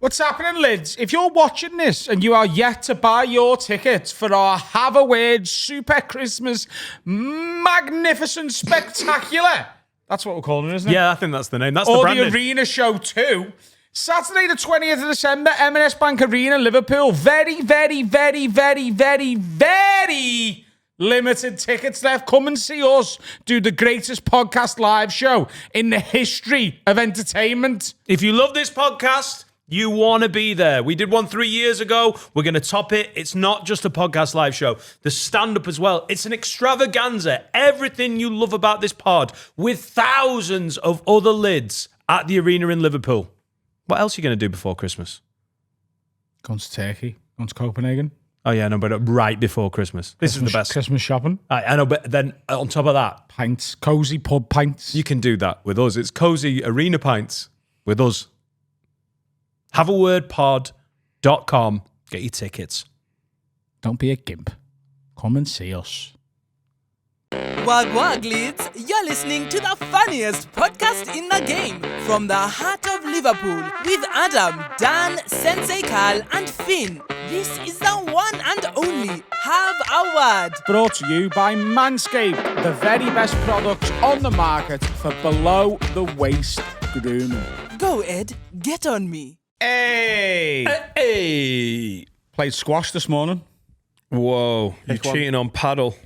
What's happening, lids? If you're watching this and you are yet to buy your tickets for our Have a Word Super Christmas Magnificent Spectacular, that's what we're calling it, isn't it? Yeah, I think that's the name. That's the Or branding. the Arena Show 2. Saturday the 20th of December, M&S Bank Arena, Liverpool. Very, very, very, very, very, very limited tickets left. Come and see us do the greatest podcast live show in the history of entertainment. If you love this podcast, you want to be there. We did one 3 years ago. We're going to top it. It's not just a podcast live show. The stand-up as well. It's an extravaganza. Everything you love about this pod with thousands of other lids at the arena in Liverpool. What else are you going to do before Christmas? Going to Turkey. Going to Copenhagen. Oh, yeah, no, but right before Christmas. This is the best. Christmas shopping. I know, but then on top of that, Pints. Cozy pub pints. you can do that with us. It's cozy arena pints with us. HaveAWordPod.com. Get your tickets. Don't be a gimp. Come and see us. Wag wag leads, you're listening to the funniest podcast in the game from the heart of Liverpool with Adam, Dan, Sensei Carl and Finn. This is the one and only Have a Word. Brought to you by Manscaped, the very best products on the market for below the waist grooming. Go Ed, get on me. Hey! Hey! Played squash this morning. Whoa, you're cheating on paddle.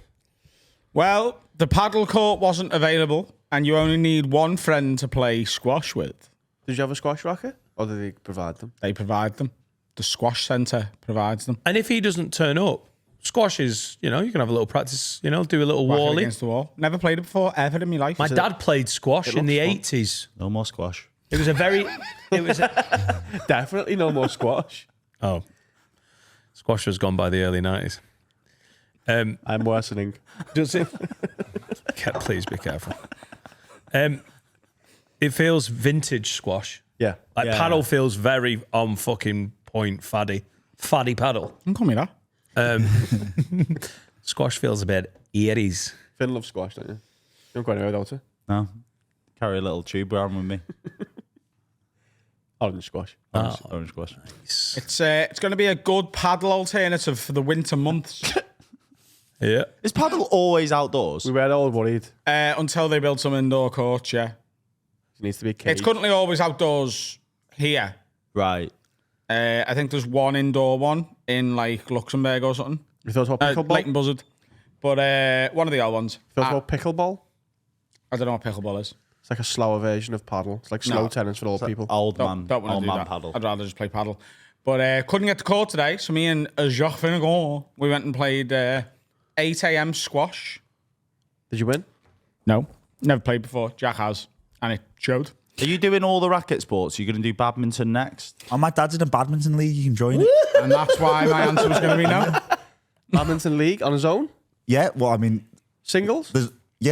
Well, the paddle court wasn't available, and you only need one friend to play squash with. Did you have a squash racket? Or did they provide them? They provide them. The squash centre provides them. And if he doesn't turn up, squash is, you can have a little practice, do a little Whack it wally. against the wall. Never played it before, ever in my life. My dad played squash in the looks 80s. No more squash. It was a very... Definitely no more squash. Oh. Squash was gone by the early 90s. I'm worsening. Does it? Please be careful. It feels vintage squash. Yeah. Like paddle feels very on fucking point faddy. Faddy paddle. Don't call me that. Squash feels a bit 80s. Finn loves squash, don't you? You don't go anywhere without it. No. Carry a little tube around with me. Orange squash. Orange squash. It's going to be a good paddle alternative for the winter months. Yeah. Is paddle always outdoors? We were all worried. Until they build some indoor courts, yeah. It needs to be a cage. It's currently always outdoors here. Right. I think there's one indoor one in like Luxembourg or something. You thought about pickleball? Leighton Buzzard. But one of the old ones. You thought about pickleball? I don't know what pickleball is. It's like a slower version of paddle. It's like slow tennis for old people. Old Don't man want to do that. paddle. I'd rather just play paddle. But couldn't get to court today, so me and Jacques Finnegan, we went and played 8 a.m. squash. Did you win? No, never played before. Jack has, and it showed. Are you doing all the racket sports? Are you going to do badminton next? Oh, my dad's in a badminton league. You can join it. And that's why my answer was going to be no. Badminton league on his own? Yeah, well, I mean... Singles?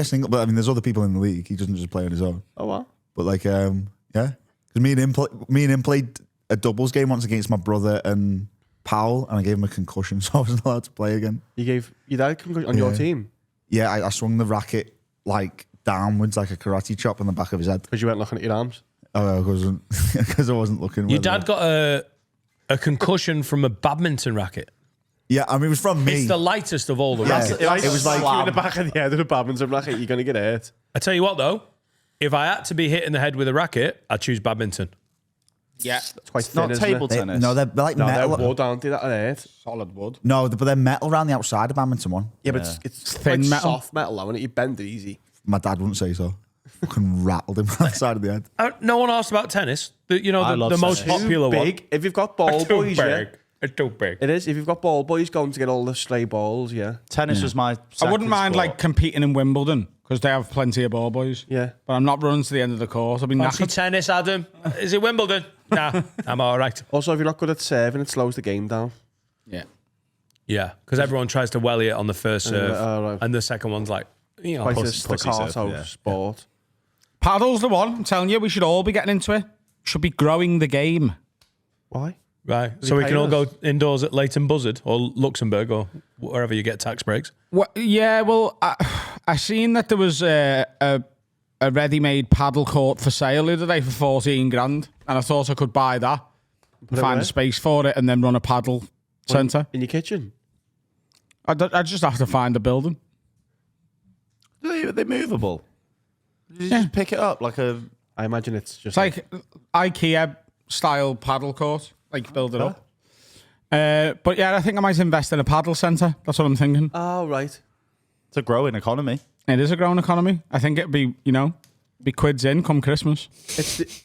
Single, but I mean, there's other people in the league. He doesn't just play on his own. Oh, wow. But like, yeah. Because me and him played a doubles game once against my brother and Powell, and I gave him a concussion, so I wasn't allowed to play again. You gave your dad a concussion on your team? Yeah, I swung the racket like downwards, like a karate chop on the back of his head. Because you weren't looking at your arms? Oh, because I wasn't looking. Your dad got a concussion from a badminton racket. Yeah, I mean, it was from me. It's the lightest of all the Yeah, rackets. it was like you in the back of the head of a badminton racket, you're going to get hurt. I tell you what, though, if I had to be hit in the head with a racket, I'd choose badminton. Yeah, It's quite thin, not isn't table it? tennis. No, they're like No, metal. they're wood, aren't they? That hurt. solid wood. No, but they're metal around the outside of badminton one. Yeah, but it's Thin like metal. soft metal, though, and you bend it easy. My dad wouldn't say so. Fucking rattled him on the side of the head. No one asked about tennis. The love most tennis. popular one. Big. If you've got ball boys, yeah. It's too big. It is. If you've got ball boys going to get all the stray balls, yeah. Tennis was my. I wouldn't mind sport. like competing in Wimbledon because they have plenty of ball boys. Yeah. But I'm not running to the end of the course. I'll be Fancy knackered. tennis, Adam? Is it Wimbledon? Nah, I'm all right. Also, if you're not good at serving, it slows the game down. Yeah. Yeah, because everyone tries to welly it on the first serve, right. and the second one's like, Quite a pussy staccato serve, yeah. sport. Paddle's the one. I'm telling you, we should all be getting into it. Should be growing the game. Why? right. So we pay can all us? go indoors at Leighton Buzzard or Luxembourg or wherever you get tax breaks. Well, yeah, well, I seen that there was a ready-made paddle court for sale the other day for 14 grand, and I thought I could buy that it find where? a space for it, and then run a paddle centre. In your kitchen? I just have to find a building. Are they movable? You just pick it up like a. I imagine it's It's just like IKEA style paddle court. Like build it up. But yeah, I think I might invest in a paddle centre. That's what I'm thinking. Oh, right. It's a growing economy. It is a growing economy. I think it'd be, be quids in come Christmas.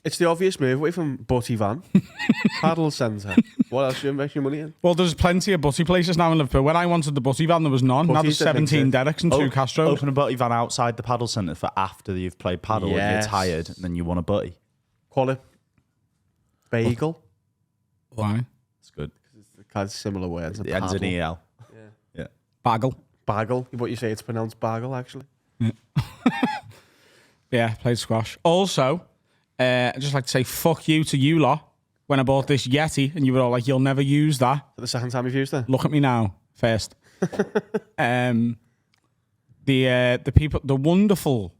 It's the obvious move away from Butty Van. Paddle centre. What else do you invest your money in? Well, there's plenty of butty places now in Liverpool. When I wanted the butty van, there was none. Now there's Butties, I think 17 so. Derricks and 2 Castros. Open a butty van outside the paddle centre for after you've played paddle and Yes. you're tired, and then you want a butty. Call it bagel. Why? It's good. It has similar words. It ends in EL. Yeah. Bagel. Bagel. But you say it's pronounced bagel, actually. Yeah, played squash. Also, I'd just like to say fuck you to you lot when I bought this Yeti and you were all like, you'll never use that. Is that the second time you've used it? Look at me now, first. The people, the wonderful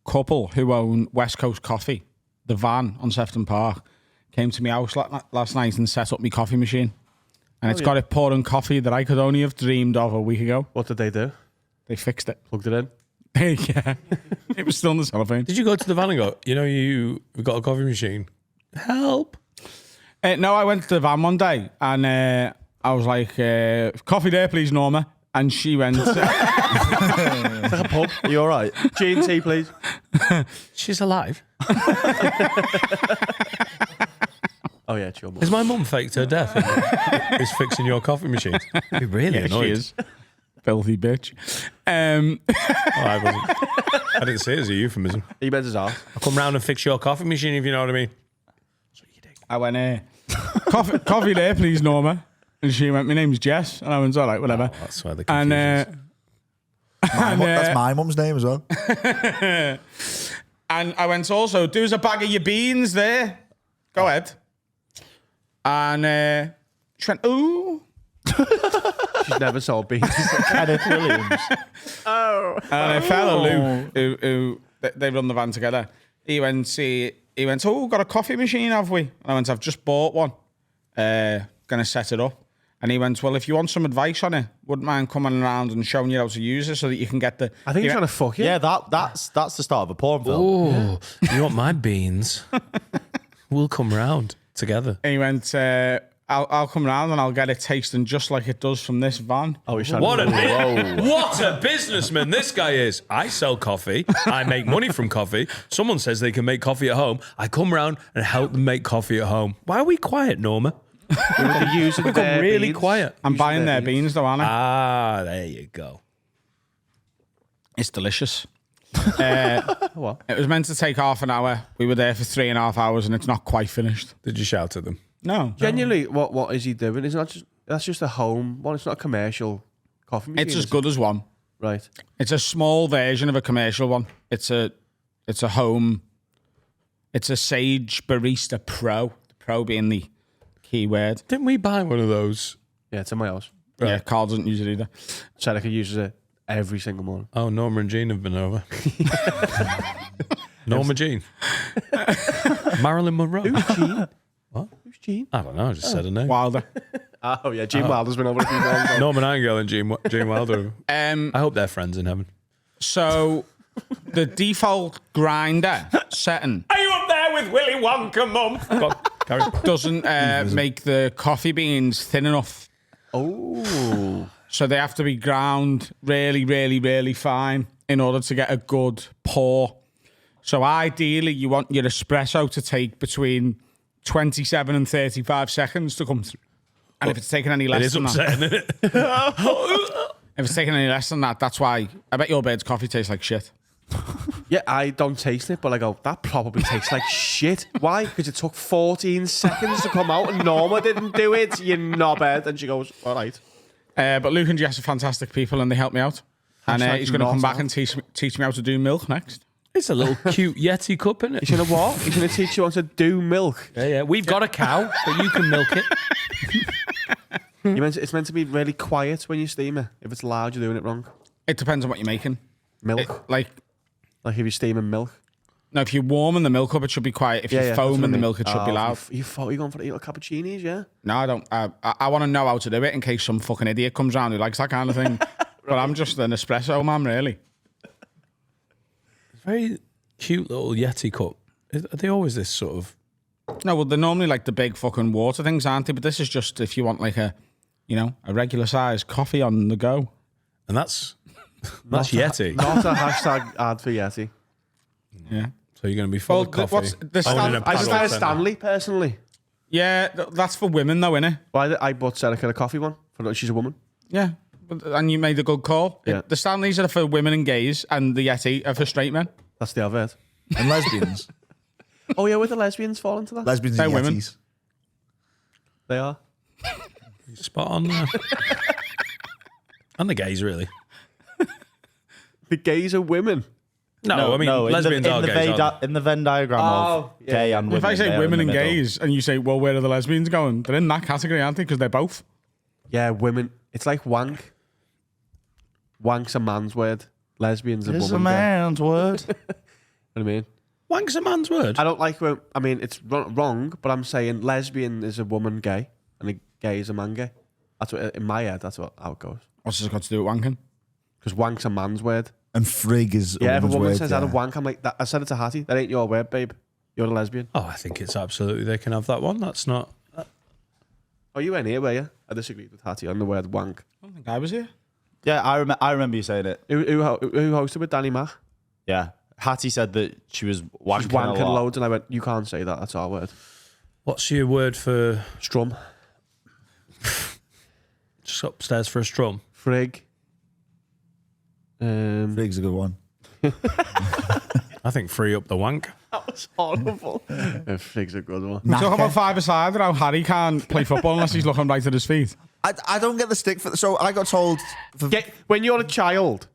couple who own West Coast Coffee, the van on Sefton Park, came to my house last night and set up my coffee machine. And it's got it pouring coffee that I could only have dreamed of a week ago. What did they do? They fixed it. Plugged it in? Yeah. It was still on the cellophane. Did you go to the van and go, you've got a coffee machine? Help. No, I went to the van one day and I was like, coffee there, please, Norma. And she went, It's like a pub. Are you all right? G&T, please. She's alive. Oh, yeah, chill. Has my mum faked her death and is fixing your coffee machine? I'd be really annoyed. she is. Filthy bitch. Oh, I didn't say it as a euphemism. He bent his arse. I'll come round and fix your coffee machine if you know what I mean. I went, coffee there, please, Norma. And she went, my name's Jess. And I went, all right, whatever. That's why the And confusion. That's my mum's name as well. and I went also, there's a bag of your beans there. Go ahead. And she went, ooh. She's never sold beans. Kenneth Williams. And a fella, Lou, who they run the van together, he went, oh, got a coffee machine, have we? And I went, I've just bought one. Gonna set it up. And he went, well, if you want some advice on it, wouldn't mind coming around and showing you how to use it so that you can get the... I think he's trying to fuck you. Yeah, that's the start of a porn film. Oh, you want my beans? We'll come round together. And he went, I'll come round and I'll get it tasting just like it does from this van. Oh, he's trying What to... what a businessman this guy is. I sell coffee. I make money from coffee. Someone says they can make coffee at home. I come round and help them make coffee at home. Why are we quiet, Norma? We've We've gone really quiet. I'm buying their beans though, aren't I? Ah, there you go. It's delicious. What? It was meant to take half an hour. We were there for 3.5 hours and it's not quite finished. Did you shout at them? No. Genuinely, what is he doing? It's not just... That's just a home one. It's not a commercial coffee machine. It's as is good as one. it? Right. It's a small version of a commercial one. It's a home. It's a Sage Barista Pro. The Pro being the key word. Didn't we buy one of those? Yeah, it's in my house. Yeah, Carl doesn't use it either. Seneca uses it every single morning. Oh, Norma and Jean have been over. Norma Jean. Marilyn Monroe. Who's Gene? What? Who's Gene? I don't know. I just said her name. Wilder. Oh, yeah, Gene Wilder's been over a few times. Norma Nightingale and Jean Wilder. I hope they're friends in heaven. So the default grinder setting Are you up there with Willy Wonka, Mum? Go on, carry on. doesn't make the coffee beans thin enough. Oh. So they have to be ground really, really, really fine in order to get a good pour. So ideally, you want your espresso to take between 27 and 35 seconds to come through. And if it's taking any It less is than that, upsetting, isn't it? if it's taking any less than that, that's why I bet your bird's coffee tastes like shit. Yeah, I don't taste it, but I go, that probably tastes like shit. Why? Because it took 14 seconds to come out and Norma didn't do it, you knobhead. And she goes, all right. But Luke and Jess are fantastic people and they help me out. And Hashtag he's going to come not back out. and teach me how to do milk next. It's a little cute Yeti cup, isn't it? He's going to what? He's going to teach you how to do milk. Yeah. We've got a cow, but you can milk it. It's meant to be really quiet when you steam it. If it's loud, you're doing it wrong. It depends on what you're making. Milk. Like Like if you're steaming milk. No, if you warm the milk up, it should be quiet. If you foam in the milk, it should be loud. You going for the little cappuccinos, yeah? No, I don't. I want to know how to do it in case some fucking idiot comes around who likes that kind of thing. But I'm just an espresso man, really. Very cute little Yeti cup. Are they always this sort of? No, well, they're normally like the big fucking water things, aren't they? But this is just if you want like a regular size coffee on the go. And that's Yeti. Not a hashtag ad for Yeti. Yeah. So you're going to be full of coffee. I just had a Stanley, personally. Yeah, that's for women though, innit? Well, I bought Serica a coffee one. She's a woman. Yeah. And you made a good call. Yeah. The Stanleys are for women and gays, and the Yeti are for straight men. That's the other. And lesbians. Oh yeah, would the lesbians fall into that? Lesbians They're and women. Yetis. They are. Spot on there. And the gays, really. The gays are women. No, I mean, lesbians are gays. In the Venn diagram of gay and women. If I say women and gays, and you say, well, where are the lesbians going? They're in that category, aren't they? Because they're both. Yeah, women. It's like wank. Wank's a man's word. Lesbians are It's woman. a man's word. What I mean? Wank's a man's word. I don't like when, I mean, it's wrong, but I'm saying lesbian is a woman gay, and a gay is a man gay. That's what, in my head, that's how it goes. What's this got to do with wanking? Because wank's a man's word. And frig is Yeah, if a woman word, says I had a wank, I'm like, I said it to Hattie. That ain't your word, babe. You're a lesbian. Oh, I think it's absolutely, they can have that one. That's not... Oh, you weren't here, were you? I disagreed with Hattie on the word wank. I don't think I was here. Yeah, I remember you saying it. Who hosted with Danny Mac? Yeah. Hattie said that she was wanking, She's wanking a lot. loads, and I went, you can't say that. That's our word. What's your word for... Strum. Just upstairs for a strum? Frig. Frig's a good one. I think free up the wank. That was horrible. Frig's a good one. We talk about five-a-side and how Harry can't play football unless he's looking right at his feet. I don't get the stick for. So I got told. When you're a child,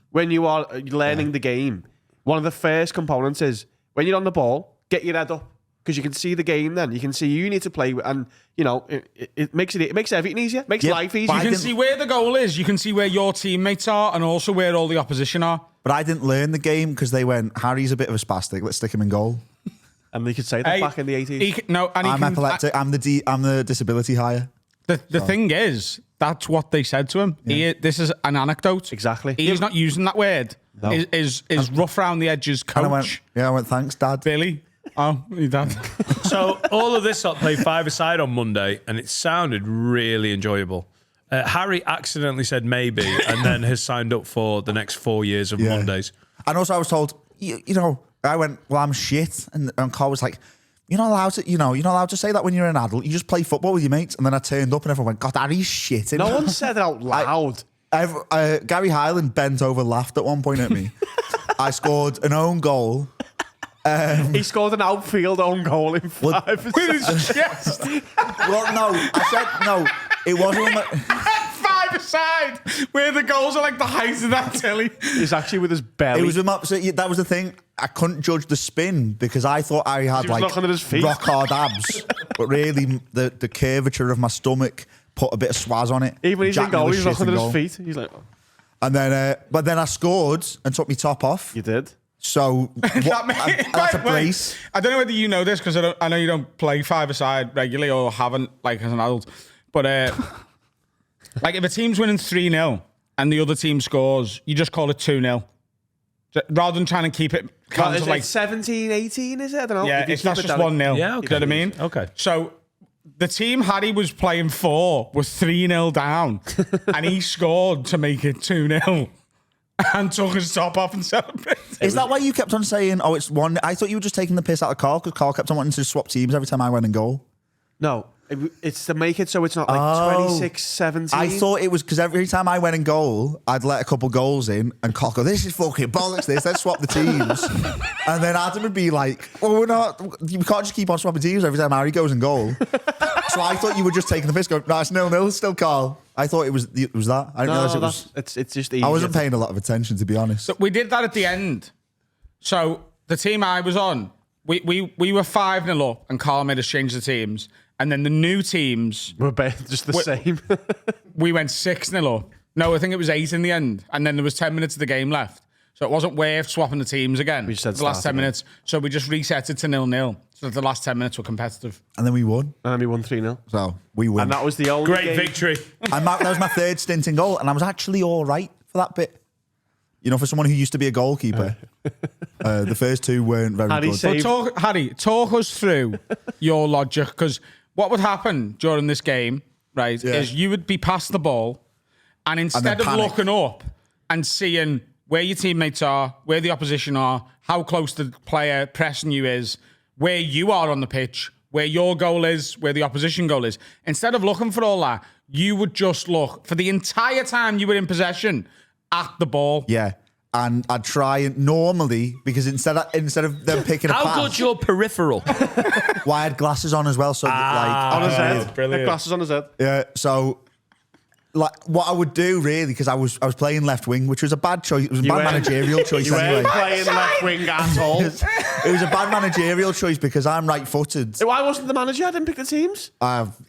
when you are learning the game, one of the first components is when you're on the ball, get your head up because you can see the game. Then you can see you need to play, and you know it makes everything easier. It makes life easier. You can see where the goal is. You can see where your teammates are, and also where all the opposition are. But I didn't learn the game because they went, Harry's a bit of a spastic. Let's stick him in goal. And they could say that back in the 80s. I'm epileptic. I'm the disability hire. The thing is, that's what they said to him. Yeah. This is an anecdote. Exactly. He's not using that word. No. Is rough around the edges coach. I went, thanks, Dad. Billy. Oh, your dad. So all of this lot played five-a-side on Monday, and it sounded really enjoyable. Harry accidentally said maybe, and then has signed up for the next 4 years of Mondays. And also I was told, you know, I went, well, I'm shit. And Carl was like, you're not allowed to say that when you're an adult. You just play football with your mates. And then I turned up and everyone went, God, Harry's shit. No one said it out loud. Gary Hyland bent over, laughed at one point at me. I scored an own goal. He scored an outfield own goal in 5 With his chest. Well, no, I said, no, it wasn't. Five-a-side, where the goals are like the height of that telly. He's actually with his belly. It was that was the thing. I couldn't judge the spin because I thought I had like looking at his feet. rock hard abs, but really the curvature of my stomach put a bit of swaz on it. Even he's in Jack goal, Miller he's shit looking in at goal. his feet. He's like, oh. And then, but then I scored and took my top off. You did? So that's a brace. I don't know whether you know this because I know you don't play five-a-side regularly or haven't like as an adult, but like if a team's winning 3-0 and the other team scores, you just call it 2-0 rather than trying to keep it Well, is it 17, 18, is it? I don't know. Yeah, it's not just 1-0. Yeah, okay. You know what I mean? Okay. So the team Harry was playing for was 3-0 down and he scored to make it 2-0 and took his top off and celebrated. Is that why you kept on saying, oh, it's one? I thought you were just taking the piss out of Carl because Carl kept on wanting to swap teams every time I went in goal. No, it's to make it so it's not like 26-17. I thought it was because every time I went in goal, I'd let a couple goals in and Carl go, this is fucking bollocks, let's swap the teams. And then Adam would be like, well, we can't just keep on swapping teams every time Harry goes in goal. So I thought you were just taking the piss going, no, it's 0-0 still, Carl. I thought it was that. I didn't realise it was. It's just easy. I wasn't paying a lot of attention, to be honest. So we did that at the end. So the team I was on, we were 5-0 up and Carl made us change the teams. And then the new teams... We're just the same. We went 6-0 up. No, I think it was 8 in the end. And then there was 10 minutes of the game left. So it wasn't worth swapping the teams again. We just said the last 10 start again. minutes. So we just reset it to 0-0. So the last 10 minutes were competitive. And then we won. And then we won 3-0. So we win. And that was the only Great game. victory. And that was my third stint in goal, and I was actually all right for that bit. You know, for someone who used to be a goalkeeper, the first two weren't very Harry good. saved- Harry, talk us through your logic, because what would happen during this game, right, is you would be past the ball, and instead of panic. looking up and seeing where your teammates are, where the opposition are, how close the player pressing you is, where you are on the pitch, where your goal is, where the opposition goal is, instead of looking for all that, you would just look for the entire time you were in possession at the ball. Yeah. And I'd try and normally, because instead of them picking a How pass, good's your peripheral? well, I had glasses on as well, so On his head. brilliant. Glasses on his head. yeah. So, like, what I would do really, because I was playing left wing, which was a bad choice. It was a bad weren't- managerial choice You anyway. weren't playing left wing at all. It was a bad managerial choice because I'm right-footed. Why wasn't the manager? I didn't pick the teams.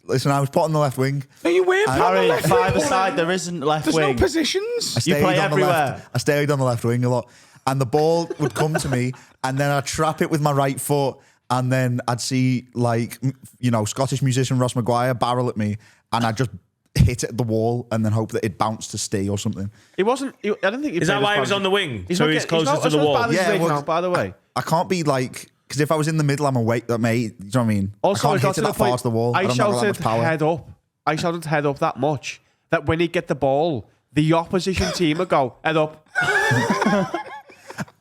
Listen, I was put on the left wing. No, you weren't playing Harry, left wing. five-a-side, there isn't left There's wing. no positions. I stayed play on the left. everywhere. I stayed on the left wing a lot, and the ball would come to me, and then I'd trap it with my right foot, and then I'd see, like, you know, Scottish musician Ross Maguire barrel at me, and I'd just hit it at the wall and then hope that it bounced to stay or something. He wasn't. I don't think. Is that why he was on the wing? So he's closer to the wall. Yeah, well, by the way. I can't be like, because if I was in the middle, I'm awake. You know what I mean? Also, I it got can't hit to it the that far point. to the wall. I don't have that shouted much power. head up. I shouted head up that much that when he'd get the ball, the opposition team would go head up.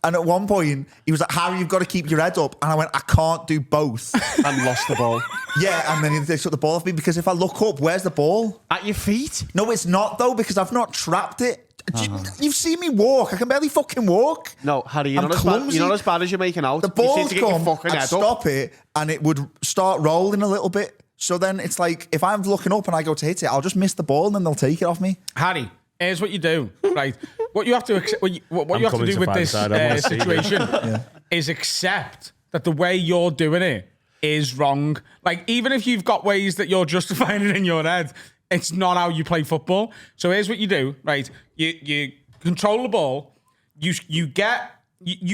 And at one point, he was like, Harry, you've got to keep your head up. And I went, I can't do both. And lost the ball Yeah, and then they took the ball off me because if I look up, where's the ball? at your feet. No, it's not, though, because I've not trapped it. You've seen me walk. I can barely fucking walk. No, Harry, you're I'm not as bad. clumsy. You're not as bad as you're making out. The You ball need would to get your come, fucking I'd head up. stop it, and it would start rolling a little bit. So then it's like, if I'm looking up and I go to hit it, I'll just miss the ball, and then they'll take it off me. Harry, here's what you do, right? What you have to accept, what you have to coming do to with find this side. I wanna see situation is accept that the way you're doing it is wrong. Like, even if you've got ways that you're justifying it in your head, it's not how you play football. So here's what you do, right? You control the ball. You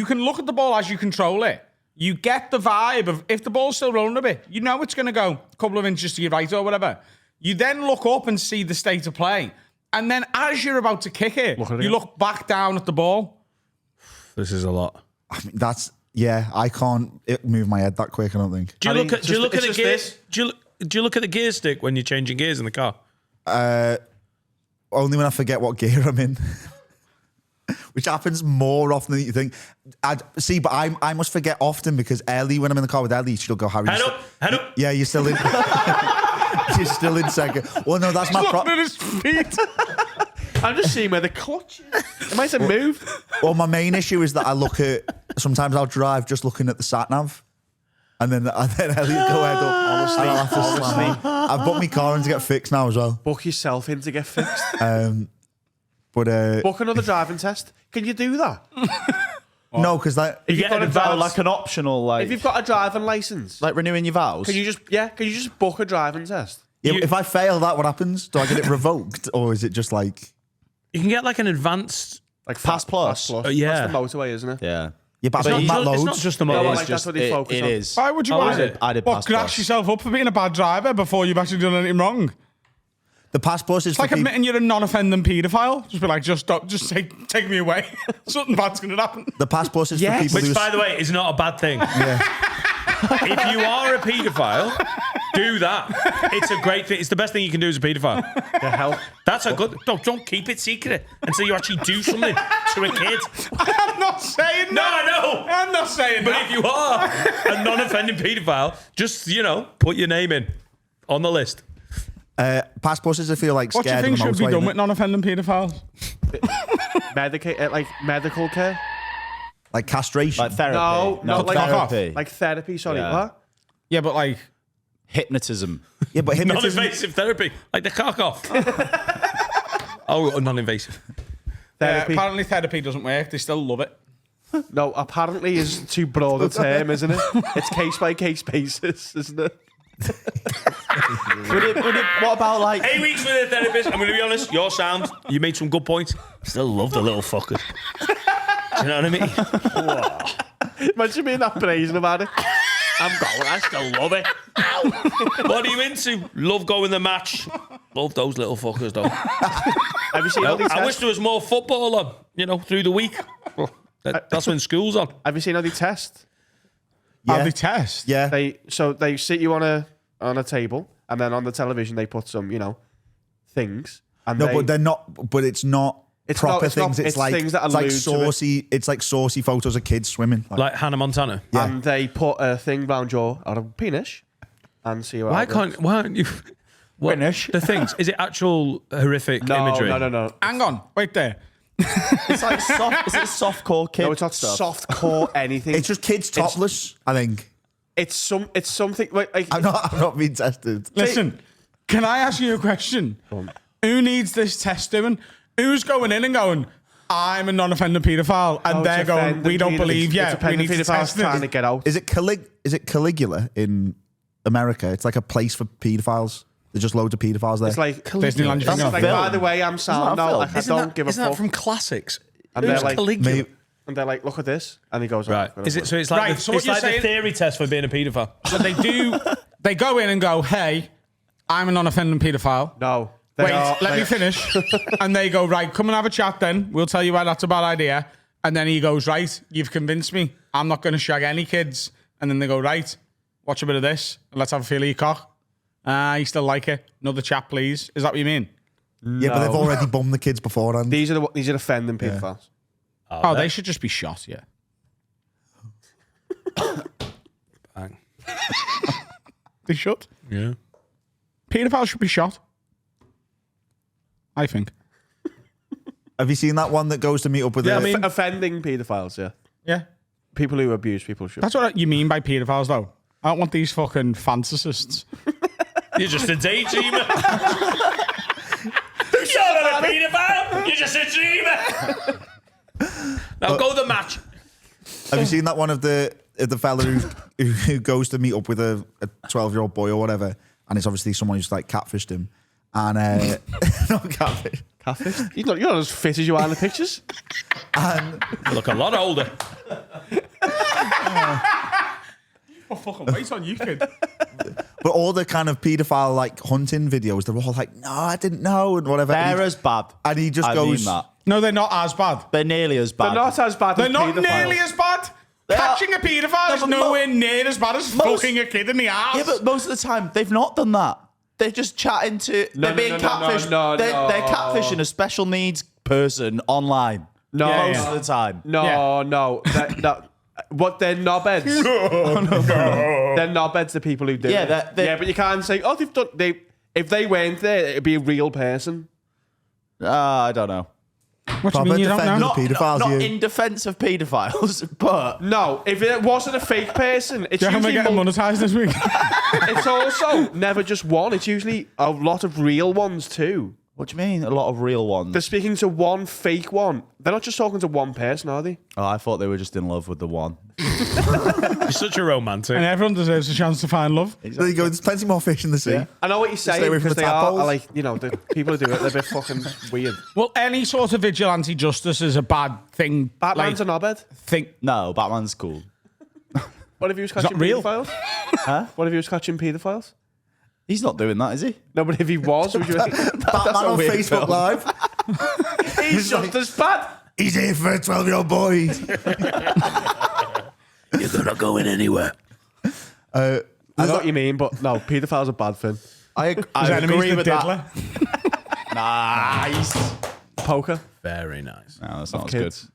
can look at the ball as you control it. You get the vibe of if the ball's still rolling a bit, you know it's going to go a couple of inches to your right or whatever. You then look up and see the state of play. And then as you're about to kick it, you look back down at the ball. This is a lot. I mean, I can't move my head that quick, I don't think. Do you look at the just gear? this. Do you look at the gear stick when you're changing gears in the car? Only when I forget what gear I'm in. Which happens more often than you think. But I must forget often because Ellie, when I'm in the car with Ellie, she'll go, Harry. Head up. Yeah, you're still in. You're still in second. Well, no, that's my Looking problem. at his feet. I'm just seeing where the clutch is. It might have moved. Well, my main issue is that I look at. Sometimes I'll drive just looking at the sat nav, and then Ellie will go head up. Honestly, I've bought my car in to get fixed now as well. Book yourself in to get fixed. But Book another driving test. Can you do that? no, because that. You You've get got an a vows. Like an optional, like If you've got a driving license, like renewing your vows. can you just book a driving test? Yeah, if I fail that, what happens? Do I get it revoked, or is it just like? You can get like an advanced. Like Pass Plus. Yeah. That's the motorway, isn't it? Yeah. Yeah, but It's I've not, got it's loads. not just the No, motor. like, that's what they focus it on. is. Why would you Oh, want is it? it? I did What, pass grass plus. yourself up for being a bad driver before you've actually done anything wrong? The pass plus is It's like for people. admitting you're a non-offending paedophile. Just be like, just stop, just take me away. Something bad's going to happen. The pass plus is Yes. for people Which, who. by the way, is not a bad thing. If you are a paedophile, do that. It's a great thing. It's the best thing you can do as a paedophile. The hell. That's a good. Don't keep it secret until you actually do something to a kid. I'm not saying No, that. I know. I'm not saying But that. if you are a non-offending paedophile, just put your name in on the list. Pass plus is I feel like What do you scared think of the should be motorway, done innit? with non-offending paedophiles? Medical care? Like castration. Like therapy. No, not like therapy. Like therapy, sorry. Yeah. What? Yeah, but like, Hypnotism. Yeah, but hypnotism. Non-invasive therapy, like the cock off. Oh, non-invasive. Therapy. apparently therapy doesn't work. They still love it. No, apparently is too broad a term, isn't it? It's case by case basis, isn't it? What about like 8 weeks with a therapist. I'm going to be honest. Your sound. You made some good points. Still love the little fucker. Do you know what I mean? Imagine being that brazen about it. I'm going. I still love it. What are you into? Love going the match. Love those little fuckers, though. Have you seen all these I wish tests? there was more football on, through the week. That's when school's on. Have you seen how they test? How they test? Yeah. They sit you on a table, and then on the television they put some things. And No, they, but they're not. But it's not proper it's not- things. It's like things that it's like allude to it. saucy. It's like saucy photos of kids swimming. Like Hannah Montana. Yeah. and they put a thing round your penis and see Why aren't you? What, Finish. the things. Is it actual horrific imagery? No. Hang on, wait there. It's like soft. Is it softcore kid? No, it's not stuff? soft core anything. It's just kids topless. I think. It's something like I'm not being tested. Listen, can I ask you a question? Who needs this test doing? Who's going in and going, I'm a non-offending paedophile, and they're going, we don't believe you. We need to test trying to it. get out. Is it Caligula in America? It's like a place for paedophiles. There's just loads of paedophiles there. It's like Disneyland. That's You're a thinking of. film. by the way, I'm Sam. Isn't that a No, film? like, I don't give a Isn't fuck. that from classics? And Who's they're like, Caligula? Maybe- and they're like, look at this, and he goes, Right. "Oh, Is it? So it's like Right, the, so what it's you're like saying- the theory test for being a paedophile. So they go in and go, hey, I'm a non-offending paedophile. No. Wait, let me finish. And they go, right, come and have a chat then. We'll tell you why that's a bad idea. And then he goes, right, you've convinced me. I'm not going to shag any kids. And then they go, right, watch a bit of this. Let's have a feel of your cock. You still like it? Another chat, please. Is that what you mean? Yeah, but they've already bummed the kids beforehand. These are offending paedophiles. Oh, they should just be shot, yeah. Bang. They should. Yeah. Paedophiles should be shot. I think. Have you seen that one that goes to meet up with? Yeah, a, I mean- Offending paedophiles, yeah. Yeah. People who abuse people should. That's what you mean by paedophiles, though. I don't want these fucking fantasists. You're just a daydreamer. You're not a paedophile. You're just a dreamer. Now go the match. have you seen that one of the fella who goes to meet up with a 12-year-old boy or whatever, and it's obviously someone who's like catfished him, and not catfish. Catfish? You're not as fit as you are in the pictures. And You look a lot older. Oh, fucking wait on you, kid. but all the kind of paedophile like hunting videos, they're all like, no, I didn't know, and whatever. They're and as bad. and he just I goes, mean that. No, they're not as bad. They're nearly as bad. They're not as bad They're as not paedophiles. nearly as bad. They are- Catching a paedophile is but nowhere near as bad as most- fucking a kid in the ass. Yeah, but most of the time they've not done that. They're just chatting to. They're being catfished. They're catfishing a special needs person online. No, Yeah, most yeah. of the time. No, Yeah. no. What they're knobheads. They're knobheads, the people who do Yeah, it. they're- Yeah, but you can't say, oh, they've done. If they weren't there, it'd be a real person. I don't know. What do you proper mean you don't defending know? the paedophiles. Not you. in defense of paedophiles, but No, if it wasn't a fake person, it's Do you reckon we're usually getting monetized this week? it's also never just one. It's usually a lot of real ones too. what do you mean? A lot of real ones. They're speaking to one fake one. They're not just talking to one person, are they? Oh, I thought they were just in love with the one. You're such a romantic. And everyone deserves a chance to find love. There you go. There's plenty more fish in the sea. Yeah. I know what you're saying Stay away from because the they are tadpoles. like, the people who do it, they're a bit fucking weird. Well, any sort of vigilante justice is a bad thing. Batman's an knobhead. Think. No, Batman's cool. What if he was catching not real. paedophiles? Huh? What if he was catching paedophiles? He's not doing that, is he? No, but if he was, would you reckon? Batman a on weird Facebook film. Live. He's just as bad. He's here for a 12-year-old boy. You're not going anywhere. I know what you mean, but no, paedophiles are bad thing. I His agree enemy's the with diddler. that. Nice. Poker. Very nice. No, that's not as good. Kids.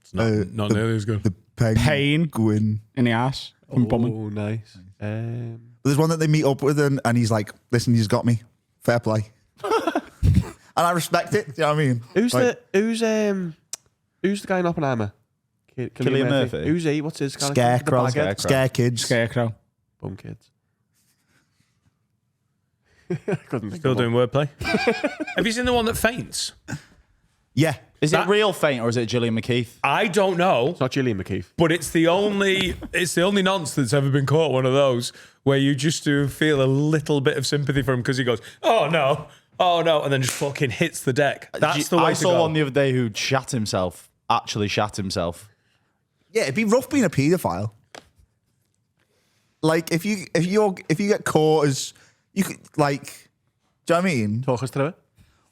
It's not nearly as good. The Pain. penguin. In the ass. From bumming. Oh, nice. There's one that they meet up with, and he's like, "Listen, you've got me. Fair play." And I respect it. You know what I mean? Who's Like, the guy in Oppenheimer? Cillian Murphy. Who's he? What's his character? Scarecrow? The baghead? Scare kids. Scarecrow. Bum kids. I couldn't think Still of doing wordplay. Have you seen the one that faints? Yeah. Is it real faint or is it Gillian McKeith? I don't know, It's not Gillian McKeith. but it's the only nonce that's ever been caught. One of those where you just do feel a little bit of sympathy for him because he goes, "Oh no, and then just fucking hits the deck. That's the way I to saw go. one the other day who shat himself actually shat himself. Yeah, it'd be rough being a paedophile. Like if you get caught as you could like, do you know what I mean? Talk us through it.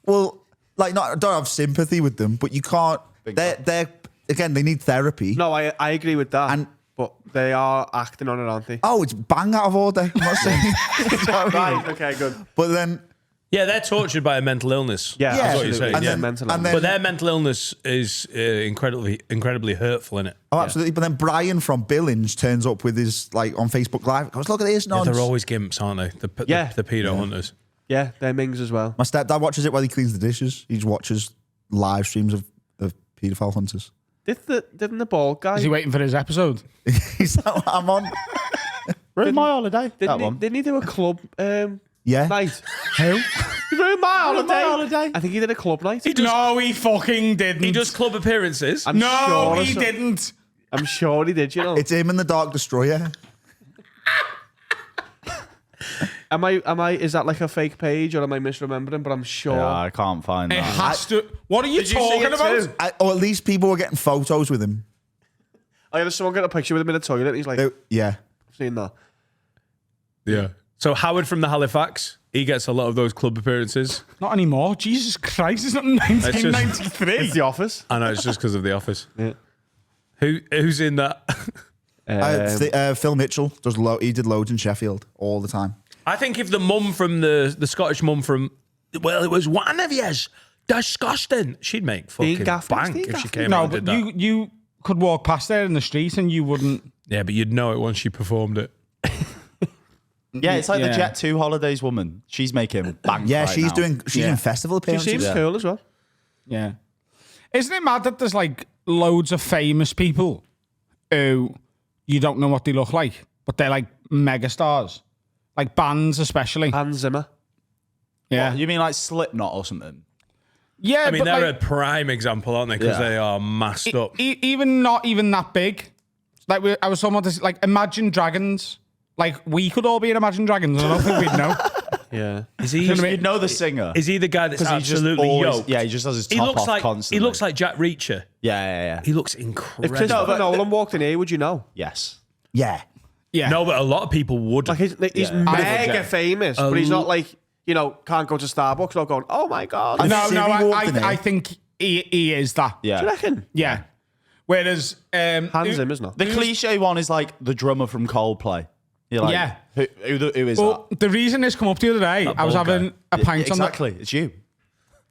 Well, like not I don't have sympathy with them, but you can't. They're again they need therapy. No, I agree with that. And- but they are acting on it, aren't they? Oh, it's bang out of order. I'm not saying. Do you know what I mean? Right. Okay. Good. But then Yeah, they're tortured by a mental illness. Yeah. Yeah. That's what you're saying. absolutely. Yeah. then- Mental and illness. then- But their mental illness is incredibly hurtful, isn't it? oh, absolutely. But then Brian from Billings turns up with his like on Facebook Live. Goes, look at this Yeah, nonsense. they're always gimps, aren't they? Yeah. The pedo hunters. Yeah, they're Mings as well. My stepdad watches it while he cleans the dishes. He just watches live streams of paedophile hunters. Didn't the bald guy? Is he waiting for his episode? Is that what I'm on? Ruined my holiday. Didn't he do a club Yeah. night? Who? He ruined my Ruined my holiday. I think he did a club night. No, he fucking didn't. He does club appearances. I'm No, sure he so. didn't. I'm sure he did. You know. It's him and the Dark Destroyer. Am I? Is that like a fake page or am I misremembering? But I'm sure. Yeah, I can't find It that. has to. What are you Did you see talking it about? too? Or at least people were getting photos with him. I had someone get a picture with him in the toilet. And he's like, Yeah. I've seen that. Yeah. So Howard from the Halifax, he gets a lot of those club appearances. Not anymore. Jesus Christ, it's not just- 1993. It's The Office. I know it's just because of The Office. Yeah. Who's in that? Phil Mitchell does. He did loads in Sheffield all the time. I think if the mum from the Scottish mum from, well, it was one of yous, disgusting. She'd make fucking Gaffney, bank Steve if she Gaffney. came No, out and but did that. you could walk past there in the street and you wouldn't. Yeah, but you'd know it once she performed it. Yeah, it's like the Yeah. Jet 2 Holidays woman. She's making bank. Yeah, right she's now. doing. She's Yeah. in festival She appearances. seems cool as well. Yeah. Isn't it mad that there's like loads of famous people who you don't know what they look like, but they're like megastars, like bands especially. Hans Zimmer. Yeah. You mean like Slipknot or something? Yeah, I mean, but they're like, a prime example, aren't they? Because Yeah. they are masked up. even not even that big. Like I was talking about this, like Imagine Dragons. Like we could all be in Imagine Dragons, and I don't think we'd know. Yeah. Is he? You know what I mean? You'd know the singer. Is he the guy that's 'Cause he's just absolutely always- yoked? Yeah, he just has his top He looks off like constantly. he looks like Jack Reacher. Yeah. He looks If incredible. Christopher Nolan walked in here, would you know? Yes. Yeah. Yeah. No, but a lot of people would. Like he's Yeah. mega famous, but he's not like, can't go to Starbucks without going, oh my God. I've No, seen no, him walk in I here. think he is that. Yeah. Do you reckon? Yeah. Whereas Hans Zimmer's not. The cliche one is like the drummer from Coldplay. You're like, Yeah. Who is well, the reason this come up the other day, I was bald guy. having a that? pint Exactly. It's you.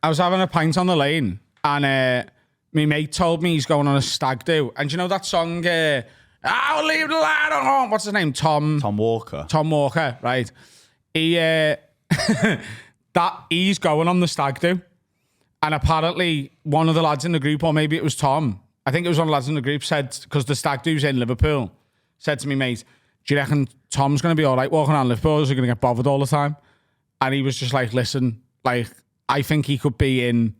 I was having a pint on the lane, and my mate told me he's going on a stag do. And do you know that song, I'll leave the light on home? What's his name? Tom Walker. Walker, right? He he's going on the stag do. And apparently one of the lads in the group, or maybe it was Tom, I think it was one of the lads in the group, said, because the stag do's in Liverpool, said to me, mate, do you reckon Tom's going to be all right walking around Liverpool, or is he going to get bothered all the time? And he was just like, listen, like, I think he could be in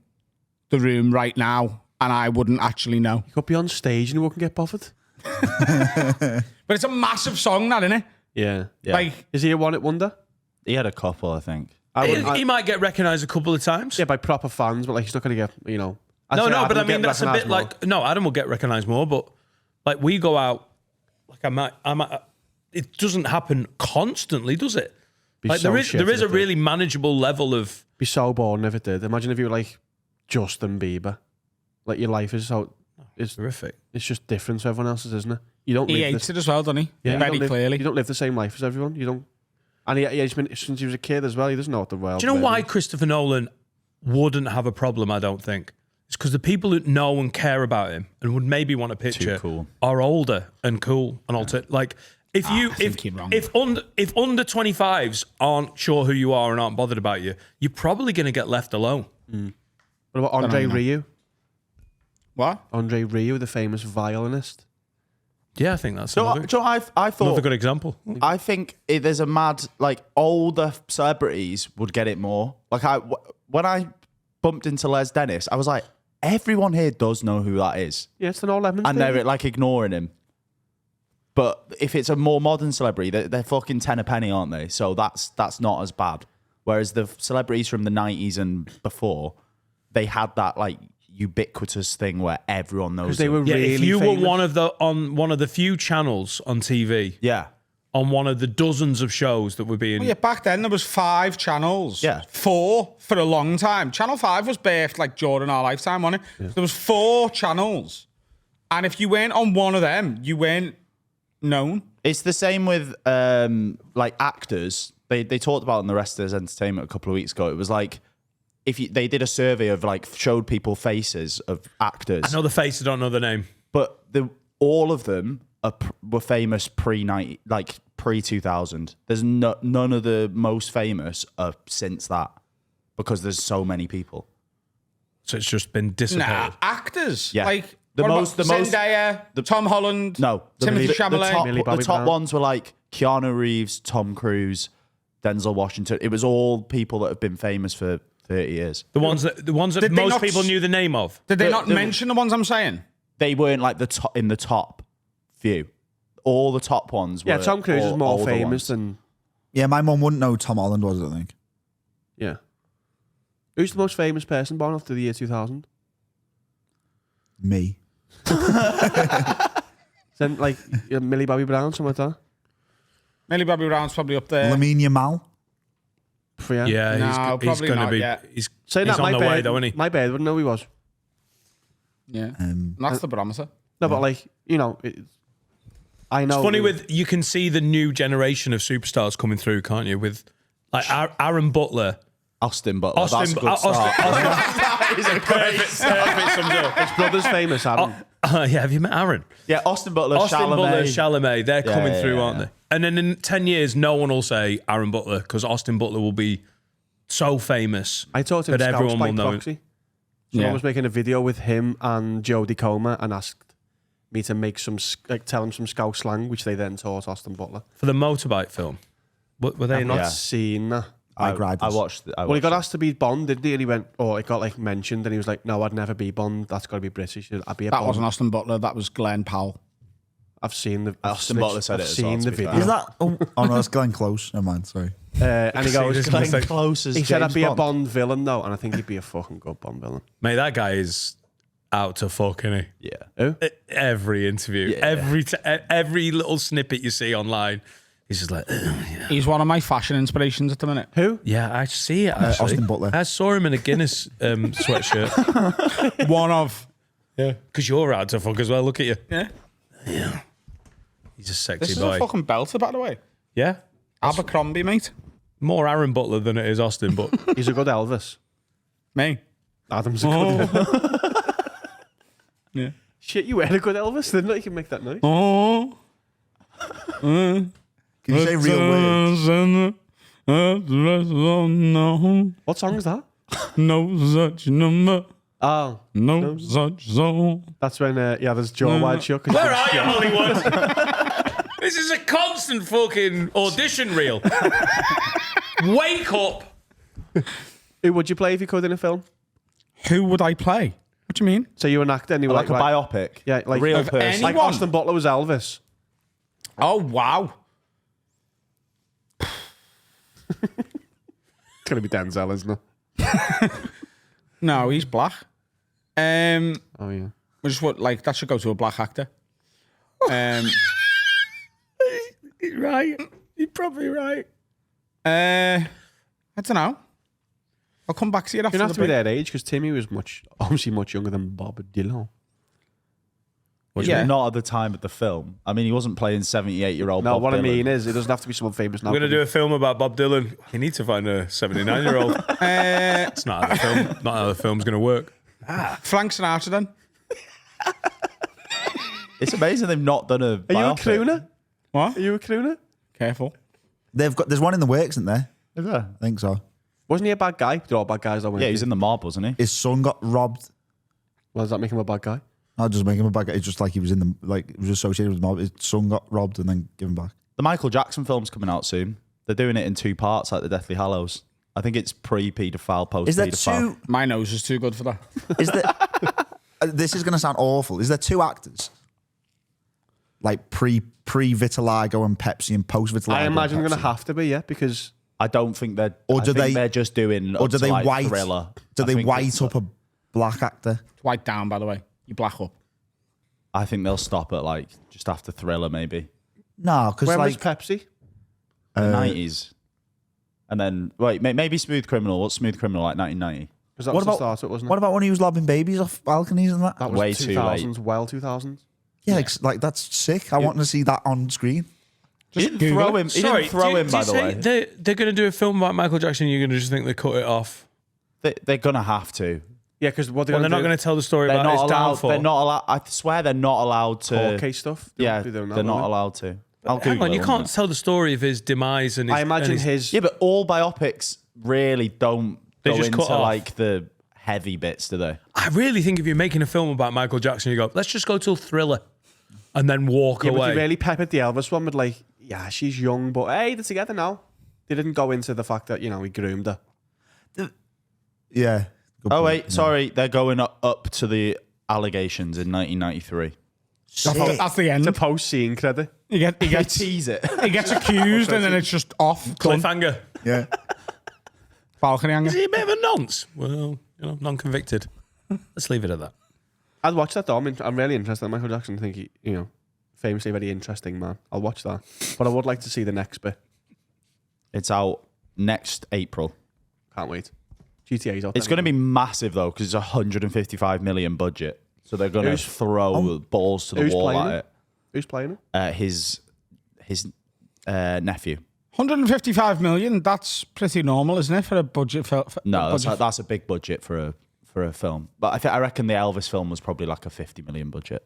the room right now and I wouldn't actually know. He could be on stage and he wouldn't get bothered. But it's a massive song, that, isn't it? Yeah. Like, Is he a one-hit wonder? He had a couple, I think. he might get recognised a couple of times. Yeah, by proper fans, but like he's not going to get, No, but I mean that's a bit like Adam will get recognised more, but like we go out, like I might. It doesn't happen constantly, does it? Like there is a really manageable level of. Be so boring if it did. Imagine if you were like Justin Bieber. Like your life is so it's Terrific. It's just different to everyone else's, isn't it? You don't. he live hates it as well, doesn't he? Yeah, Very clearly. You don't live the same life as everyone. You don't. And he's been since he was a kid as well. He doesn't know what the world. Do you know why Christopher Nolan wouldn't have a problem? I don't think it's because the people who know and care about him and would maybe want a picture cool. are older and cool and alter. Like if think you're wrong. if under 25s aren't sure who you are and aren't bothered about you, you're probably going to get left alone. What about Andre Rieu? What? Andre Rieu, the famous violinist. Yeah, I think that's So, another, I thought another good example. I think there's a mad like older celebrities would get it more. Like when I bumped into Les Dennis, I was like, everyone here does know who that is, Yeah, it's an old lemon. and they're like ignoring him. But if it's a more modern celebrity, they're fucking 10 a penny, aren't they? So that's not as bad. Whereas the celebrities from the 90s and before, they had that like ubiquitous thing where everyone knows Because they them. were Yeah, really if you famous. were one of the few channels on TV, Yeah. on one of the dozens of shows that were being. Well, yeah, back then there was 5 channels. Yeah. 4 for a long time. Channel 5 was birthed like during our lifetime, wasn't it? So there was 4 channels. And if you weren't on one of them, you weren't known. It's the same with like actors. They talked about it in the Rest of Us Entertainment a couple of weeks ago. It was like they did a survey of like showed people faces of actors, I know the face, I don't know the name. but all of them were famous pre-2000. There's none of the most famous are since that because there's so many people. So it's just been dissipated. Nah, actors. Yeah. Like The what most- about the most- Zendaya, Tom Holland, No, Timothy the Chalamet. Millie top, Bobby the top Brown. ones were like Keanu Reeves, Tom Cruise, Denzel Washington. It was all people that have been famous for 30 years. The ones that Did most they not people knew the name of. Did they the- not the- mention the ones I'm saying? They weren't like in the top few. All the top ones were Yeah, Tom Cruise is all more older famous ones. than. Yeah, my mum wouldn't know who Tom Holland was, I don't think. Yeah. Who's the most famous person born after the year 2000? Me. Then, like, Millie Bobby Brown, something like that. Millie Bobby Brown's probably up there. Lamine Yamal. Yeah. Yeah, No, he's probably going to not be. yet. He's Saying on that, my the bed, way, though, isn't he? my bed wouldn't know who he was. Yeah. That's the barometer. No, but like, you know, I know. It's funny you can see the new generation of superstars coming through, can't you? With like Aaron Butler. Austin Butler. That's a good start. That is a perfect sums up. his brother's famous, Aaron. Yeah, have you met Aaron? Yeah, Austin Butler, Austin Chalamet. Butler, Chalamet, they're coming yeah, through, yeah, aren't yeah. they? And then in 10 years, no one will say Aaron Butler because Austin Butler will be so famous I talked to him that everyone by will know him. proxy. Someone Yeah. was making a video with him and Jodie Comer and asked me to make tell him some Scouse slang, which they then taught Austin Butler. For the motorbike film. Were they I've not? not seen that. I I watched it. Well, he got asked to be Bond, didn't he? And he went, it got like mentioned, and he was like, "No, I'd never be Bond. That's got to be British. I'd be a That Bond." wasn't Austin Butler. That was Glenn Powell. I've seen the Austin Butler said I've it as well, seen to the be video, fair. Is that? Oh no, that's Glenn Close. Never mind. Sorry. and he goes, Glenn Close as he said, "I'd James be a Bond. Bond villain, though," and I think he'd be a fucking good Bond villain. Mate, that guy is out to fuck, isn't he? Yeah. Who? Every interview, every little snippet you see online, he's just like, yeah. He's one of my fashion inspirations at the minute. Who? Yeah, I see it actually. Austin Butler. I saw him in a Guinness sweatshirt. One of. Yeah, because you're out to fuck as well. Look at you. Yeah. He's a sexy This is boy. a fucking belter, by the way. Yeah, Abercrombie, mate. more Aaron Butler than it is Austin, but He's a good Elvis. Me. Adam's a good. Yeah. Shit, you were a good Elvis, didn't it? You can make that noise. Oh. Can you say real words? What song is that? No such number. Oh, No such soul. that's when there's jaw wide shut. 'cause where you- are you, Hollywood? This is a constant fucking audition reel. Wake up. Who would you play if you could in a film? Who would I play? What do you mean? So you were an actor and you were Like a right. biopic. Yeah, like a real of person. any- Like Anyone? Austin Butler was Elvis. Oh, wow. It's gonna be Denzel, isn't it? No, he's black. Oh yeah. We just like that should go to a black actor. You're right. You're probably right. I don't know. I'll come back to you after You don't the have to be break. their age because Timmy was obviously much younger than Bob Dylan. Yeah. Not at the time of the film. I mean, he wasn't playing 78-year-old. No, Bob what I Dylan. mean is, it doesn't have to be someone famous now. We're going to do a film about Bob Dylan. You need to find a 79-year-old. It's not how the film's going to work. Frank Sinatra then. It's amazing they've not done a. Are you a biopic. crooner? What? Are you a crooner? Careful. There's one in the works, isn't there? Is there? I think so. Wasn't he a bad guy? They're all bad guys. Yeah, he's in the mob, wasn't he? His son got robbed. Well, does that make him a bad guy? Not just make him a bad guy. It's just like he was in the he was associated with the mob. His son got robbed and then given back. The Michael Jackson film's coming out soon. They're doing it in 2 parts, like the Deathly Hallows. I think it's pre-pedophile, Is there post-pedophile. 2? My nose is too good for that. Is there? This is going to sound awful. Is there 2 actors? Like pre-vitiligo and Pepsi and post-vitiligo. I imagine and going to Pepsi? have to be, yeah, because I don't think they're. Or I do think they- they're just doing. Or do up to, they like, white? Thriller. Do I they think white it's- up a black actor. It's white down, by the way. You black up. I think they'll stop at like just after Thriller, maybe No, because When was like Pepsi? the 90s, and then wait, maybe Smooth Criminal. What's Smooth Criminal like 1990? Because that What was the about- start, it wasn't it? what about when he was lobbing babies off balconies and that? That was Way too 2000s, late. well 2000s. Yeah, like that's sick. I want to see that on screen. He didn't throw him. He didn't throw him, by the way. They're going to do a film about Michael Jackson. You're going to just think they cut it off. They're gonna have to. Yeah, because what they're Well, they're going not to going to tell the story They're about his not allowed. downfall. They're not allowed. I swear they're not allowed to. court case stuff. They Yeah, won't be doing that, they're will not they? allowed to. I'll Hang Google on, it you one can't minute. tell the story of his demise and his. I imagine and his. Yeah, but all biopics really don't They go just cut into off. like the heavy bits, do they? I really think if you're making a film about Michael Jackson, you go, let's just go till Thriller, and then walk Yeah, but away. they really peppered the Elvis one with like, yeah, she's young, but hey, they're together now. They didn't go into the fact that, he groomed her. Yeah. Good Oh point. wait, sorry, they're going up to the allegations in 1993. That's the end. It's a post-scene credit. He gets Tease it. he gets accused and then it's just off. Done. Cliffhanger. Yeah. Balcony hanger. Is he a bit of a nonce? Well, non-convicted. Let's leave it at that. I'd watch that though. I'm really interested in Michael Jackson. I think he, famously very interesting man. I'll watch that. But I would like to see the next bit. It's out next April. Can't wait. GTA's out. It's going to be massive though because it's 155 million budget, so they're going to Who's- throw balls to the who's wall playing at it? it. Who's playing it? His nephew. 155 million. That's pretty normal, isn't it, for a budget film? No, that's a big budget for a film. But I reckon the Elvis film was probably like a 50 million budget.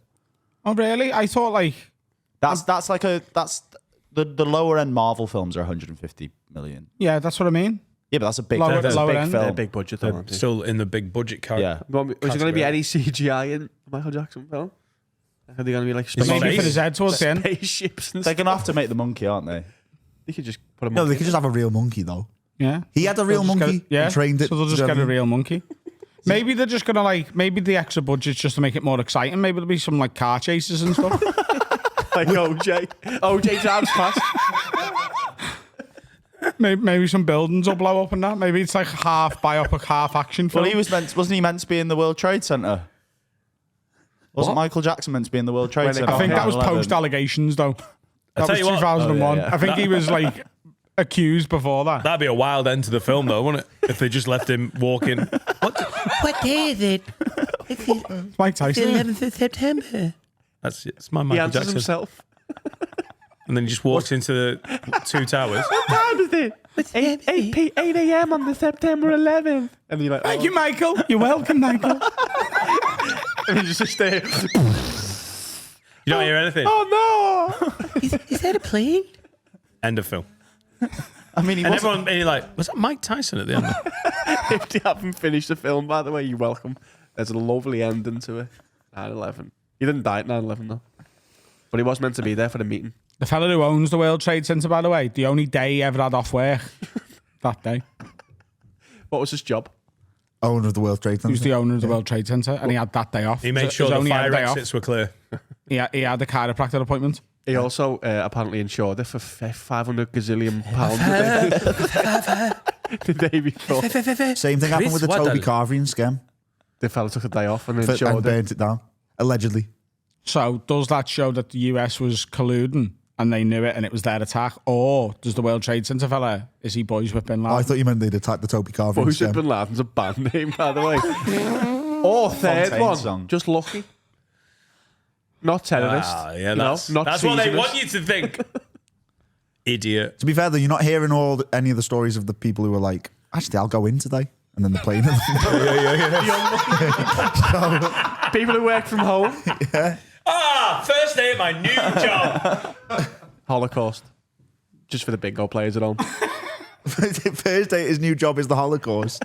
Oh, really? I thought like That's the lower end Marvel films are 150 million. yeah, that's what I mean. Yeah, but that's a big, Lower- that's a lower big end. They're film. big budget though, They're aren't they? still in the big budget character. Yeah. Was it going to be any CGI in Michael Jackson film? Are they going to be like Maybe Space. for his head towards the end. spaceships and They're stuff? going to have to make the monkey, aren't they? You could just put him No, on. they could just have a real monkey though. Yeah. He had a real They'll just monkey. get yeah. And trained it. So they'll just Do you know get a what I mean? real monkey. Maybe they're just gonna maybe the extra budget's just to make it more exciting. Maybe there'll be some like car chases and stuff. like OJ. OJ drives past. maybe some buildings will blow up and that. Maybe it's like half biopic, half action film. Well, wasn't he meant to be in the World Trade Center? Wasn't Michael Jackson meant to be in the World Trade When it Center? I think that was 9/11? post allegations though. That tell was you what- 2001. Oh, yeah. I think he was like accused before that. That'd be a wild end to the film, though, wouldn't it? If they just left him walking. What day is it? It's the Mike Tyson. 11th of September. It's my He Michael answers Jackson. himself. And then he just walks into the two towers. What time is it? 8 a.m. on the September 11th. And you're like, Thank you, Michael. You're welcome, Michael. And you just stay. You don't hear anything. Oh no! Is that a plane? End of film. I mean, he And wasn't. everyone, and you're like, was that Mike Tyson at the end? If you haven't finished the film, by the way, you're welcome. There's a lovely ending to it. 9/11. He didn't die at 9/11 though, but he was meant to be there for the meeting. The fella who owns the World Trade Center, by the way, the only day he ever had off work, that day. What was his job? Owner of the World Trade He was Center. the owner of the World Trade Center, and he had that day off. He made His sure the only fire day off. exits were clear. He had a chiropractor appointment. He also apparently insured it for 500 gazillion pounds the day before. Same thing happened with the Chris Toby Waddell. Carving scam The fella took a day off and and insured it. burnt it down. Allegedly. So does that show that the US was colluding and they knew it and it was their attack? Or does the World Trade Center fella, is he boys with Bin Laden? Oh, I thought you meant they'd attacked the Toby Carving Boys with scam. Bin Laden's a band name, by the way. Or third Fontaine one, song. just lucky. Not terrorist. Yeah, that's, not that's what they treasonous. want you to think. Idiot. To be fair though, you're not hearing any of the stories of the people who were like, actually, I'll go in today. And then they're playing it. People who work from home. First day at my new job. Holocaust. Just for the bingo players at home. Thursday, his new job is the Holocaust.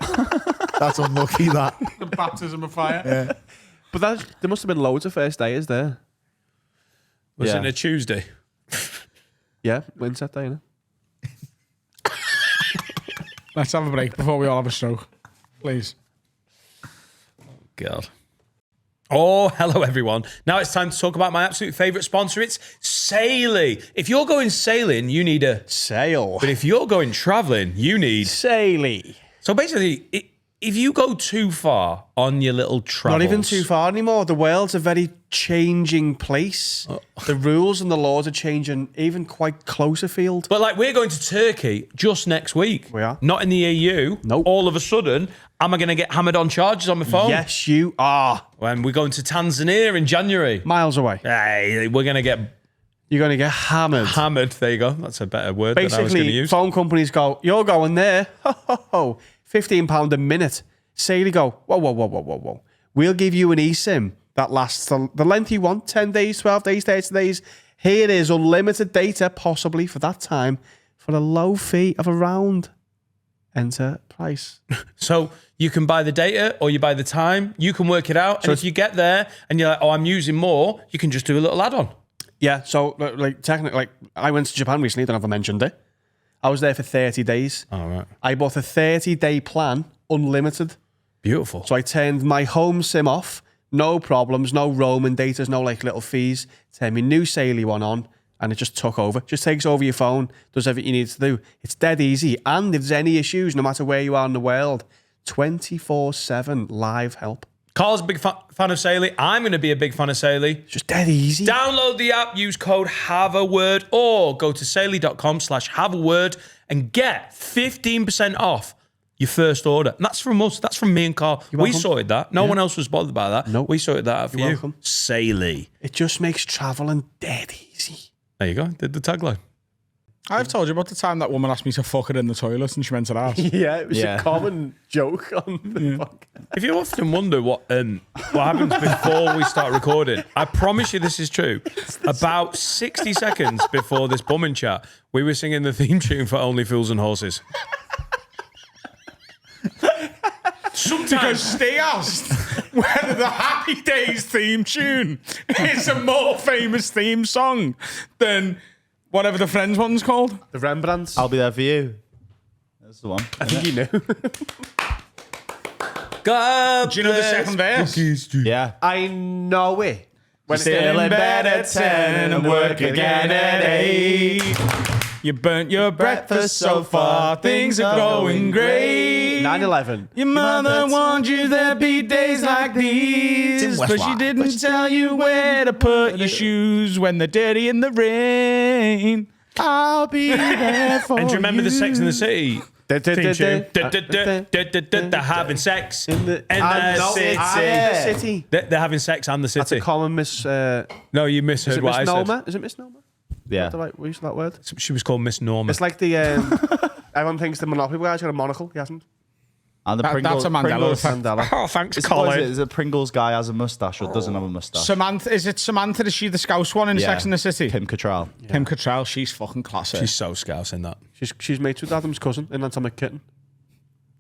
That's unlucky, that. The baptism of fire. But there must have been loads of first days there. Was Yeah. it a Tuesday? Yeah, Wednesday day, innit? Let's have a break before we all have a stroke. Please. God. Oh, hello everyone. Now it's time to talk about my absolute favourite sponsor. It's Saily. If you're going sailing, you need a Sail. But if you're going travelling, you need Saily. So basically, if you go too far on your little travels, Not even too far anymore. The world's a very changing place. The rules and the laws are changing even quite close afield. But like, we're going to Turkey just next week. We are. Not in the EU. Nope. All of a sudden, am I going to get hammered on charges on my phone? Yes, you are. When we're going to Tanzania in January. Miles away. Hey, we're going to get You're going to get hammered. hammered. There you go. That's a better word than I was going to Basically, use. phone companies go, you're going there. Ho, ho, ho. £15 a minute. Saley go, whoa. We'll give you an eSIM that lasts the length you want, 10 days, 12 days, 30 days. Here it is, unlimited data, possibly for that time, for a low fee of around, enter price. So you can buy the data or you buy the time. You can work it out. And if you get there and you're like, oh, I'm using more, you can just do a little add-on. Yeah, so like technically, like I went to Japan recently, don't know if I mentioned it. I was there for 30 days. All right. I bought a 30-day plan, unlimited. Beautiful. So I turned my home SIM off, no problems, no roaming data, no like little fees. Turned my new Saley one on, and it just took over. Just takes over your phone, does everything you need to do. It's dead easy. And if there's any issues, no matter where you are in the world, 24/7 live help. Carl's a big fan of Saley. I'm going to be a big fan of Saley. It's just dead easy. Download the app, use code HAVEAWORD, or go to saley.com/haveaword and get 15% off your first order. And that's from us. That's from me and Carl. We welcome. sorted that. No one else was bothered by that. Nope. We sorted that out for You're you. welcome. Saley. It just makes traveling dead easy. There you go. Did the tagline. I've told you about the time that woman asked me to fuck her in the toilet and she went to her house. Yeah, it was Yeah. a common joke on the podcast. If you often wonder what happens before we start recording, I promise you this is true. About 60 seconds before this bumming chat, we were singing the theme tune for Only Fools and Horses. Because Steve asked whether the Happy Days theme tune is a more famous theme song than whatever the Friends one's called. The Rembrandts. I'll be there for you. That's the one. I think you knew. God Do you know the second verse? Yeah. I know it. When it's Still in bed at 10 and work again at 8. You burnt your breakfast so far, things are going great. 9/11. Your mother warned you there'd be days like these, West but she Rock. didn't tell you where to put your shoes when they're dirty in the rain. I'll be there for you. And do you remember the Sex in the City theme tune? They're having sex in the City. They're having sex and the That's a city. common miss. No, you Is misheard it what I said. misnomer? Is it misnomer? Yeah. Is that the right use of that word? She was called Miss Norma. It's like the everyone thinks the Monopoly guy's got a monocle. He hasn't. And the That's a Mandela Pringles. effect. Mandela. Oh, thanks, Is it a Pringles guy has a mustache or doesn't have a mustache? Samantha, is it Samantha? Is she the Scouse one in Sex and the City? Kim Cattrall. Kim Cattrall, she's fucking classic. She's so scouse in that. She's mates with Adam's cousin in Atomic Kitten.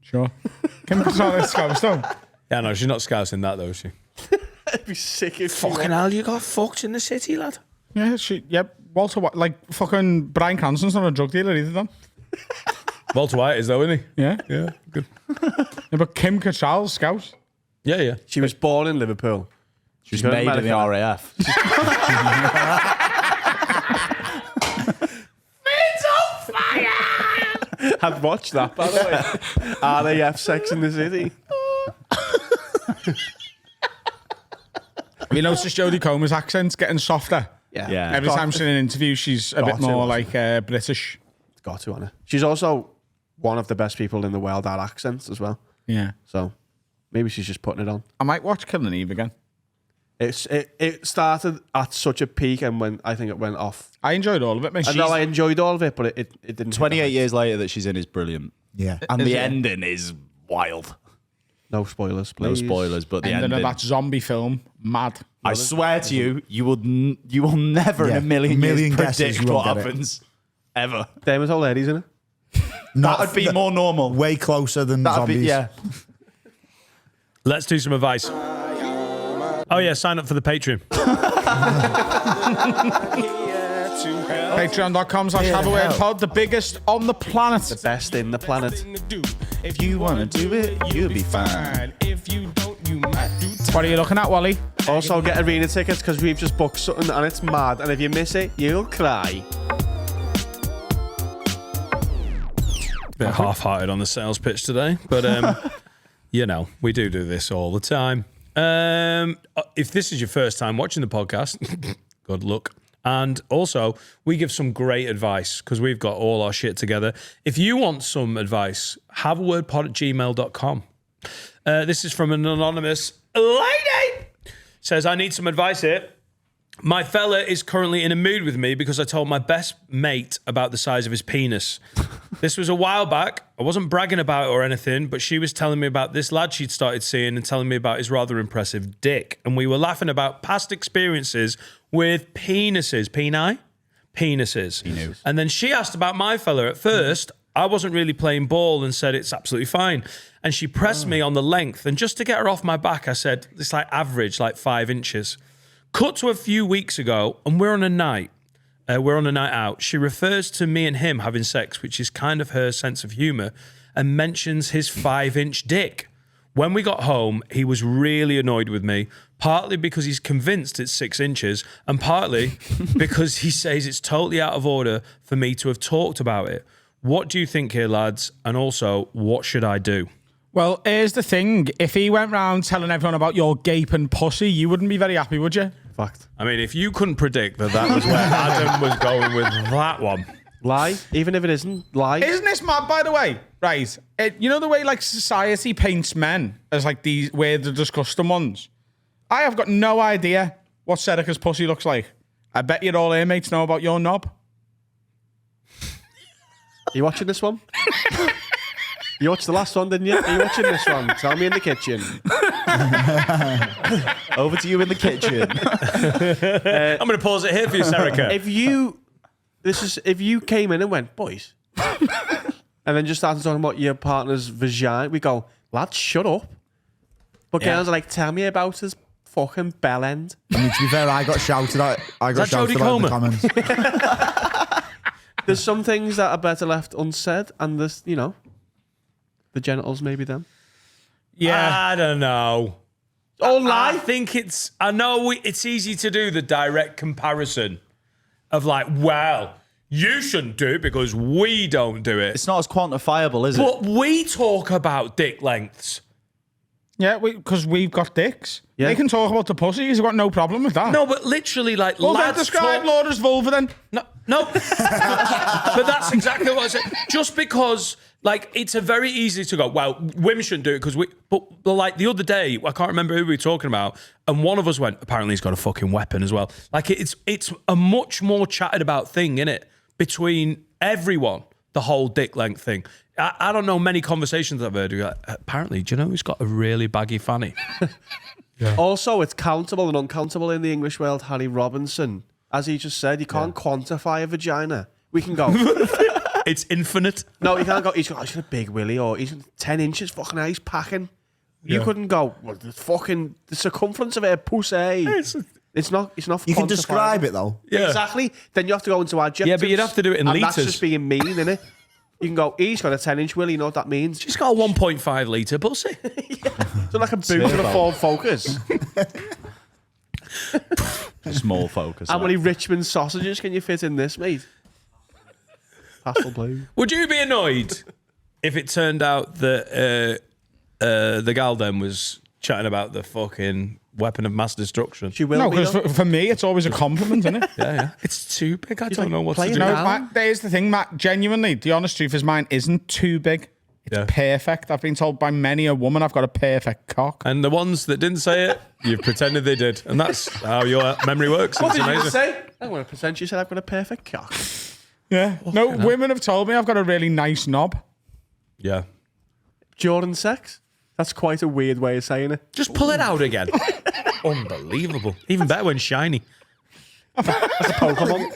Sure. Kim Cattrall is Scouse though. Yeah, no, she's not scouse in that though, is she? I'd be sick if she Fucking hell, you got fucked in the city, lad. Yeah, Walter White, like fucking Bryan Cranston's not a drug dealer either, then. Walter White is though, isn't he? Yeah. Yeah, good. Yeah, but Kim Cattrall's Scouse. Yeah. She was born in Liverpool. She's Good made in the American. RAF. I'd watched that, by the way. RAF Sex in the City. Have you noticed Jodie Comer's accent's getting softer? Yeah. Every time she's in an interview, she's a bit Got to, more hasn't like British. Got to, Anna. She's also one of the best people in the world at accents as well. Yeah. So maybe she's just putting it on. I might watch Killing Eve again. It started at such a peak, and I think it went off. I enjoyed all of it, mate. I know I enjoyed all of it, but it didn't. 28 years later that she's in is brilliant. Yeah. And Is the it? ending is wild. No spoilers, No please. spoilers, but the And then ending. that zombie film, mad. I swear to you, you will never in Yeah, a million million years guesses predict you what won't get it. happens. Ever. Dermot O'Leary's in it. Not That'd be more normal. way closer than That'd zombies. be, yeah. Let's do some advice. Oh yeah, sign up for the Patreon. Patreon.com/HaveAWordPod, the biggest on the planet. Best in the planet. If you want to do it, you'll be fine. What are you looking at, Wally? Also, get arena tickets because we've just booked something and it's mad. And if you miss it, you'll cry. Bit half-hearted on the sales pitch today, but you know, we do this all the time. If this is your first time watching the podcast, good luck. And also, we give some great advice because we've got all our shit together. If you want some advice, haveawordpod@gmail.com. This is from an anonymous lady. Says, I need some advice here. My fella is currently in a mood with me because I told my best mate about the size of his penis. This was a while back. I wasn't bragging about it or anything, but she was telling me about this lad she'd started seeing and telling me about his rather impressive dick. And we were laughing about past experiences with penises. Penises. And then she asked about my fella. At first, I wasn't really playing ball and said it's absolutely fine. And she pressed me on the length. And just to get her off my back, I said, it's like average, like 5 inches. Cut to a few weeks ago, and we're on a night out. She refers to me and him having sex, which is kind of her sense of humour, and mentions his 5-inch dick. When we got home, he was really annoyed with me, partly because he's convinced it's 6 inches, and partly because he says it's totally out of order for me to have talked about it. What do you think here, lads? And also, what should I do? Well, here's the thing. If he went round telling everyone about your gaping pussy, you wouldn't be very happy, would you? Fact. I mean, if you couldn't predict that was where Adam was going with that one. Lie. Even if it isn't, lie. Isn't this mad, by the way? Right. You know the way, like, society paints men as, like, these we're the disgusting ones? I have got no idea what Serica's pussy looks like. I bet you'd all here mates know about your knob. Are you watching this one? You watched the last one, didn't you? Are you watching this one? Tell me in the kitchen. Over to you in the kitchen. I'm going to pause it here for you, Serica. If you came in and went, boys, and then just started talking about your partner's vagina, we go, lads, shut up. But girls are like, tell me about his fucking bell end. I mean, to be fair, I got shouted at. I got shouted at in the comments. There's some things that are better left unsaid, and this, you know, the genitals maybe them. Yeah. I don't know. Oh, lie. I think I know it's easy to do the direct comparison of like, well, you shouldn't do it because we don't do it. It's not as quantifiable, is it? But we talk about dick lengths. Yeah, because we've got dicks. Yeah. They can talk about the pussies. I've got no problem with that. No, but literally, like, Well, then lads describe Laura's vulva then. No. But that's exactly what I said. Just because, like, it's a very easy to go, well, women shouldn't do it because but like the other day, I can't remember who we were talking about, and one of us went, apparently he's got a fucking weapon as well. Like, it's a much more chatted about thing, innit? Between everyone, the whole dick length thing. I don't know many conversations I've heard. Apparently, do you know who's got a really baggy fanny? Yeah. Also, it's countable and uncountable in the English world. Harry Robinson, as he just said, you can't quantify a vagina. We can go. It's infinite. No, you can't go. He's got a big willy, or he's 10 inches. Fucking hell, he's packing. You couldn't go. Well, the circumference of a pussy. It's not. You can describe it though. Yeah. Exactly. Then you have to go into adjectives. Yeah, but you'd have to do it in and litres. That's just being mean, isn't it? You can go, he's got a 10-inch willy, you know what that means? She's got a 1.5 litre pussy. So like a boot with a Ford Focus. Small focus. How many Richmond sausages can you fit in this, mate? Pastel blue. Would you be annoyed if it turned out that the gal then was chatting about the fucking weapon of mass destruction? She will No, be, because though. for me, it's always a compliment, isn't it? Yeah. It's too big. I don't like know what to playing do. No, down. Matt, there's the thing, Matt. Genuinely, the honest truth is mine isn't too big. It's perfect. I've been told by many a woman I've got a perfect cock. And the ones that didn't say it, you've pretended they did. And that's how your memory works. What It's did you amazing. say? I'm going to pretend you said I've got a perfect cock. Yeah. No, women have told me I've got a really nice knob. Yeah. During sex? That's quite a weird way of saying it. Just pull it out again. Unbelievable. Even better when shiny. That's a Pokemon.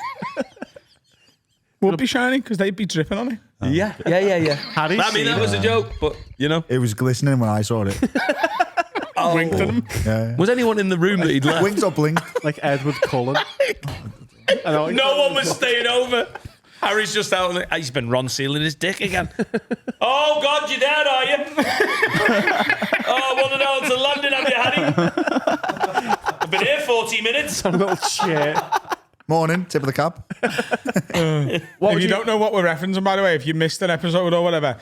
Would be shiny because they'd be dripping on it. Yeah. Harry's I mean, that was a joke, but, you know. It was glistening when I saw it. Winked at him. Yeah. Was anyone in the room that he'd left? Winked or blinked. like Edward Cullen. No one was staying over. Harry's just out. He's been Ron sealing his dick again. Oh, God, you're dead, are you? Oh, I want to know how to London, have you, Harry? I've been here 40 minutes. A little shit. Morning, tip of the cap. If you don't know what we're referencing, by the way, if you missed an episode or whatever,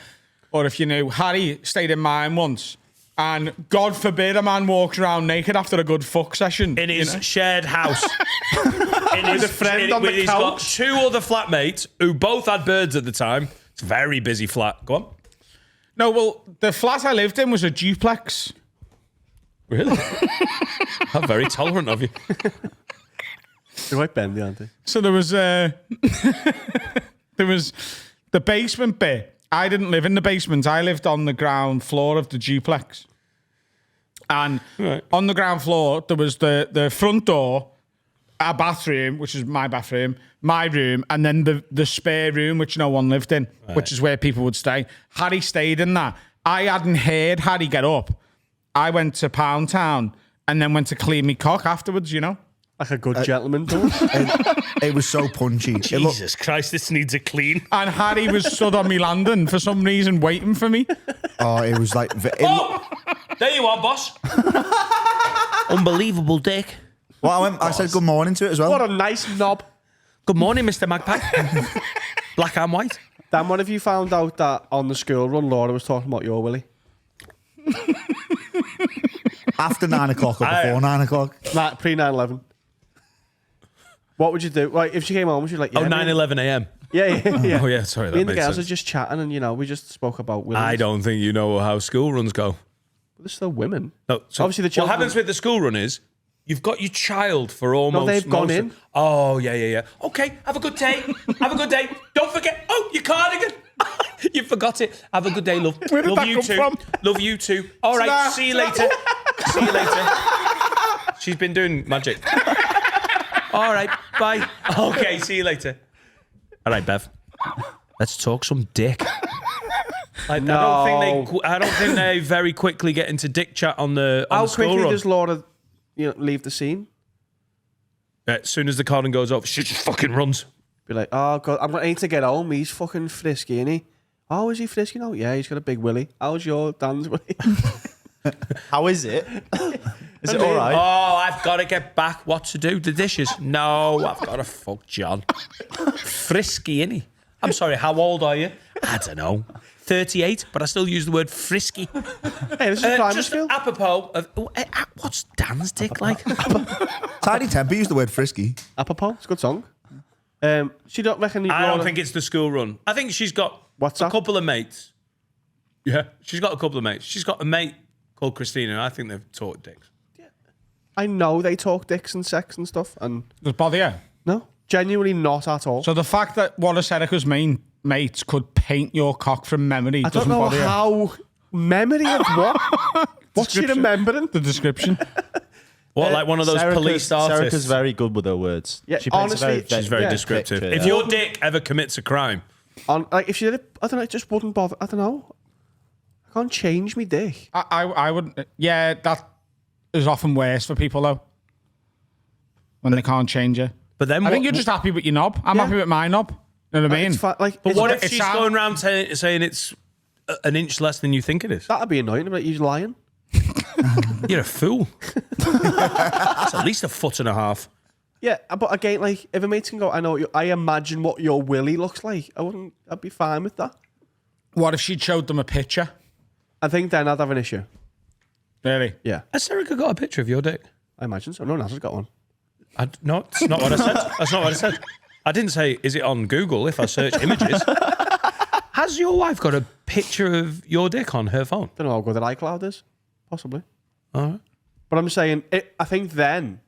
or if you knew, Harry stayed in mine once, And God forbid a man walks around naked after a good fuck session. In his shared house. With a friend on the He's got couch. 2 other flatmates who both had birds at the time. It's a very busy flat. Go on. No, well, the flat I lived in was a duplex. Really? How very tolerant of you. They're quite bendy, aren't they? So there was there was the basement bit. I didn't live in the basement. I lived on the ground floor of the duplex. And on the ground floor, there was the front door, our bathroom, which is my bathroom, my room, and then the spare room, which no one lived in, which is where people would stay. Harry stayed in that. I hadn't heard Harry get up. I went to Pound Town and then went to clean me cock afterwards, you know? Like a good gentleman does. It was so punchy. It looked, Jesus Christ, this needs a clean. And Harry was stood on me landing for some reason waiting for me. it was like... Oh! There you are, boss. Unbelievable dick. Well, I said good morning to it as well. What a nice knob. Good morning, Mr. Magpie. Black and white. Dan, what have you found out that on the school run Laura was talking about your willy? After 9 o'clock or before 9 o'clock? Pre 9/11. What would you do? Like, if she came home, she'd like, yeah, 9:11 a.m. Yeah. Oh, yeah, sorry, that Me and the makes girls sense. are just chatting and, we just spoke about willies. I don't think you know how school runs go. They're still women. No, so Obviously, the what children... happens with the school run is you've got your child for almost... they've gone most of- in. Oh, yeah. Okay, have a good day. Have a good day. Don't forget. Oh, your cardigan. You forgot it. Have a good day, love. Where did Love that you come too. from? Love you too. All right, Ta-da. see you later. See you later. She's been doing magic. All right, bye. Okay, see you later. All right, Bev. Let's talk some dick. I don't think they very quickly get into dick chat on the How school quickly run. does Laura, leave the scene? As soon as the cardigan goes off, she just fucking runs. Be like, oh, God, I'm going to get home. He's fucking frisky, isn't he? Oh, is he frisky? No, yeah, he's got a big willy. How's your Dan's willy? How is it? Is it all right? Oh, I've got to get back. What to do? The dishes? No, I've got to fuck John. Frisky, innit? I'm sorry, how old are you? I don't know. 38, but I still use the word frisky. Hey, this is primary Just school. apropos of... what's Dan's dick like? Tiny Temper used the word frisky. Apropos, it's a good song. She don't reckon... I don't think it's the school run. I think she's got WhatsApp? a couple of mates. Yeah, she's got a couple of mates. She's got a mate called Christina, and I think they've taught dicks. I know they talk dicks and sex and stuff, and... Does it bother you? No, genuinely not at all. So the fact that one of Serica's main mates could paint your cock from memory I don't doesn't know bother you? how... Memory of what? What's she Description. remembering? The description. What, like one of those police artists? Serica's very good with her words. Yeah, She paints a honestly, She's very yeah. descriptive. Picture, If yeah. your dick ever commits a crime, Like, if she did it, I don't know, it just wouldn't bother. I don't know. I can't change me dick. I wouldn't. Yeah, that is often worse for people though. When they can't change it. but then I think what- you're just happy with your knob. I'm Yeah. happy with my knob. You know what I mean? It's like, But what if it's she's hard- going around saying it's an inch less than you think it is? that'd be annoying. But he's lying. You're a fool. It's at least a foot and a half. Yeah, but again, like if a mate can go, I imagine what your willy looks like. I'd be fine with that. What if she showed them a picture? I think then I'd have an issue. Really? Yeah, Has Erica got a picture of your dick? I imagine so. No one else has got one. No, that's not what I said. That's not what I said. I didn't say, is it on Google if I search images? Has your wife got a picture of your dick on her phone? Don't know how good that iCloud is. Possibly. All right. But I'm saying, I think then,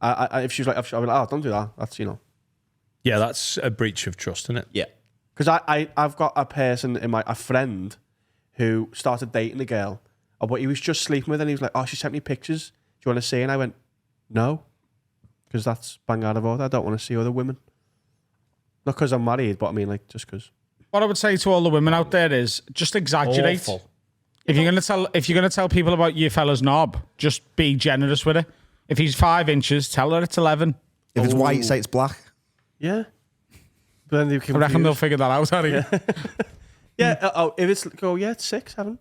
if she was like, I'd be like, oh, don't do that. That's, Yeah, that's a breach of trust, isn't it? Yeah. Because I've got a person a friend who started dating a girl, but he was just sleeping with her and he was like, oh, she sent me pictures. Do you want to see? And I went, no, because that's bang out of order. I don't want to see other women. Not because I'm married, but I mean, like, just because. What I would say to all the women out there is just exaggerate. Awful. If you're gonna tell people about your fella's knob, just be generous with it. If he's 5 inches, tell her it's 11. If it's white, say it's black. Yeah. But then they I reckon they'll figure that out, Harry. Yeah. If it's it's 6, 7.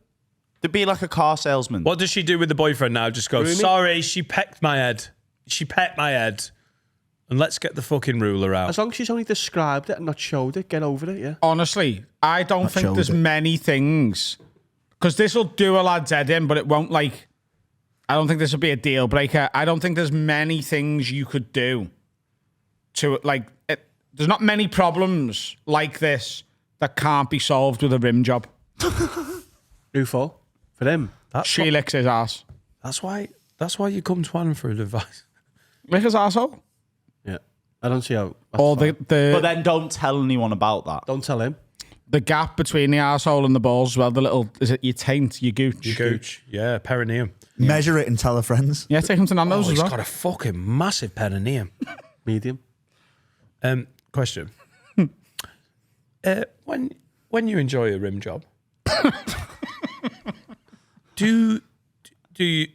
To be like a car salesman. What does she do with the boyfriend now? Just go, Grooming? sorry, she pecked my head. She pecked my head. And let's get the fucking ruler out. As long as she's only described it and not showed it, get over it. Yeah. Honestly, I don't think showed there's it. many things because this will do a lad's head in, but it won't like. I don't think this will be a deal breaker. I don't think there's many things you could do to like. There's not many problems like this that can't be solved with a rim job. Who for? For them. She licks his ass. That's why you come to Adam for advice. Lick his arsehole? Yeah. I don't see how. Or But then don't tell anyone about that. Don't tell him. the gap between the arsehole and the balls as well, the little, is it your taint, your gooch? Your gooch. Yeah, perineum. Measure it and tell her friends. Yeah, take him to Nando's as He's well. got a fucking massive perineum. Medium. Question. When you enjoy a rim job, do you,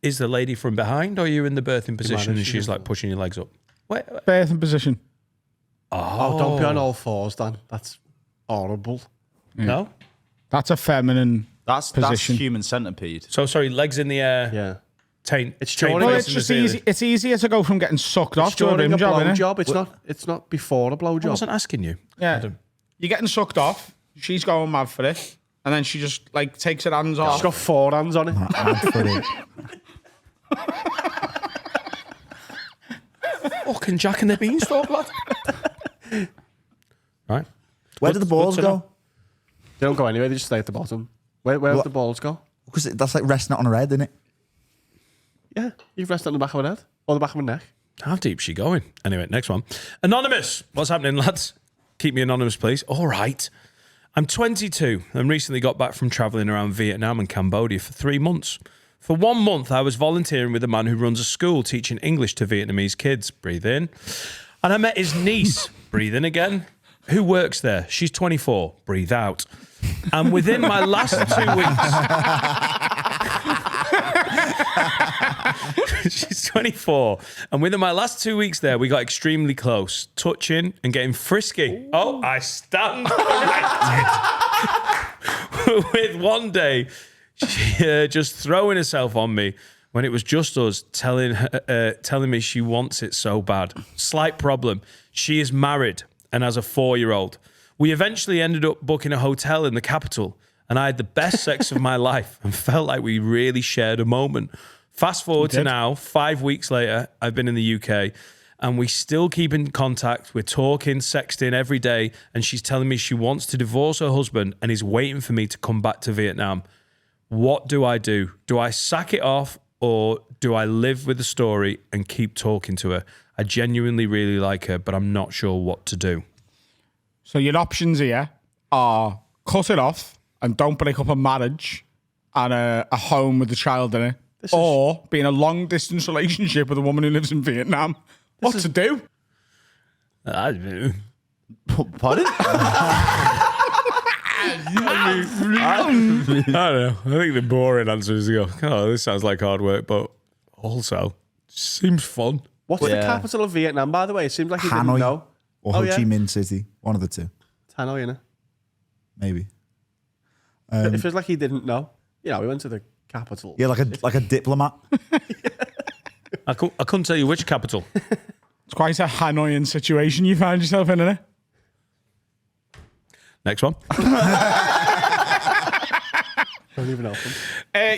is the lady from behind, or are you in the birthing position and she's like pushing your legs up? Wait, Birthing position. Oh, don't be on all fours, Dan. That's horrible. no. That's a feminine That's position. human centipede. So sorry, legs in the air. Yeah. Taint. It's taint during- Well, facing it's the just ceiling. easy. It's easier to go from getting sucked off to a During rim a job, blow innit? job. It's not before a blow I job. wasn't asking you. Yeah. Adam. You're getting sucked off. She's going mad for it. And then she just like takes her hands off. She's got 4 hands on it. Fucking Jack and the Beanstalk, lad. Right. Where do the balls good to go? They don't go anywhere. They just stay at the bottom. Where do the balls go? Because that's like resting it on her head, isn't it? Yeah. You've rested on the back of my head or the back of my neck. How deep's she going? Anyway, next one. Anonymous. What's happening, lads? Keep me anonymous, please. All right. I'm 22 and recently got back from traveling around Vietnam and Cambodia for 3 months. For 1 month, I was volunteering with a man who runs a school teaching English to Vietnamese kids. Breathe in. And I met his niece. Breathe in again. Who works there? She's 24. Breathe out. And within my last 2 weeks... She's 24. And within my last 2 weeks there, we got extremely close, touching and getting frisky. Ooh. Oh, I stand corrected. With one day, she just throwing herself on me when it was just us, telling me she wants it so bad. Slight problem. She is married and has a 4-year-old. We eventually ended up booking a hotel in the capital, and I had the best sex of my life and felt like we really shared a moment. Fast forward to now, 5 weeks later, I've been in the UK and we still keep in contact. We're talking, sexting every day, and she's telling me she wants to divorce her husband and is waiting for me to come back to Vietnam. What do I do? Do I sack it off or do I live with the story and keep talking to her? I genuinely really like her, but I'm not sure what to do. So your options here are cut it off and don't break up a marriage and a home with a child in it. Or be in a long distance relationship with a woman who lives in Vietnam. What to do? I don't know. Pardon? I don't know. I think the boring answer is to go, oh, this sounds like hard work, but also seems fun. What's the capital of Vietnam, by the way? It seems like you didn't Hanoi know. or Ho Chi Minh City. One of the two. Hanoi, innit? Maybe. It feels like he didn't know. You know, we went to the capital. Yeah, like a diplomat. I couldn't tell you which capital. It's quite a Hanoian situation you find yourself in, isn't it? Next one. Don't even know them.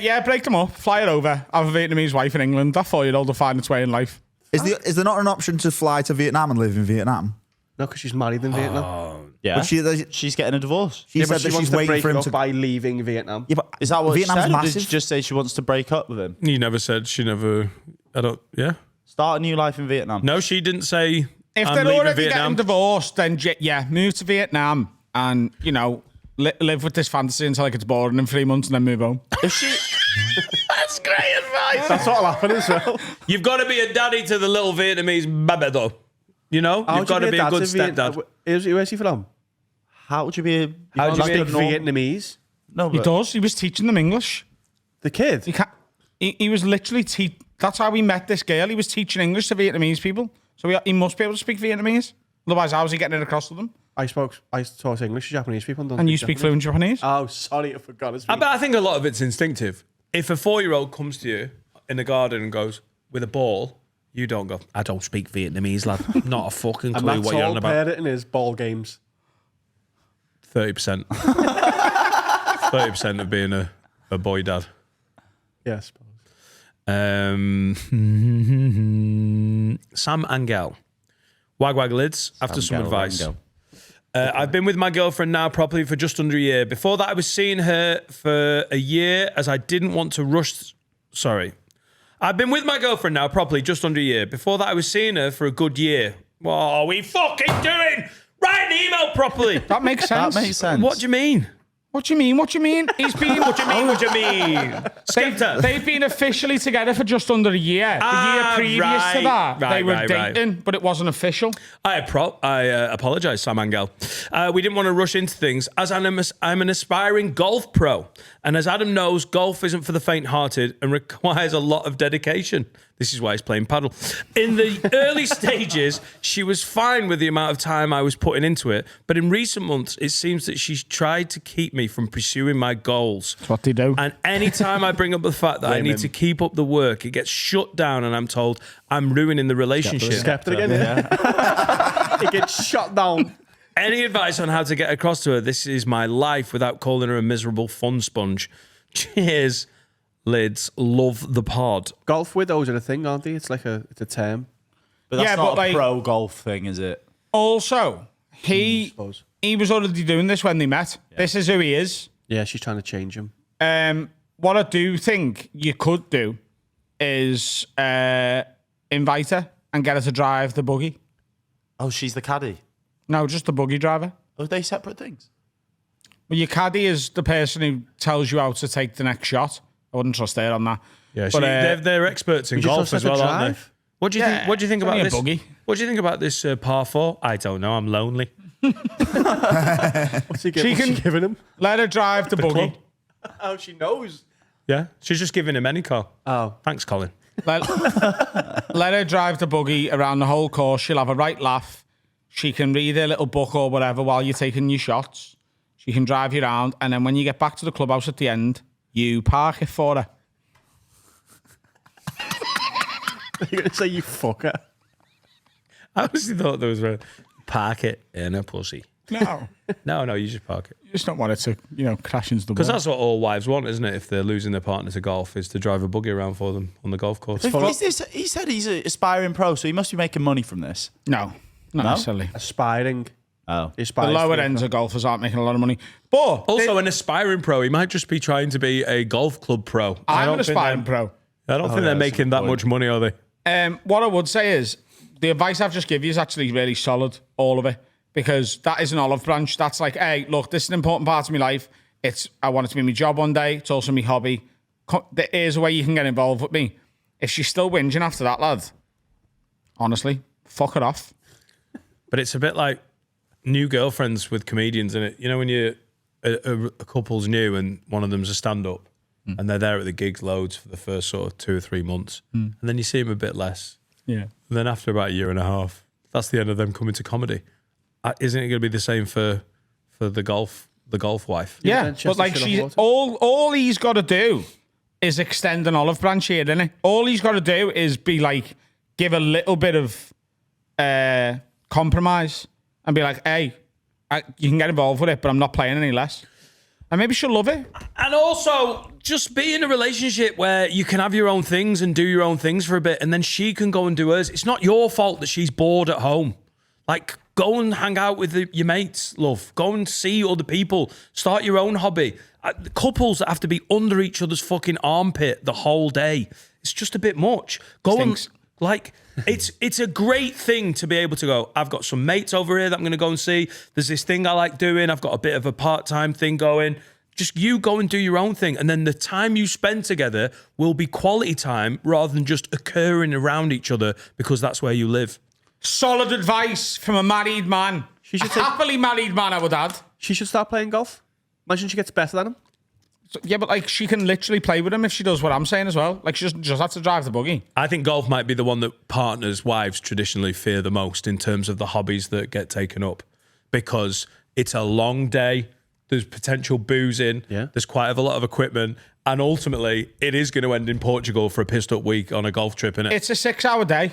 Yeah, break them up, fly it over, have a Vietnamese wife in England. That 4-year-old will find its way in life. Is there not an option to fly to Vietnam and live in Vietnam? No, because she's married in Vietnam. Yeah. But She's getting a divorce. She Yeah, said but she that wants she's to waiting break for it him up to. by leaving Vietnam. Yeah, but Is that what Vietnam's she said? Or massive. did she just say she wants to break up with him? You never said she never... Yeah? Start a new life in Vietnam. No, she didn't say If I'm they're leaving already Vietnam. getting divorced, then yeah, move to Vietnam and, you know, live with this fantasy until it gets boring in 3 months and then move home. If she... That's great advice. That's what'll happen as well. You've got to be a daddy to the little Vietnamese baby, though. You know? You've got to be a good stepdad. Where's he from? How would you be... How would you Speak be Vietnamese. No, He but... does. He was teaching them English. The kid? He was literally that's how we met this girl. He was teaching English to Vietnamese people. So he must be able to speak Vietnamese. Otherwise, how was he getting it across to them? I taught English to Japanese people. And you speak fluent Japanese? Oh, sorry, I forgot. I think a lot of it's instinctive. If a 4-year-old comes to you in the garden and goes, with a ball, you don't go, I don't speak Vietnamese, lad. Not a fucking And clue that's what you're on all about. parrot in his ball games. 30%. 30% of being a boy dad. Yeah, I suppose. Sam Angel. Wag lids. After some Angel, advice. Angel. I've been with my girlfriend now properly for just under a year. Before that, I was seeing her for a year as I didn't want to rush. Sorry. I've been with my girlfriend now properly just under a year. Before that, I was seeing her for a good year. What are we fucking doing? Write an email properly. That makes sense. That makes sense. What do you mean? What do you mean? What do you mean? He's been. What do you mean? What do you mean? Skepta. They've been officially together for just under a year. The year previous to that, they were dating, but it wasn't official. I apologise, Sam Angel. We didn't want to rush into things. As I'm an aspiring golf pro, and as Adam knows, golf isn't for the faint-hearted and requires a lot of dedication. This is why he's playing paddle. In the early stages, she was fine with the amount of time I was putting into it, but in recent months, it seems that she's tried to keep me from pursuing my goals. That's what they do. And any time I bring up the fact that I need to keep up the work, it gets shut down and I'm told I'm ruining the relationship. Skepta again, yeah. It gets shut down. Any advice on how to get across to her, this is my life, without calling her a miserable fun sponge? Cheers, lids. Love the pod. Golf widows are a thing, aren't they? It's a term. But that's not but a pro golf thing, is it? Also, he was already doing this when they met. Yeah. This is who he is. Yeah, she's trying to change him. What I do think you could do is invite her and get her to drive the buggy. Oh, she's the caddy. No, just the buggy driver. Are they separate things? Well, your caddy is the person who tells you how to take the next shot. I wouldn't trust her on that. Yeah, they're experts in golf as well, aren't they? What do you think? What do you think about this? Buggy. What do you think about this par 4? I don't know. I'm lonely. What's she giving him? Let her drive the buggy. club. Oh, she knows. Yeah, she's just giving him any car. Oh, Thanks, Colin. Let her drive the buggy around the whole course. She'll have a right laugh. She can read her little book or whatever while you're taking your shots. She can drive you around, and then when you get back to the clubhouse at the end, you park it for her. You're going to say you fucker? I honestly thought there was a park it in a pussy. No. No, you just park it. You just don't want it to, crash into the wall. Because that's what all wives want, isn't it? If they're losing their partner to golf, is to drive a buggy around for them on the golf course. He said he's an aspiring pro, so he must be making money from this. No, not necessarily. Aspiring. Oh. The lower ends of golfers aren't making a lot of money. But also, an aspiring pro, he might just be trying to be a golf club pro. I'm an aspiring pro. I don't think they're making that much money, are they? What I would say is, the advice I've just given you is actually really solid, all of it. Because that is an olive branch. That's like, hey, look, this is an important part of my life. I want it to be my job one day. It's also my hobby. Here's a way you can get involved with me. If she's still whinging after that, lad, honestly, fuck her off. But it's a bit like new girlfriends with comedians in it. You know, when a couple's new and one of them's a stand-up and they're there at the gigs loads for the first sort of 2 or 3 months. And then you see them a bit less. Yeah. And then after about a year and a half, that's the end of them coming to comedy. Isn't it going to be the same for the golf wife? Yeah, but like all he's got to do is extend an olive branch here, isn't it? All he's got to do is be like, give a little bit of compromise and be like, hey, you can get involved with it, but I'm not playing any less. And maybe she'll love it. And also, just be in a relationship where you can have your own things and do your own things for a bit, and then she can go and do hers. It's not your fault that she's bored at home. Like, go and hang out with your mates, love. Go and see other people. Start your own hobby. Couples that have to be under each other's fucking armpit the whole day. It's just a bit much. It's a great thing to be able to go, I've got some mates over here that I'm going to go and see. There's this thing I like doing. I've got a bit of a part-time thing going. Just you go and do your own thing. And then the time you spend together will be quality time rather than just occurring around each other because that's where you live. Solid advice from a married man. Happily married man, I would add. She should start playing golf. Imagine she gets better than him. So, yeah, but like she can literally play with him if she does what I'm saying as well. Like she doesn't just have to drive the buggy. I think golf might be the one that partners, wives traditionally fear the most in terms of the hobbies that get taken up because it's a long day. There's potential boozing. Yeah. There's quite a lot of equipment. And ultimately, it is going to end in Portugal for a pissed up week on a golf trip, innit? It's a 6-hour day.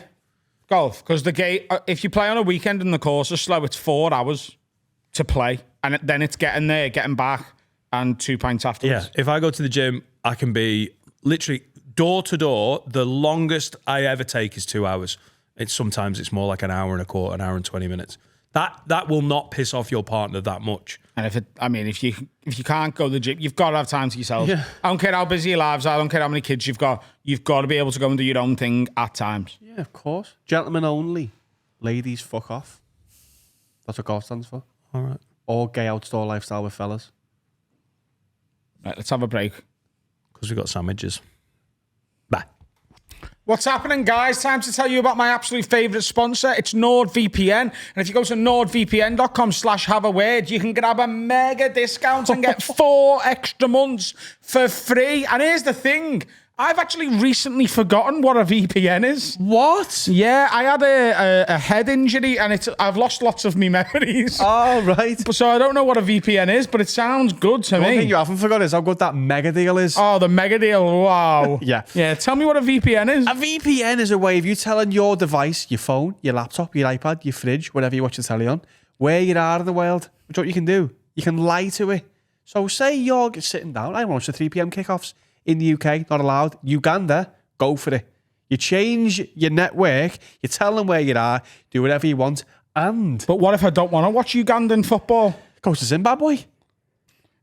Golf, because if you play on a weekend and the course is slow, it's 4 hours to play, and then it's getting there, getting back, and 2 pints Yeah, afterwards. if I go to the gym, I can be literally door to door. The longest I ever take is 2 hours. Sometimes it's more like an hour and a quarter, an hour and 20 minutes. That will not piss off your partner that much. And if you can't go to the gym, you've got to have time to yourself. Yeah. I don't care how busy your lives are. I don't care how many kids you've got. You've got to be able to go and do your own thing at times. Yeah, of course. Gentlemen only. Ladies, fuck off. That's what golf stands for. All right. Or gay outdoor lifestyle with fellas. Right, let's have a break. Because we've got sandwiches. Bye. What's happening, guys? Time to tell you about my absolute favourite sponsor. It's NordVPN. And if you go to nordvpn.com/haveaword, you can grab a mega discount and get 4 extra months for free. And here's the thing. I've actually recently forgotten what a VPN is. What? Yeah, I had a head injury and I've lost lots of me memories. Oh, right. So I don't know what a VPN is, but it sounds good to One thing me. you haven't forgot is how good that mega deal is. Oh, the mega deal. Wow. Yeah. Yeah, tell me what a VPN is. A VPN is a way of you telling your device, your phone, your laptop, your iPad, your fridge, whatever you watch the telly on, where you are in the world. Which what you can do. You can lie to it. So say you're sitting down, I watch the 3 p.m. kickoffs in the UK, not allowed. Uganda, go for it. You change your network, you tell them where you are, do whatever you want, and But what if I don't want to watch Ugandan football? go to Zimbabwe.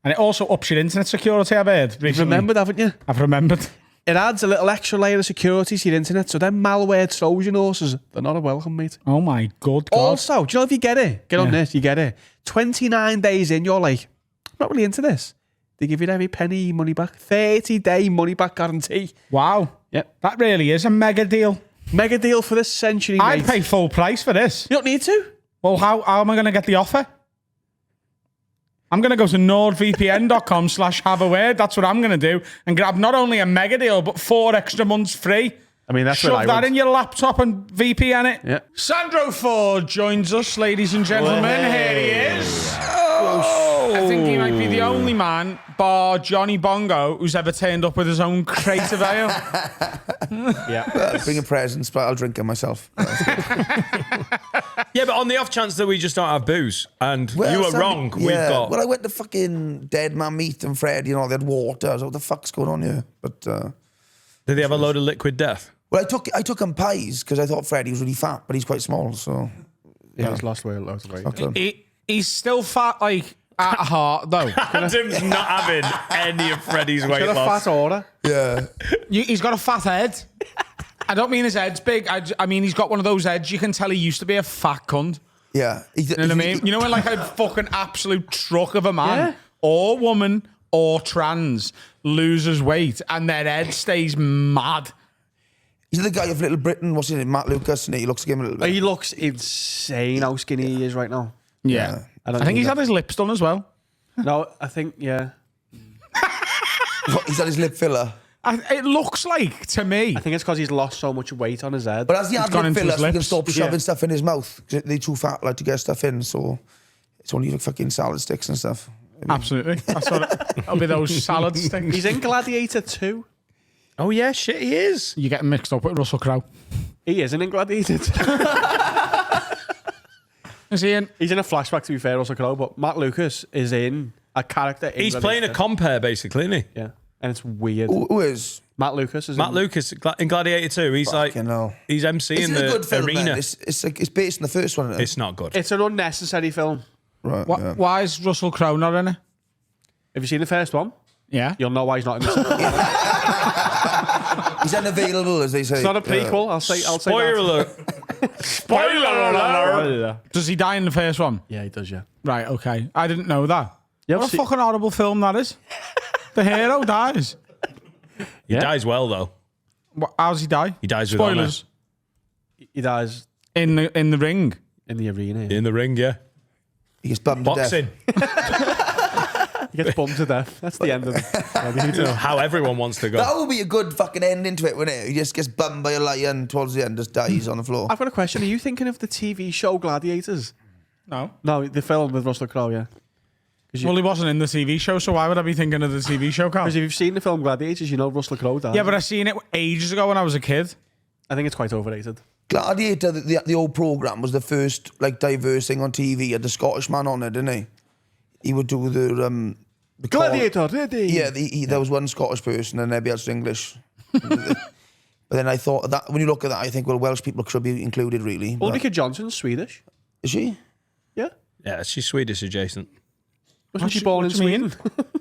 And it also ups your internet security, I've heard. You've Recently. remembered, haven't you? I've remembered. It adds a little extra layer of security to your internet, so them malware Trojan horses, they're not a welcome, mate. Oh my good God. Also, do you know if you get it? Get on Yeah. this, you get it. 29 days in, you're like, I'm not really into this. They give you every penny money back. 30-day money back guarantee. Wow. Yep. That really is a mega deal. Mega deal for this century, I'd mate. pay full price for this. You don't need to. Well, how am I going to get the offer? I'm going to go to nordvpn.com/haveaword. That's what I'm going to do. And grab not only a mega deal, but 4 extra months free. I mean, that's what Shove I that would. in your laptop and VPN it. Yeah. Sandro Ford joins us, ladies and gentlemen. Here he is. I think he might be the only man, bar Johnny Bongo, who's ever turned up with his own crate of ale. Bring a presents, but I'll drink them myself. Yeah, but on the off chance that we just don't have booze, and you were wrong, we've got... Well, I went to fucking Dead Man Meat and Fred, they had water. So what the fuck's going on here? But Did they have a load of liquid death? well, I took him pies because I thought Freddie was really fat, but he's quite small. So Yeah, he's lost weight, loads of weight. He's still fat, like, at heart, though. Adam's not having any of Freddie's weight Got a loss. fat order. yeah, He's got a fat head. I don't mean his head's big. I mean he's got one of those heads. You can tell he used to be a fat cunt. yeah. You know what I mean? You know when like a fucking absolute truck of a man or woman or trans loses weight and their head stays mad. He's the guy of Little Britain. What's his name? Matt Lucas, and he looks like him a little bit. He looks insane how skinny he is right now. Yeah. I I think he's had his lips done as well. No, I think, yeah. He's had his lip filler. It looks like, to me. I think it's because he's lost so much weight on his head. But as he had gone lip into his filler, so he can lips. stop shoving Yeah. stuff in his mouth. 'Cause they're too fat to get stuff in, so it's only like fucking salad sticks and stuff. Absolutely. That's what it'll be, those salad sticks. He's in Gladiator 2. Oh, yeah, shit, he is. You're getting mixed up with Russell Crowe. He isn't in Gladiator 2. Is he in? He's in a flashback, to be fair, Russell Crowe, but Matt Lucas is in a character in He's playing a Gladiator. compare, basically, isn't he? Yeah, and it's weird. Who is? Matt Lucas is Matt in, Lucas in Gladiator 2, he's Fucking hell. he's MCing Is it a the good film, arena. then? It's based on the first one, isn't it? It's not good. It's an unnecessary film. Right, What, yeah. Why is Russell Crowe not in it? Have you seen the first one? Yeah. You'll know why he's not in the second one. He's unavailable, as they say. It's not a prequel. I'll say Spoiler that. alert. Spoiler alert. Does he die in the first one? Yeah, he does, yeah. Right, okay. I didn't know that. Yeah, What a fucking horrible film that is. The hero dies. He dies well, though. How's he die? He dies with Spoilers. He dies In the ring. in the arena. In the ring, yeah. He gets bummed to Boxing. He gets bummed to death. That's the end of it. How everyone wants to go. That would be a good fucking ending to it, wouldn't it? He just gets bummed by a lion towards the end, just dies on the floor. I've got a question. Are you thinking of the TV show Gladiators? No. No, the film with Russell Crowe, yeah. Well, he wasn't in the TV show, so why would I be thinking of the TV show, Carl? Because if you've seen the film Gladiators, you know Russell Crowe died. Yeah, but I seen it ages ago when I was a kid. I think it's quite overrated. Gladiator, the old programme, was the first like diverse thing on TV. He had the Scottish man on it, didn't he? He would do the Gladiator, did he? Yeah, there was one Scottish person and everybody else was English. But then I thought that when you look at that, I think, well, Welsh people should be included, really. Ulrika Johnson's Swedish. Is she? Yeah. Yeah, she's Swedish adjacent. Wasn't she born in Sweden?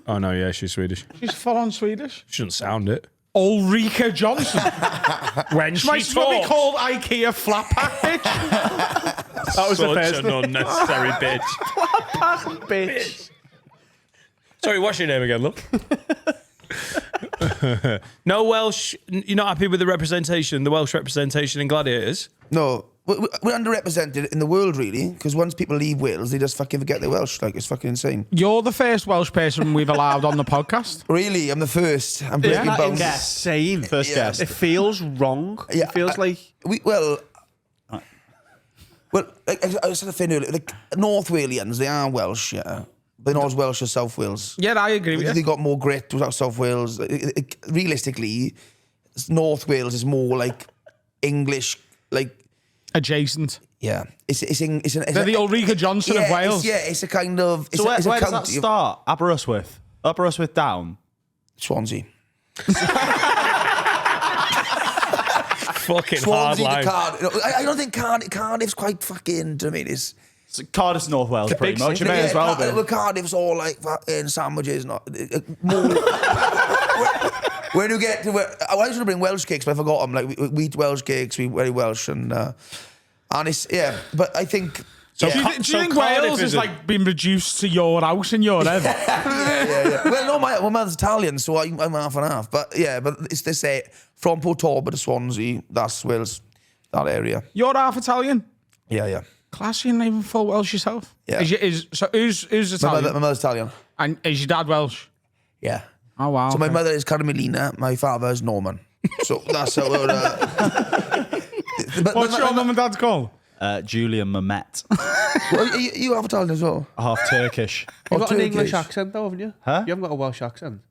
Oh, no, yeah, she's Swedish. She's full on Swedish. She doesn't sound it. Ulrika Johnson. When She might not be called IKEA flat pack, bitch. That was the Such first an unnecessary bitch. bitch. Sorry, what's your name again, look? No Welsh. You're not happy with the representation, the Welsh representation in Gladiators? No. We're underrepresented in the world, really, because once people leave Wales, they just fucking forget their Welsh. Like, it's fucking insane. You're the first Welsh person we've allowed on the podcast. Really, I'm the first. I'm breaking bones. Insane. First guest. It feels wrong. Yeah, It feels like... Well, like I was saying earlier, like North Walians, they are Welsh, yeah. They're not as Welsh as South Wales. Yeah, I agree with They you. got more grit without South Wales. Realistically, North Wales is more like English, like... Adjacent. Yeah. They're the Ulrika Johnson of Wales. It's a kind of... It's So where a does that county of start? Aberystwyth. Aberystwyth down. Swansea. Fucking hard Swansea to line. Cardiff. I don't think Cardiff's quite fucking... Do you know what I mean? It's... So Cardiff's North Wales, pretty much. You may as well be. Cardiff's all like fucking sandwiches, not more. When you get to I was going to bring Welsh cakes, but I forgot them. Like we eat Welsh cakes, we very Welsh, and it's But I think. So, Do you think Wales is like being reduced to your house in your head? yeah. Well, no, my mother's Italian, so I'm half and half. But it's they say from Port Talbot to Swansea, that's Wales, that area. You're half Italian. Yeah. Classy and even full Welsh yourself. Yeah. So who's Italian? My mother's Italian. And is your dad Welsh? Yeah. Oh wow. So my mother is Carmelina, my father is Norman. So that's how we're... What's your mum and dad's called? Julian Mamet. Well, you have Italian as well? Half Turkish. You've got an Turkish. English accent, though, haven't you? Huh? You haven't got a Welsh accent.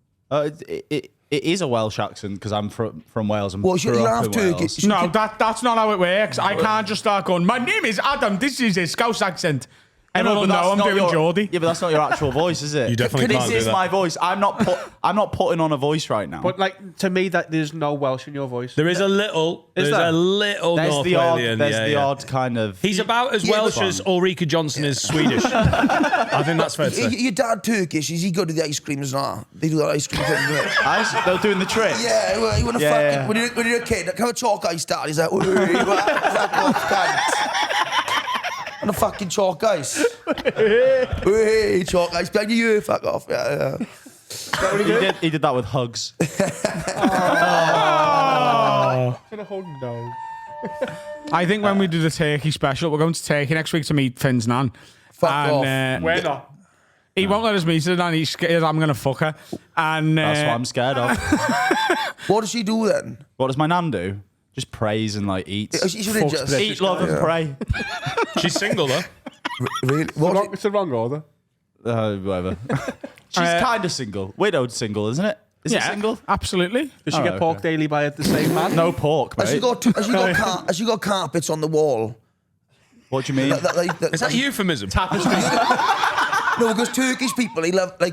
It is a Welsh accent because I'm from Wales and Well, grew you're up half in Turkish. Wales. No, that's not how it works. I can't just start going, my name is Adam, this is a Scouse accent. Everyone will know I'm doing Geordie. Yeah, but that's not your actual voice, is it? You definitely can't do This is that. my voice. I'm not putting on a voice right now. But, like, to me, that there's no Welsh in your voice. There is a little. Is There's there? a little there's North the odd, Walian. there's yeah, the yeah. odd kind of. He's about as Yeah, Welsh but- as Ulrika Johnson is Swedish. I think that's fair to say. Your dad Turkish? Is he good at the ice creams or not? They do that ice cream thing, don't they? They're doing the trick. Yeah, well, you want to Yeah, fucking... yeah. When you're a kid, like, have a chalk ice, dad. He's like, fuck off, cunt. On a fucking chalk ice. Hey, chalk ice behind you, fuck off. Yeah. He did that with hugs. No. I think when we do the Turkey special, we're going to Turkey next week to meet Finn's nan. Fuck off. We're not. He won't let us meet her, and he's scared I'm going to fuck her. And That's what I'm scared of. What does she do then? What does my nan do? Just praise and like eat. She's religious. Eat, love, and pray. She's single though. Really? What? It's the wrong order. Whatever. She's kind of single. Widowed single, isn't it? Is it single? Absolutely. Does she get pork daily by the same man? No pork, mate. Has she got carpets on the wall? What do you mean? Is that a euphemism? No, because Turkish people, they love they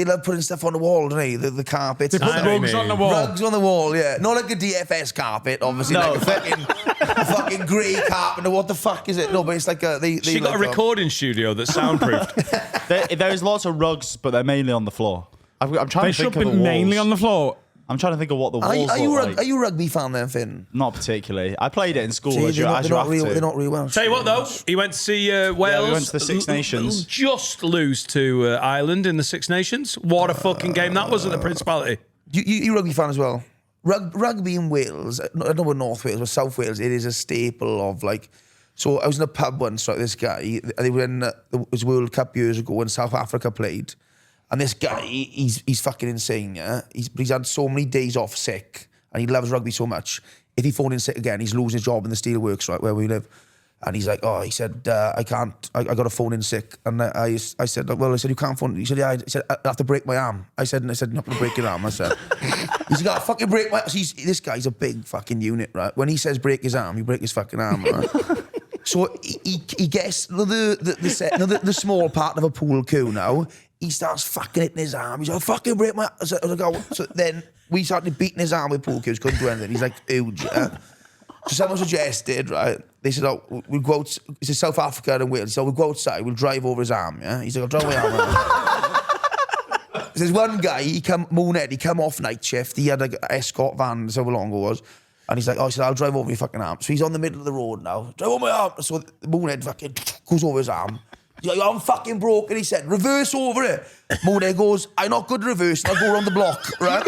love putting stuff on the wall, don't they? The carpets. They put I know rugs what on you the mean. wall. Rugs on the wall, yeah. Not like a DFS carpet, obviously. No. Like a fucking grey carpet. What the fuck is it? No, but it's like a... She got a recording studio that's soundproofed. There's lots of rugs, but they're mainly on the floor. I'm trying They to should think be of the mainly walls. on the floor. I'm trying to think of what the walls Are look like. you a rugby fan then, Finn? Not particularly. I played it in school See, as you have to. they're not real Welsh. Tell you what though, he went to see Wales. we went to the Six Nations. Just lose to Ireland in the Six Nations. What a fucking game that was at the Principality. You rugby fan as well? Rugby in Wales, I don't know North Wales, but South Wales, it is a staple of like... So I was in a pub once, like this guy, they were in, it was World Cup years ago when South Africa played. And this guy, he's fucking insane, yeah? He's had so many days off sick, and he loves rugby so much. If he phoned in sick again, he's losing his job in the steelworks, right, where we live. And he's like, he said, I can't, I got to phone in sick. And I said, you can't phone. He said, yeah, I have to break my arm. I said, you're not going to break your arm. I said, he's got to fucking break my, this guy's a big fucking unit, right? When he says break his arm, you break his fucking arm, right? So he gets the small part of a pool cue now. he starts fucking hitting his arm. He's like, fucking break my... So then we started beating his arm with pool cues, couldn't do anything. He's like, huge, yeah? So someone suggested, right? They said, oh, we'll go out... It's South Africa and Wales. So we'll go outside, we'll drive over his arm, yeah? He's like, I'll drive my arm over. There's one guy, he come off night shift. He had like an escort van, so long ago was. And he's like, oh, he said, I'll drive over your fucking arm. So he's on the middle of the road now. Drive over my arm. So the Moonhead fucking goes over his arm. He's like, I'm fucking broken. He said, reverse over it. Moonhead goes, I'm not good at reversing. I'll go around the block, right?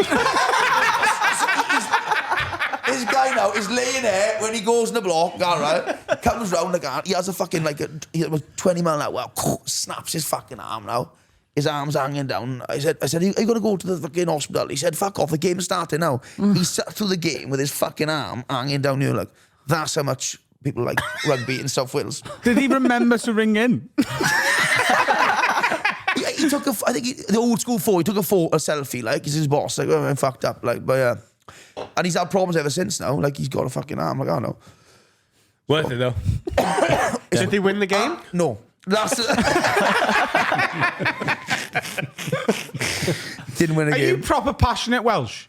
This guy now is laying there when he goes in the block, all right? Comes round the car. He has a fucking, like, 20 mile an hour. Snaps his fucking arm now. His arm's hanging down. I said, are you going to go to the fucking hospital? He said, fuck off, the game's starting now. He sat through the game with his fucking arm hanging down here. Like, that's how much people like rugby in South Wales. Did he remember to ring in? He took the old school photo, he took a selfie, like, he's his boss. Like, oh, I'm fucked up. Like, but yeah. And he's had problems ever since now. Like, he's got a fucking arm. Like, I don't know. Worth it, though. Did they win the game? No. That's didn't win a Are game. you proper passionate Welsh?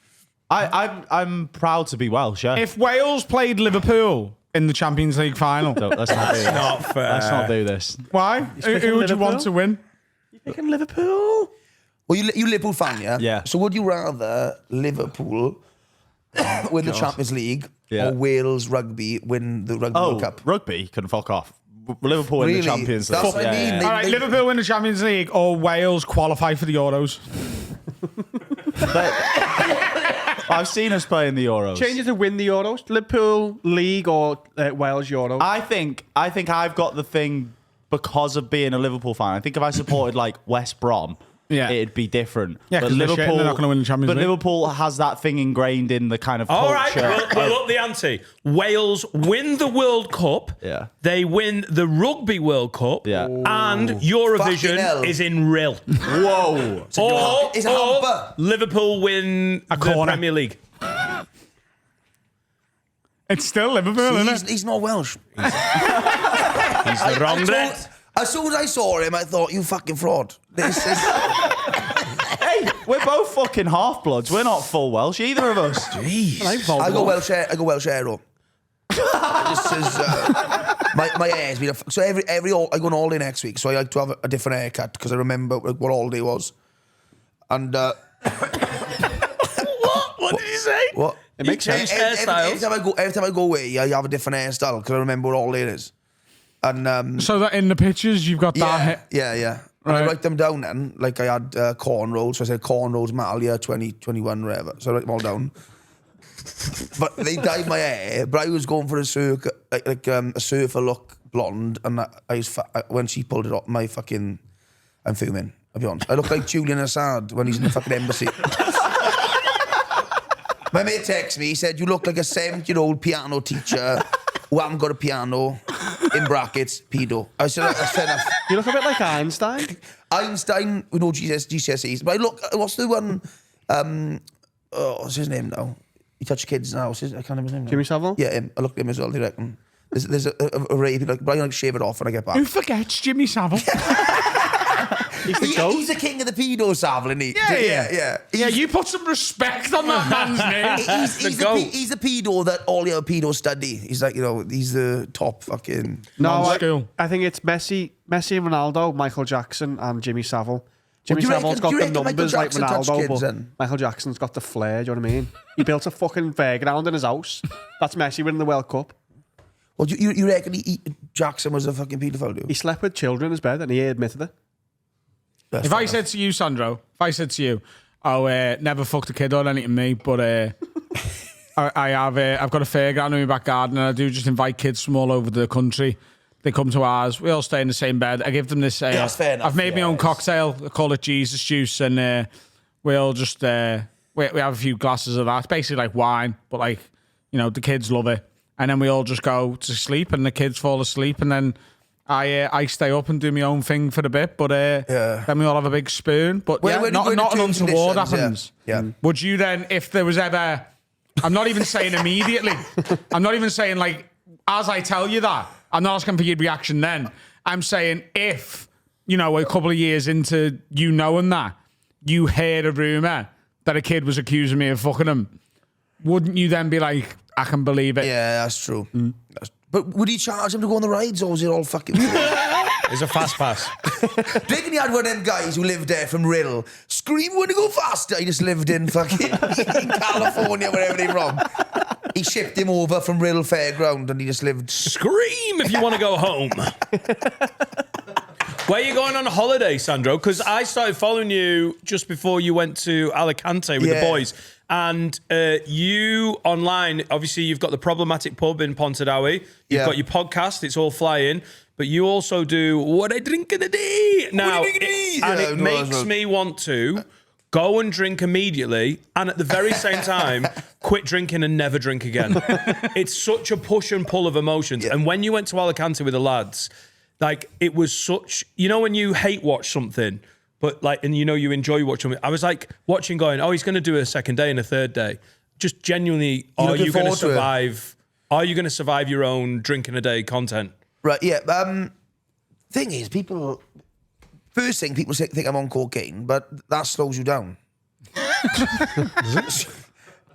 I'm proud to be Welsh, yeah. If Wales played Liverpool in the Champions League final, Let's not do Not fair. Let's not do this. why? Who would you want to win? Picking Liverpool. Well, you Liverpool fan, yeah? Yeah. So would you rather Liverpool win the Champions League or Wales rugby win the Rugby World Cup? Rugby can fuck off. Liverpool in Really? the Champions League. That's what I mean. All right, Liverpool win the Champions League or Wales qualify for the Euros? I've seen us play in the Euros. Change it to win the Euros. Liverpool League or Wales Euro. I think I've got the thing because of being a Liverpool fan. I think if I supported like West Brom, it'd be different. Yeah, because they're not going to win the Champions League. But Liverpool has that thing ingrained in the kind of culture. All right, we'll up the ante. Wales win the World Cup. Yeah. They win the Rugby World Cup. Yeah. And Fucking Eurovision hell. is in Rill. Whoa. It's a hamper. Liverpool win the corner. Premier League. It's still Liverpool, isn't it? He's not Welsh. He's the wrong red. As soon as I saw him, I thought, you fucking fraud. This is... Hey, we're both fucking half-bloods. We're not full Welsh, either of us. Jeez. I go Welsh Aero. This is... my hair's been... So every I go on holiday next week, so I like to have a different haircut because I remember what holiday was. And... What did you say? What? It makes sense. Hairstyles. Every time I go away, I have a different hairstyle because I remember what all it is. And So that in the pictures you've got that hair. yeah. And I write them down then. Like I had cornrows, so I said cornrows, Malia 2021, whatever. So I write them all down. But they dyed my hair. But I was going for a surfer look, blonde, and when she pulled it off, I'm fuming. I'll be honest. I look like Julian Assad when he's in the fucking embassy. My mate texted me, he said, you look like a 70-year-old piano teacher who haven't got a piano, in brackets, pedo. I said, that's fair enough. You look a bit like Einstein. Einstein, we know GCSEs. But I look, what's the one, what's his name now? He touched kids now. I can't remember his name now. Jimmy Savile? Yeah, him. I look at him as well, do you reckon? There's a array of people, but I can shave it off when I get back. Who forgets Jimmy Savile? He's the GOAT. He's the king of the pedo, Savile, isn't he? Yeah. Yeah, you put some respect on that man's name. He's the pedo that all your pedos study. He's like, he's the top fucking... Non-school. I think it's Messi and Ronaldo, Michael Jackson and Jimmy Savile. Jimmy do you Savile's reckon- got do you the reckon numbers Michael like Jackson touched Ronaldo, kids but then? Michael Jackson's got the flair, do you know what I mean? He built a fucking fairground in his house. That's Messi winning the World Cup. Well, you reckon Jackson was a fucking paedophile, do you? He slept with children in his bed and he admitted it. That's If fair I enough. said to you, Sandro, never fucked a kid or anything me, but I've got a fairground in my back garden and I do just invite kids from all over the country. They come to ours. We all stay in the same bed. I give them this. that's fair enough, I've made my own cocktail. I call it Jesus juice, and we all just we have a few glasses of that. It's basically like wine, but the kids love it. And then we all just go to sleep, and the kids fall asleep, and then I stay up and do my own thing for a bit. But then we all have a big spoon. But When you not go into an terms and untoward conditions, happens. yeah. Would you then, if there was ever, I'm not even saying immediately, I'm not even saying like, as I tell you that, I'm not asking for your reaction then. I'm saying if you know, a couple of years into you knowing that, you heard a rumour that a kid was accusing me of fucking him, wouldn't you then be like, I can believe it? Yeah, that's true. But would he charge him to go on the rides, or was it all fucking... It's a fast pass. Do you reckon he had one of them guys who lived there from Riddle? Scream when to go faster. He just lived in fucking in California, wherever they're from. He shipped him over from Riddle Fairground and he just lived... Scream if you want to go home. Where are you going on holiday, Sandro? Because I started following you just before you went to Alicante with the boys. And you online, obviously you've got the Problematic Pub in Pontardawe. You've got your podcast, it's all flying. But you also do What I Drink in a Day. Now, it makes me want to go and drink immediately and at the very same time, quit drinking and never drink again. It's such a push and pull of emotions. And when you went to Alicante with the lads, like, it was such... You know when you hate watch something, but like, and you know you enjoy watching it? I was like watching going, oh, he's going to do a second day and a third day. Just genuinely, are you going to survive... Are you going to survive your own drinking a day content? Right, yeah. Thing is, first thing, people think I'm on cocaine, but that slows you down.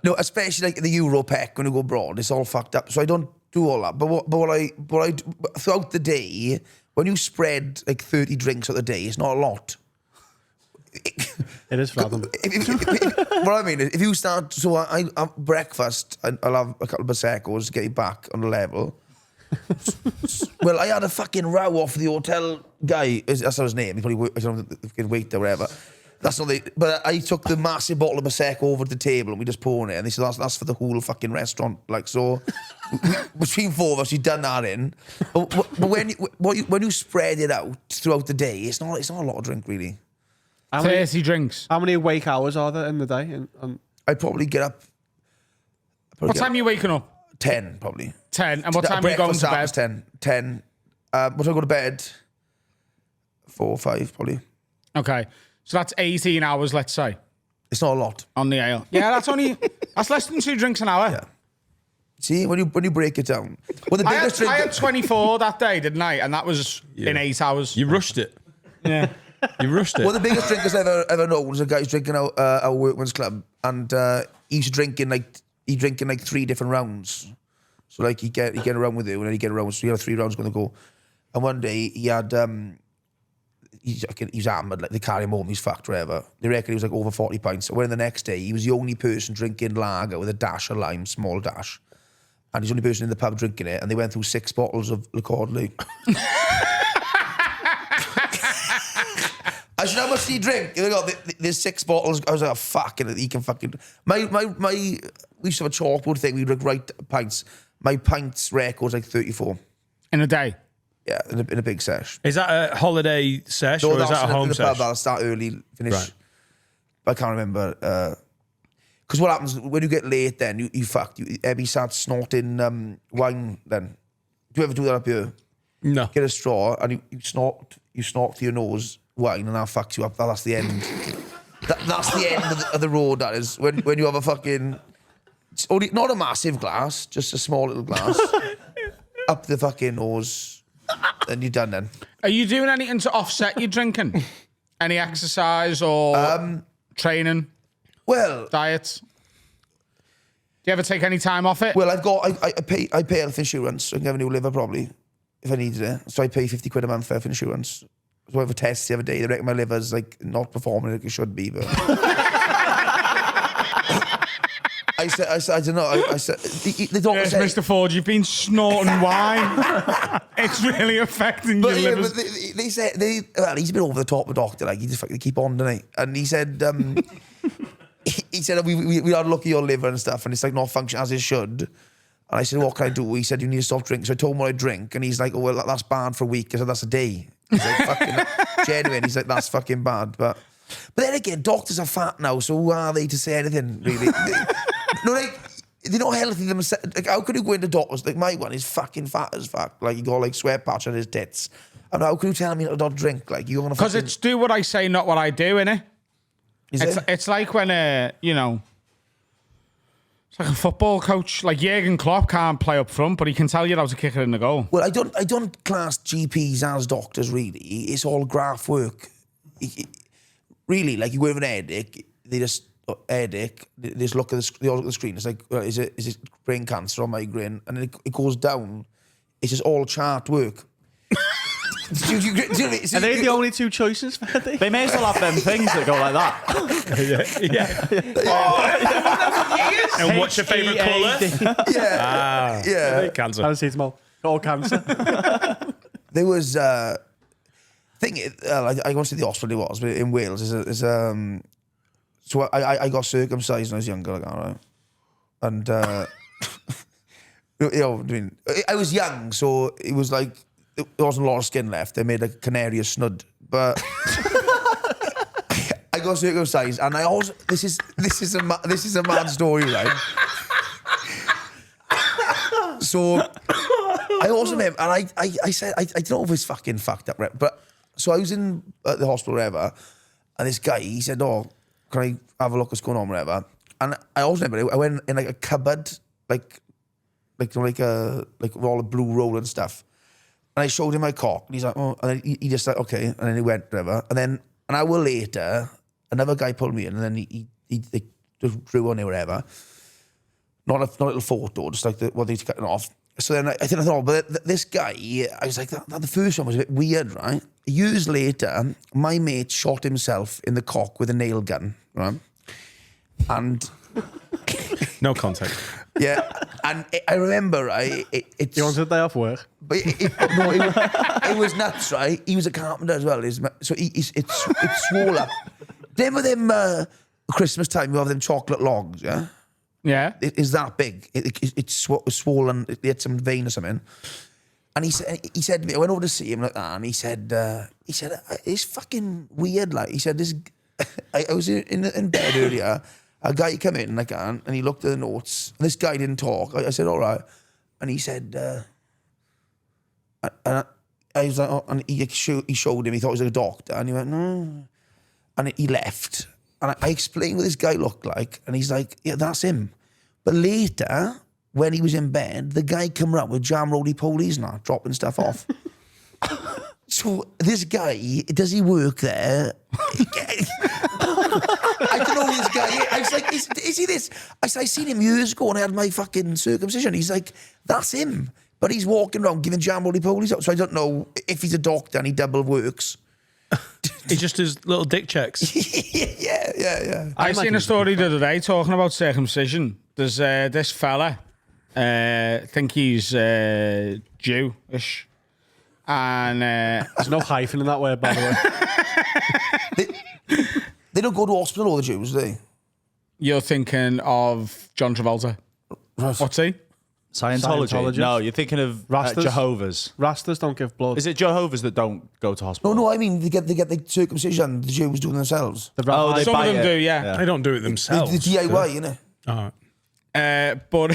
No, especially like the Europec when you go abroad, it's all fucked up. So I don't do all that. But what I throughout the day, when you spread like 30 drinks out the day, it's not a lot. It is fathom. What I mean is, if you start, so I breakfast, I'll have a couple of Prosecco's to get you back on the level. Well, I had a fucking row off the hotel guy. That's not his name. He probably, I don't know, the fucking waiter or whatever. That's not the. But I took the massive bottle of Prosecco over to the table and we just poured it. And they said that's for the whole fucking restaurant. Like, so, between four of us, we'd done that in. But when you spread it out throughout the day, it's not a lot of drink really. 30 drinks. How many awake hours are there in the day? I'd probably get up. What time are you waking up? 10, probably. 10. And what time are you going to bed? 10. 10. What time I go to bed? 4 or 5, probably. Okay. So that's 18 hours, let's say. It's not a lot. On the ale. Yeah, that's less than 2 drinks an hour. Yeah. See, when you break it down. Well, the biggest drink... I had 24 that day, didn't I? And that was in 8 hours. You rushed it. Yeah. You rushed it. Well, the biggest drinkers I've ever known was a guy who's drinking our workman's club. And he's drinking like 3 different rounds. So like he'd get around with you and then he'd get around. So he had 3 rounds going to go. And one day he had... He's hammered, like they carry him home, he's fucked, whatever. They reckon he was like over 40 pints. So when the next day, he was the only person drinking lager with a dash of lime, small dash. And he's the only person in the pub drinking it. And they went through 6 bottles of Le Cordelier. I said, how much do you drink? And they go, there's 6 bottles. I was like, oh, fuck it, he can fucking... We used to have a chalkboard thing, we'd write pints. My pints record's like 34. In a day? Yeah, in a big sesh. Is that a holiday sesh or is that a home in the sesh? pub, I'll start early, finish. Right. But I can't remember. Because what happens when you get late then, you fucked. Abby starts snorting wine then. Do you ever do that up here? No. Get a straw and you snort to your nose wine and that fucks you up. That's the end. That's the end of the road, that is. When you have a fucking... Only, not a massive glass, just a small little glass. Up the fucking nose. And you're done then. Are you doing anything to offset your drinking? Any exercise or training? Well, diet? Do you ever take any time off it? Well, I pay health insurance. I can have a new liver probably if I needed it. So I pay 50 quid a month for health insurance. So I have a test the other day. They reckon my liver's like not performing like it should be, but I don't know. I said, the doctor yes, said, Mr. Ford, you've been snorting wine. It's really affecting your liver. But they said, he's a bit over the top, the doctor. Like, he just fucking keep on, doesn't he? And he said, he said, we had a look at your liver and stuff, and it's like not functioning as it should. And I said, what can I do? He said, you need to stop drinking. So I told him what I drink, and he's like, oh, well, that's bad for a week. I said, that's a day. He's like, fucking genuine. He's like, that's fucking bad. But then again, doctors are fat now, so who are they to say anything, really? No, like, they're not healthy themselves. Like, how could you go into doctors? Like, my one is fucking fat as fuck. Like, he got like sweat patch on his tits. And how can you tell me to not drink? Like, you're gonna because it's do what I say, not what I do, innit? It's like when you know, It's like a football coach. Like Jurgen Klopp can't play up front, but he can tell you how to kick it in the goal. Well, I don't class GPs as doctors, really. It's all graph work. Really, like you go with an headache, they just headache. They just look at they all look at the screen. It's like, is it brain cancer or migraine? And then it goes down. It's just all chart work. Are they the only two choices? They may as well have them things that go like that. And what's your favourite colour? Yeah. Cancer. Paracetamol. All cancer. There was thing. I won't say the hospital it was, but in Wales so I got circumcised when I was younger, like, all right, and you know, I mean, I was young, so it was like there wasn't a lot of skin left. They made a canary a snud, but I got circumcised, and I also this is a mad story, right? So I also remember, and I said I don't know if it's fucking fucked up, right? But so I was in the hospital, whatever, and this guy, he said, "Oh, can I have a look what's going on, whatever?" And I also remember I went in like a cupboard, like with all the blue roll and stuff. And I showed him my cock, and he's like, "Oh," and then he just like, "Okay," and then he went, whatever. And then an hour later, another guy pulled me in, and then he just drew on it, whatever. Not a little photo, just like what he's cutting off. So then I thought, but this guy, I was like, the first one was a bit weird, right? Years later, my mate shot himself in the cock with a nail gun, right? And No context. yeah, and I remember, right? It's You wanted a day off work? But it was nuts, right? He was a carpenter as well. So it's swole up. Remember them Christmas time, you have them chocolate logs, yeah? Yeah. It is that big. It's swollen. It had some vein or something. And he said to me, I went over to see him like that, and he said, it's fucking weird. Like, he said, this. I was in bed earlier. A guy came in like that, and he looked at the notes. And this guy didn't talk. I said, all right. And he said, and I was like, oh, and he showed him. He thought he was a doctor, and he went, no. And he left. And I explained what this guy looked like, and he's like, yeah, that's him. But later, when he was in bed, the guy came around with jam roly-polies and that, dropping stuff off. So this guy, does he work there? I don't know who this guy is. I was like, is he this? I said, I seen him years ago and I had my fucking circumcision. He's like, that's him. But he's walking around giving jam roly-polies up. So I don't know if he's a doctor and he double works. He just does little dick checks. Yeah. I seen a story the other day talking about circumcision. There's this fella, I think he's Jewish. And There's no hyphen in that word, by the way. They don't go to hospital, all the Jews, do they? you're thinking of John Travolta. What's he? Scientology? No, you're thinking of Rastas? Jehovah's. Rastas don't give blood. Is it Jehovah's that don't go to hospital? No, I mean, they get the circumcision the Jews do themselves. The Oh, they Some buy of them it. do, yeah. They don't do it themselves. The DIY, innit? All right. But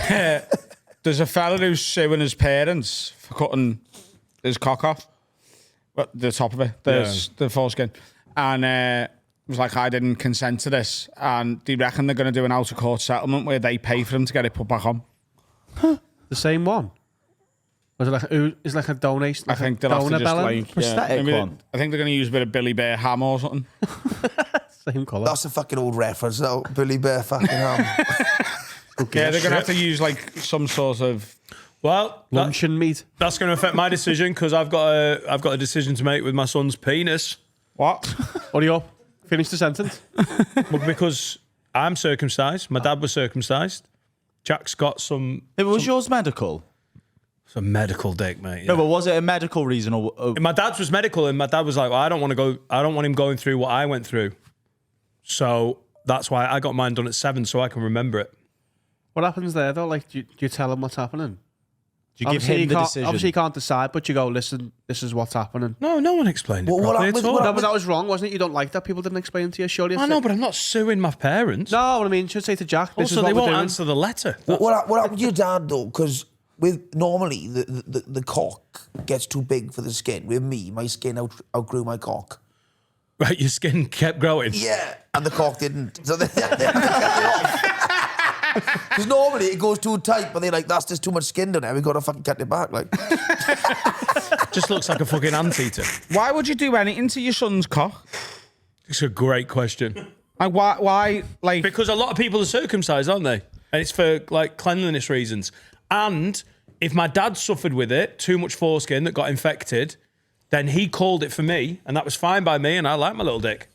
there's a fella who's suing his parents for cutting his cock off. Well, the top of it, the foreskin. And it was like, I didn't consent to this. And they reckon they're going to do an out-of-court settlement where they pay for him to get it put back on. The same one? Was it like is like a donation? I think they'll have to donor just belly? like... Prosthetic one. I think they're going to use a bit of Billy Bear ham or something. Same colour. That's a fucking old reference, though. Billy Bear fucking ham. Yeah, they're going to have to use like some sort of... Well, Luncheon meat. that's going to affect my decision because I've got a decision to make with my son's penis. What? What are you up? Finish the sentence. Well, because I'm circumcised, my dad was circumcised. Jack's got some Was yours medical? medical dick, mate. No, but was it a medical reason or My dad's was medical, and my dad was like, well, I don't want him going through what I went through. So that's why I got mine done at 7 so I can remember it. What happens there, though? Like, do you tell him what's happening? do you give him the decision? Obviously, you can't decide, but you go, listen, this is what's happening. No one explained it Well, what properly happened at all. with- No, but that was wrong, wasn't it? You don't like that. People didn't explain it to you, surely. I know, but I'm not suing my parents. No, what I mean, should say to Jack, this is Also, what they we're won't doing. answer the letter. What happened to your dad, though? Because with normally the cock gets too big for the skin. With me, my skin outgrew my cock. Right, your skin kept growing. Yeah, and the cock didn't. So they had to cut it off. Because normally it goes too tight, but they're like, that's just too much skin down there. We've got to fucking cut it back. Like, Just looks like a fucking anteater. Why would you do anything to your son's cock? It's a great question. Like, why, like... Because a lot of people are circumcised, aren't they? And it's for like cleanliness reasons. And if my dad suffered with it, too much foreskin that got infected, then he called it for me, and that was fine by me, and I like my little dick.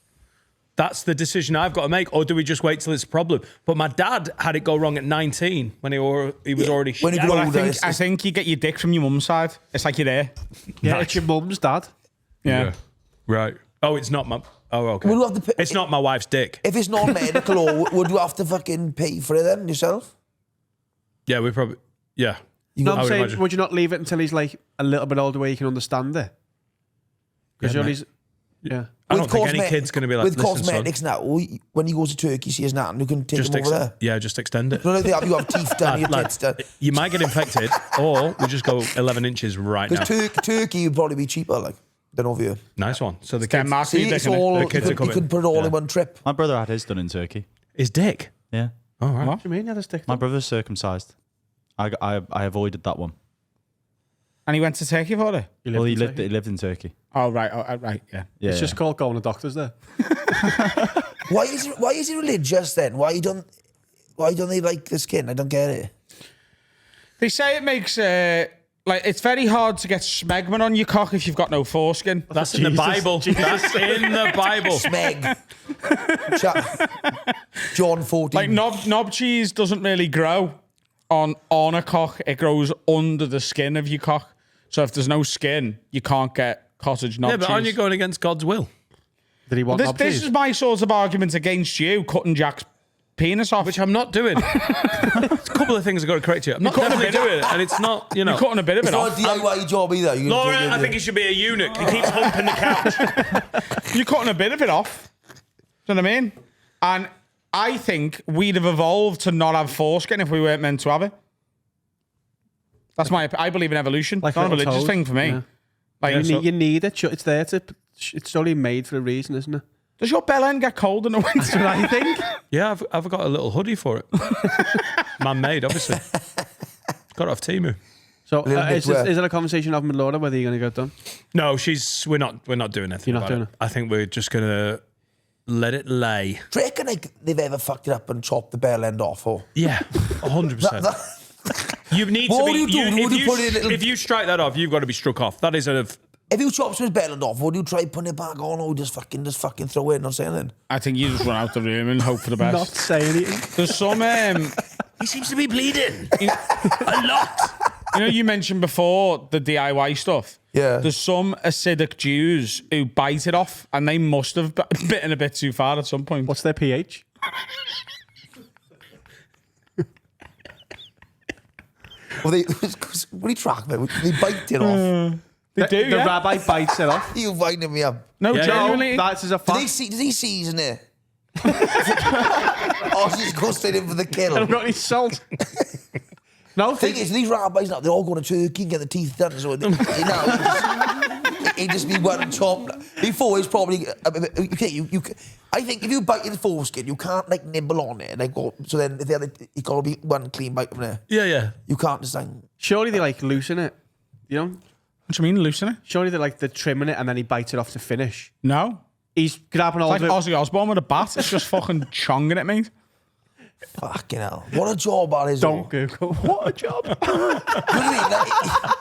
That's the decision I've got to make. Or do we just wait till it's a problem? But my dad had it go wrong at 19 when he was already... when he shit. grew Well, older, I think you get your dick from your mum's side. It's like you're there. Yeah, it's your mum's dad. Yeah. Right. Oh, it's not my... Oh, okay. Would you have to pay, It's not my wife's dick. if it's not medical, or would you have to fucking pay for it then yourself? Yeah, we probably... Yeah. No, I I'm would saying, imagine. would you not leave it until he's like a little bit older where you can understand it? Because Yeah, he's... Yeah. I don't think any kid's going to be like, with listen, son, cosmetics now, when he goes to Turkey, see his nan, you can take him over there. yeah, just extend it. No, like you have teeth done, your Lad, tits done. you might get infected, or we just go 11 inches right now. Because Turkey would probably be cheaper, like, than over here. Nice one. So the kids, Denmark, See, your it's dick, innit? all, The you kids are could, coming. put it all in one trip. My brother had his done in Turkey. his dick. Yeah. All right. What do you mean? You had a stick? My brother's circumcised. I avoided that one. And he went to Turkey for it? He Well, he in Turkey. lived in Turkey. Oh, right. Oh, right, yeah. Yeah. It's just called going to doctors there. Why is he religious then? Why don't they like the skin? I don't get it. They say it makes... like, it's very hard to get smegma on your cock if you've got no foreskin. That's in the Bible. That's in the Bible. Smeg. John 14. Like, knob cheese doesn't really grow on a cock. It grows under the skin of your cock. So if there's no skin, you can't get cottage knob Yeah, cheese. but aren't you going against God's will? Did he want This is my sort of argument against you cutting Jack's penis off. Which I'm not doing. There's a couple of things I've got to correct you. I'm not definitely doing it, and it's not, you know. You're cutting a bit of it's it not off. a DIY job either. You Laura, I think he should be a eunuch. He keeps humping the couch. You're cutting a bit of it off. Do you know what I mean? And I think we'd have evolved to not have foreskin if we weren't meant to have it. That's I believe in evolution. Like it's not a little religious toes. thing for me. Yeah. Like, You need it. It's there to... It's only made for a reason, isn't it? does your bell end get cold in the winter? I think. Yeah, I've got a little hoodie for it. Man-made, obviously. Got it off Temu. So Little bit is wet. there a conversation having with Laura whether you're going to get done? No, we're not doing anything. You're not about doing it. it? I think we're just gonna let it lay. Do you reckon like they've ever fucked it up and chopped the bell end off? Or Yeah, 100%. You need What to be. would you do? Would you put it in a little- if you strike that off, you've got to be struck off. That is if you chop his bell end off, would you try putting it back on, or just fucking throw it in, not say anything? I think you just run out the room and hope for the best. Not say anything. There's some... He seems to be bleeding a lot. you know, you mentioned before the DIY stuff. Yeah. There's some acidic Jews who bite it off, and they must have bitten a bit too far at some point. What's their pH? Well, what do you track, man? They bite it off. They do, The yeah? rabbi bites it off. You winding me up. No, Yeah, genuinely. That's as a Did fact. he season it? Or just go straight in for the kill? I don't got any salt. No, Thing is, these rabbis now, they're all going to Turkey and get the teeth done. So, he'd just be one chop. Before, he's probably... Okay, I think if you bite in the foreskin, you can't, like, nibble on it. Like, so then, it's got to be one clean bite from there. Yeah. You can't just, like... surely they, like, loosen it. You know? What do you mean, loosen it? Surely they're trimming it and then he bites it off to finish. No. He's grabbing all It's of like it. Ozzy Osbourne with a bat. It's just fucking chonging it, mate. Fucking hell. What a job that is. Don't Google. What a job. What do you mean?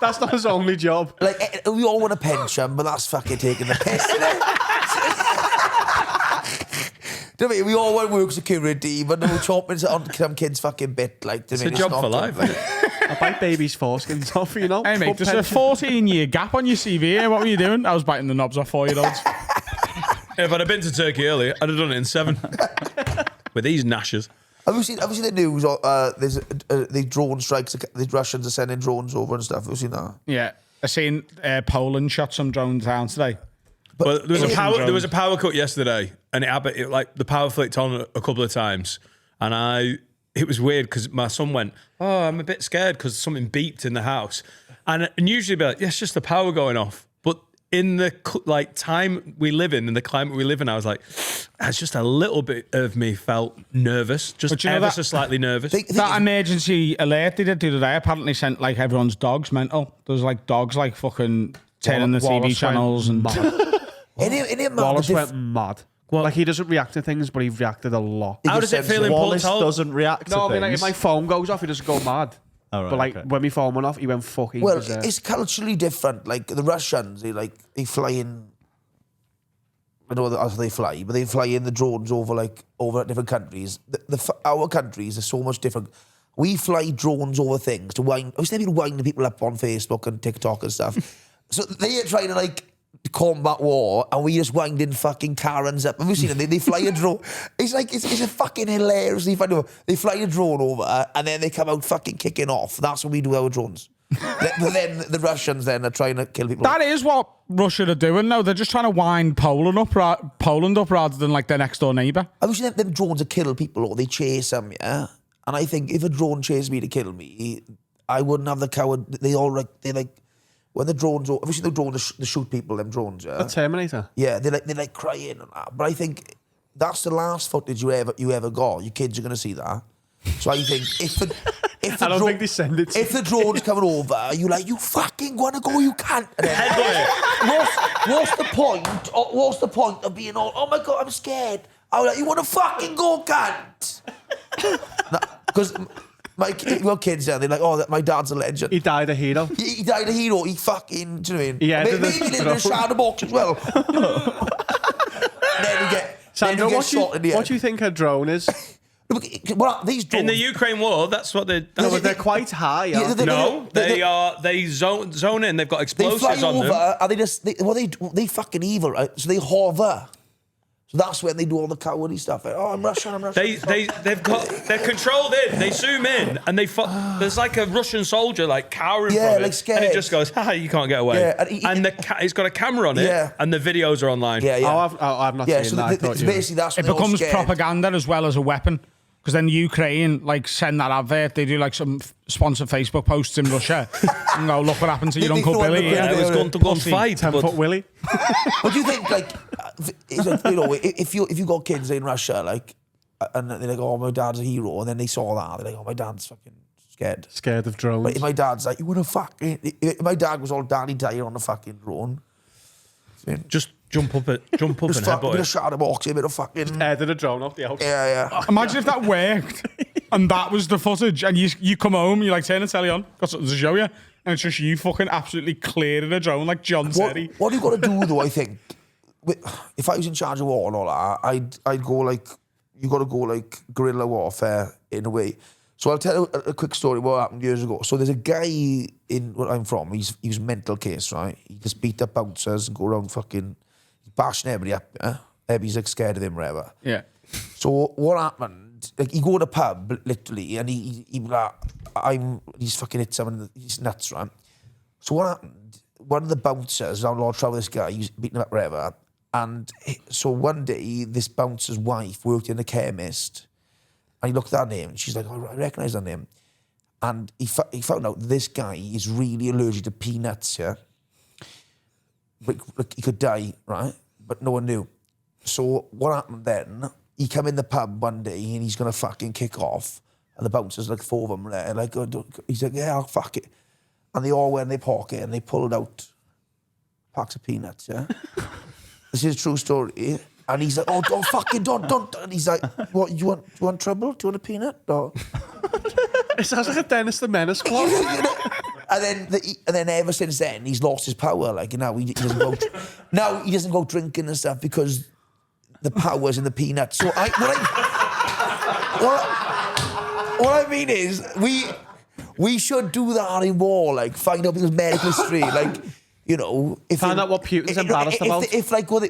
That's not his only job. Like, we all want a pension, but that's fucking taking the piss, isn't it? Do you know what I mean? We all want work security, but no chopping on some kid's fucking bit. Like, It's a job for life. Isn't it? I bite babies' foreskins off, you know? Hey, mate, Full there's a pension. 14-year gap on your CV here. What were you doing? I was biting the knobs off 4-year-olds. If I'd have been to Turkey earlier, I'd have done it in 7. With these gnashers. Have you seen the news? There's the drone strikes. The Russians are sending drones over and stuff. Have you seen that? Yeah. I seen Poland shot some drones down today. But there Russian was a power cut yesterday, and it happened. Like the power flicked on a couple of times, and it was weird because my son went, "Oh, I'm a bit scared because something beeped in the house," and usually be like, "Yeah, it's just the power going off." But in the time we live in the climate we live in, I was like, it's just a little bit of me felt nervous, just ever so slightly nervous. That emergency alert they did the other day apparently sent like everyone's dogs mental. There's like dogs like fucking turning the TV channels and Wallace went mad. Like he doesn't react to things, but he reacted a lot. How does it feel in Port Wallace Talbot? doesn't react to No, I mean, things. like, if my phone goes off, he doesn't go mad. Oh, right, but like when my phone went off, he went fucking. Well, berserk. it's culturally different. Like the Russians, they fly in. I don't know how they fly, but they fly in the drones over different countries. Our countries are so much different. We fly drones over things to wind. I was thinking winding people up on Facebook and TikTok and stuff. So they are trying to like combat war, and we just winding fucking Karens up. Have you seen it? They fly a drone. It's like it's a fucking hilariously funny. They fly a drone over, and then they come out fucking kicking off. That's what we do with our drones. But then the Russians then are trying to kill people. that is what Russia are doing now. They're just trying to wind Poland up rather than like their next door neighbour. I wish them drones would kill people or they chase them, yeah. And I think if a drone chased me to kill me, I wouldn't have the coward. They when the drones. Have you seen the drones that shoot people? Them drones, yeah. The Terminator. Yeah, they like crying and that. But I think that's the last footage you ever got. Your kids are gonna see that. So I think if the I don't think they send it to if the drone's coming over, you like, you fucking wanna go, you can't. And then, what's the point? What's the point of being all? Oh my god, I'm scared. I was like, you wanna fucking go, cunt? Because your kids there, they're like, oh, my dad's a legend. He died a hero. He died a hero. He fucking, do you know what I mean? Yeah, Maybe he lived in a shadow box as well. Then you get. Sandro, then you what do you think a drone is? Well, these drones, In the Ukraine war, that's what they. No, but they're quite high. Yeah, aren't they? No, they zone in. They've got they explosives fly on over them. and they fucking evil, right? So they hover. So that's when they do all the cowardly stuff. Like, oh, I'm Russian. They're controlled in. They zoom in and there's like a Russian soldier like cowering Yeah, from like it, scared. and it just goes, "Ha, you can't get away." Yeah, and it's got a camera on it, Yeah. and the videos are online. Yeah, yeah. I've not Yeah, seen so that. I thought it's you- basically that's when It they're all becomes scared. propaganda as well as a weapon. Because then Ukraine like send that advert. They do like some sponsored Facebook posts in Russia. And go, look what happened to your They Uncle throw Billy. the Yeah, I was going to go and Pussy. fight, 10 but foot Willie. What do you think? Like, if you got kids in Russia, like, and they're like, oh, my dad's a hero, and then they saw that, they're like, oh, my dad's fucking scared. Scared of drones. But if my dad's like, you want to fucking? If my dad was all Danny Dyer on the fucking drone. just jump up and Just fucking headbutt bit it. of shadow box, a bit of fucking. Headed a drone off the house. Yeah. Imagine if that worked and that was the footage and you come home, you like turn the telly on, got something to show you, and it's just you fucking absolutely clearing a drone like John Terry. What you got to do though? I think if I was in charge of war and all that, I'd go like, you got to go like guerrilla warfare in a way. So I'll tell you a quick story what happened years ago. So there's a guy in where I'm from. He was a mental case, right? He just beat up bouncers and go around fucking bashing everybody up. Everybody's like scared of him, whatever. Yeah. So what happened? Like he go to a pub literally, and he like, he's fucking hit someone. He's nuts, right? So what happened? One of the bouncers, I don't know how this guy, he was beating him up, whatever. And so one day, this bouncer's wife worked in a chemist, and he looked at her name, and she's like, oh, I recognise that name. And he found out this guy is really allergic to peanuts, yeah? But he could die, right? But no one knew. So what happened then? He come in the pub one day, and he's going to fucking kick off. And the bouncers, like 4 of them there, like, he's like, yeah, I'll fuck it. And they all went in their pocket, and they pulled out packs of peanuts, yeah? This is a true story. And he's like, oh, don't fucking don't. And he's like, what, you want trouble? Do you want a peanut? No. It sounds like a Dennis the Menace plot. And then ever since then, he's lost his power. Like, now he doesn't go. Now he doesn't go drinking and stuff because the power's in the peanuts. So what I mean is, we should do that in war. Like, find out people's medical history. Like, you know, Find out what Putin's embarrassed about. If they got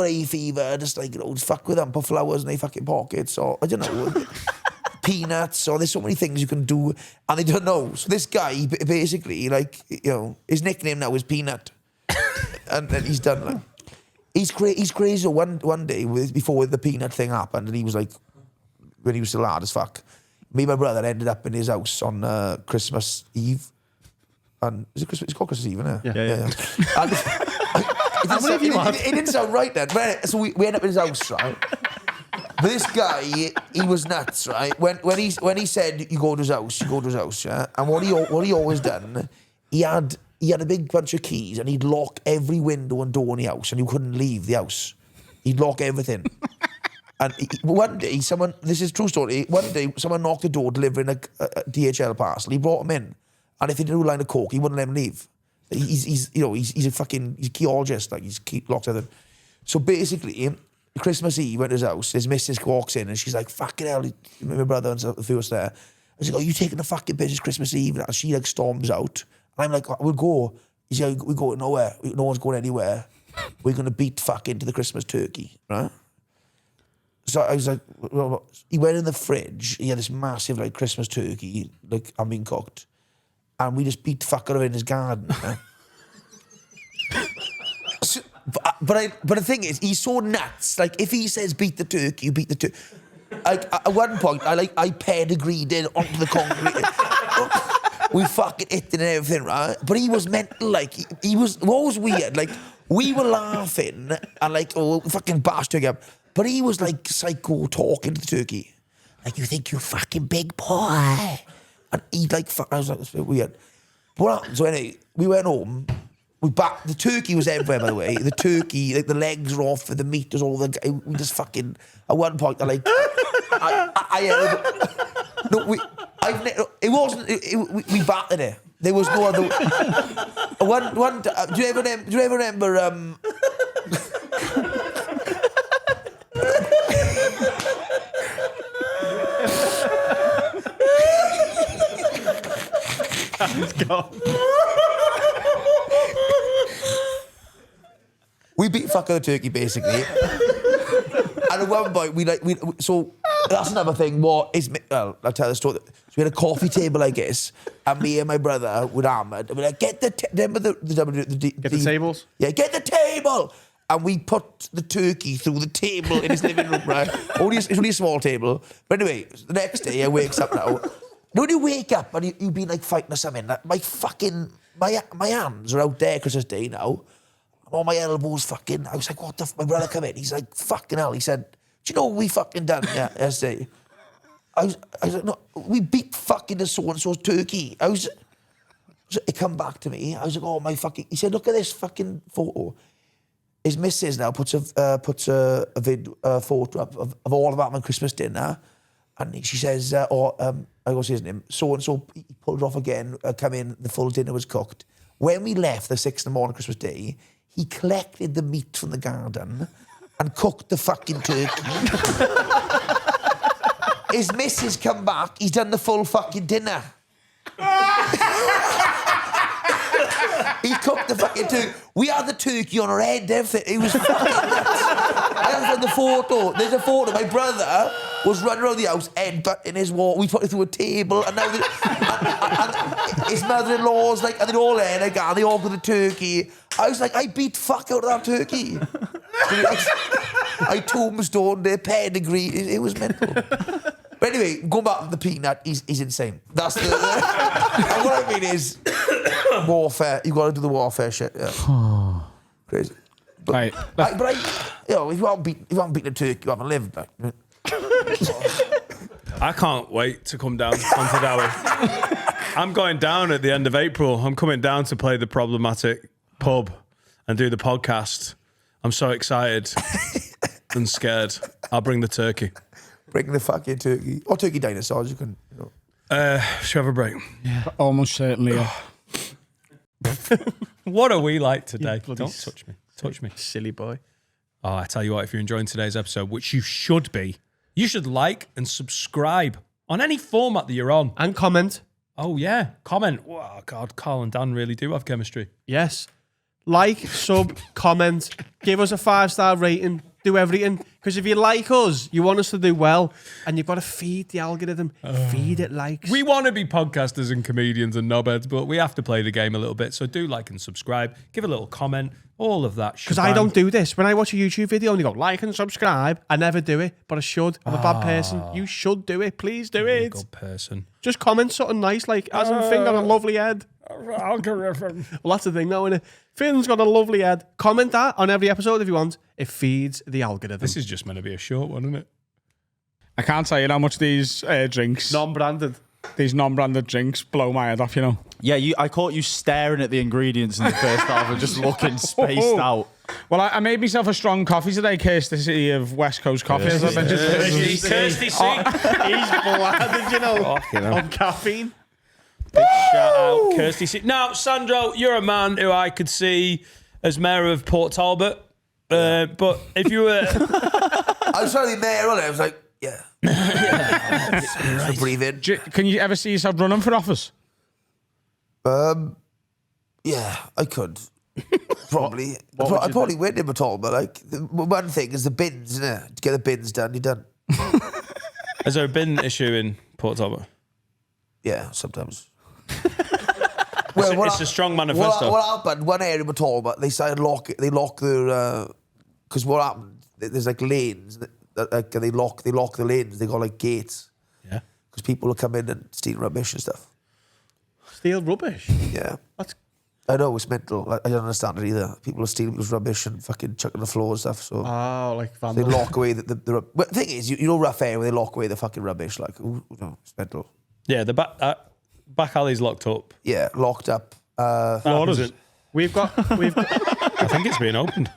hay fever, just like, you know, just fuck with them, put flowers in their fucking pockets, or I don't know, peanuts, or there's so many things you can do, and they don't know. So this guy, basically, like, you know, his nickname now is Peanut, and he's done. Like, he's crazy. One day before the peanut thing happened, and he was like, when he was still hard as fuck. Me and my brother ended up in his house on Christmas Eve. And is it Christmas? It's called Christmas Eve, isn't it? Yeah. It didn't sound right then. So we end up in his house, right? This guy, he was nuts, right? When he said you go to his house, yeah. And what he always done, he had a big bunch of keys, and he'd lock every window and door in the house, and you couldn't leave the house. He'd lock everything. And one day, this is a true story. One day, someone knocked the door delivering a DHL parcel. He brought him in, and if he didn't do a line of coke, he wouldn't let him leave. He's a keyologist, like he's locks everything. So basically, Christmas Eve, went to his house, his missus walks in and she's like, fucking hell, my brother and a few of us there. I was like, you taking the fucking piss? It's Christmas Eve. And she like storms out. And I'm like, we'll go. He's like, we go nowhere. No one's going anywhere. We're going to beat fuck into the Christmas turkey, right? So I was like, well, he went in the fridge. He had this massive like Christmas turkey, like being cooked. And we just beat the fuck out of it in his garden. Right? But the thing is, he's so nuts. Like, if he says beat the turkey, you beat the turkey. Like, at one point, I pedigreed in onto the concrete. We fucking hit it and everything, right? But he was mental, like, he was, what was weird? Like, we were laughing and like, oh, fucking bashed turkey up. But he was like psycho talking to the turkey. Like, you think you're fucking big boy. And he'd like, I was like, that's a bit weird. But so anyway, we went home. The turkey was everywhere, by the way. The turkey, like the legs were off, the meat was all we just fucking, at one point, we battered it. There was no other, do you ever remember, Let's go. We beat fuck out of turkey, basically. And at one point, so that's another thing. I'll tell the story. So we had a coffee table, I guess, and me and my brother would hammer. We're like, get the tables? Yeah, get the table. And we put the turkey through the table in his living room, right? It's only a small table. But anyway, the next day I wakes up now. When you wake up and you've been like fighting or something, like, my hands are out there Christmas Day now. On my elbows, fucking. I was like, what the my brother come in. He's like, fucking hell. He said, do you know what we fucking done yesterday? I was like, no, we beat fucking the so-and-so's turkey. He come back to me. I was like, oh, my fucking. He said, look at this fucking photo. His missus now puts a photo up of all of them on Christmas dinner. And she says, I go say his name, so-and-so, he pulled it off again, come in, the full dinner was cooked. When we left the 6 in the morning Christmas Day, he collected the meat from the garden and cooked the fucking turkey. His missus come back, he's done the full fucking dinner. He cooked the fucking turkey. We had the turkey on our head, everything. It was fucking nuts. I have the photo. There's a photo. My brother was running around the house, headbutt in his wall. We put it through a table, and now and his mother-in-law's like, and they're all there, like, and they all got the turkey. I was like, I beat fuck out of that turkey. I tombstoned their pedigree. It was mental. But anyway, going back to the peanut, he's insane. That's the what I mean is warfare. You got to do the warfare shit. Yeah. Crazy. But, right. if you haven't beaten a turkey, you haven't lived. Like, I can't wait to come down to Pontedawe. I'm going down at the end of April. I'm coming down to play the Problematic pub and do the podcast. I'm so excited and scared. I'll bring the turkey. Bring the fucking turkey. Or turkey dinosaurs, you can. Should we have a break? Yeah. Almost certainly. What are we like today? Don't touch me. Touch me. Silly boy. Oh, I tell you what, if you're enjoying today's episode, which you should be, you should like and subscribe on any format that you're on. And comment. Oh, yeah. Comment. Oh, God, Carl and Dan really do have chemistry. Yes. Like, sub, comment, give us a 5-star rating, do everything. Because if you like us, you want us to do well, and you've got to feed the algorithm. Feed it likes. We want to be podcasters and comedians and knobheads, but we have to play the game a little bit. So do like and subscribe, give a little comment, all of that. Because I don't do this. When I watch a YouTube video and you go, like and subscribe, I never do it, but I should. I'm a bad person. You should do it. Please do it. Good person. Just comment something nice, like, as I'm thinking on a lovely head. Algorithm. Well, that's the thing, though, innit? Finn's got a lovely head. Comment that on every episode if you want. It feeds the algorithm. This is just meant to be a short one, isn't it? I can't tell you how much these drinks, non-branded. these non-branded drinks, blow my head off. You know. Yeah, I caught you staring at the ingredients in the first half and just looking spaced out. Well, I made myself a strong coffee today, courtesy of West Coast Coffee. As I've mentioned. Kirsty C. He's blooded, you know, on caffeine. Big shout out, Kirsty C. Now, Sandro, you're a man who I could see as mayor of Port Talbot. But if you were... I was trying to be mayor on it. I was like, yeah. So breathe in. Can you ever see yourself running for office? Yeah, I could. Probably. I'd probably win him at all, but like, the one thing is the bins, innit? To get the bins done, you're done. Has there been an issue in Port Talbot? Yeah, sometimes. It's a strong manifesto. What happened? One area at all, but they started they lock their because what happened? There's like lanes that they lock the lanes. They got like gates. Yeah. Because people will come in and steal rubbish and stuff. Steal rubbish. Yeah. That's... I know it's mental. I don't understand it either. People are stealing people's rubbish and fucking chucking the floor and stuff. So like they vandals. lock away the but the thing is, you know, rough area where they lock away the fucking rubbish. Like, ooh, no, it's mental. Yeah, the back alley's locked up. Yeah, locked up. We've got. I think it's being opened.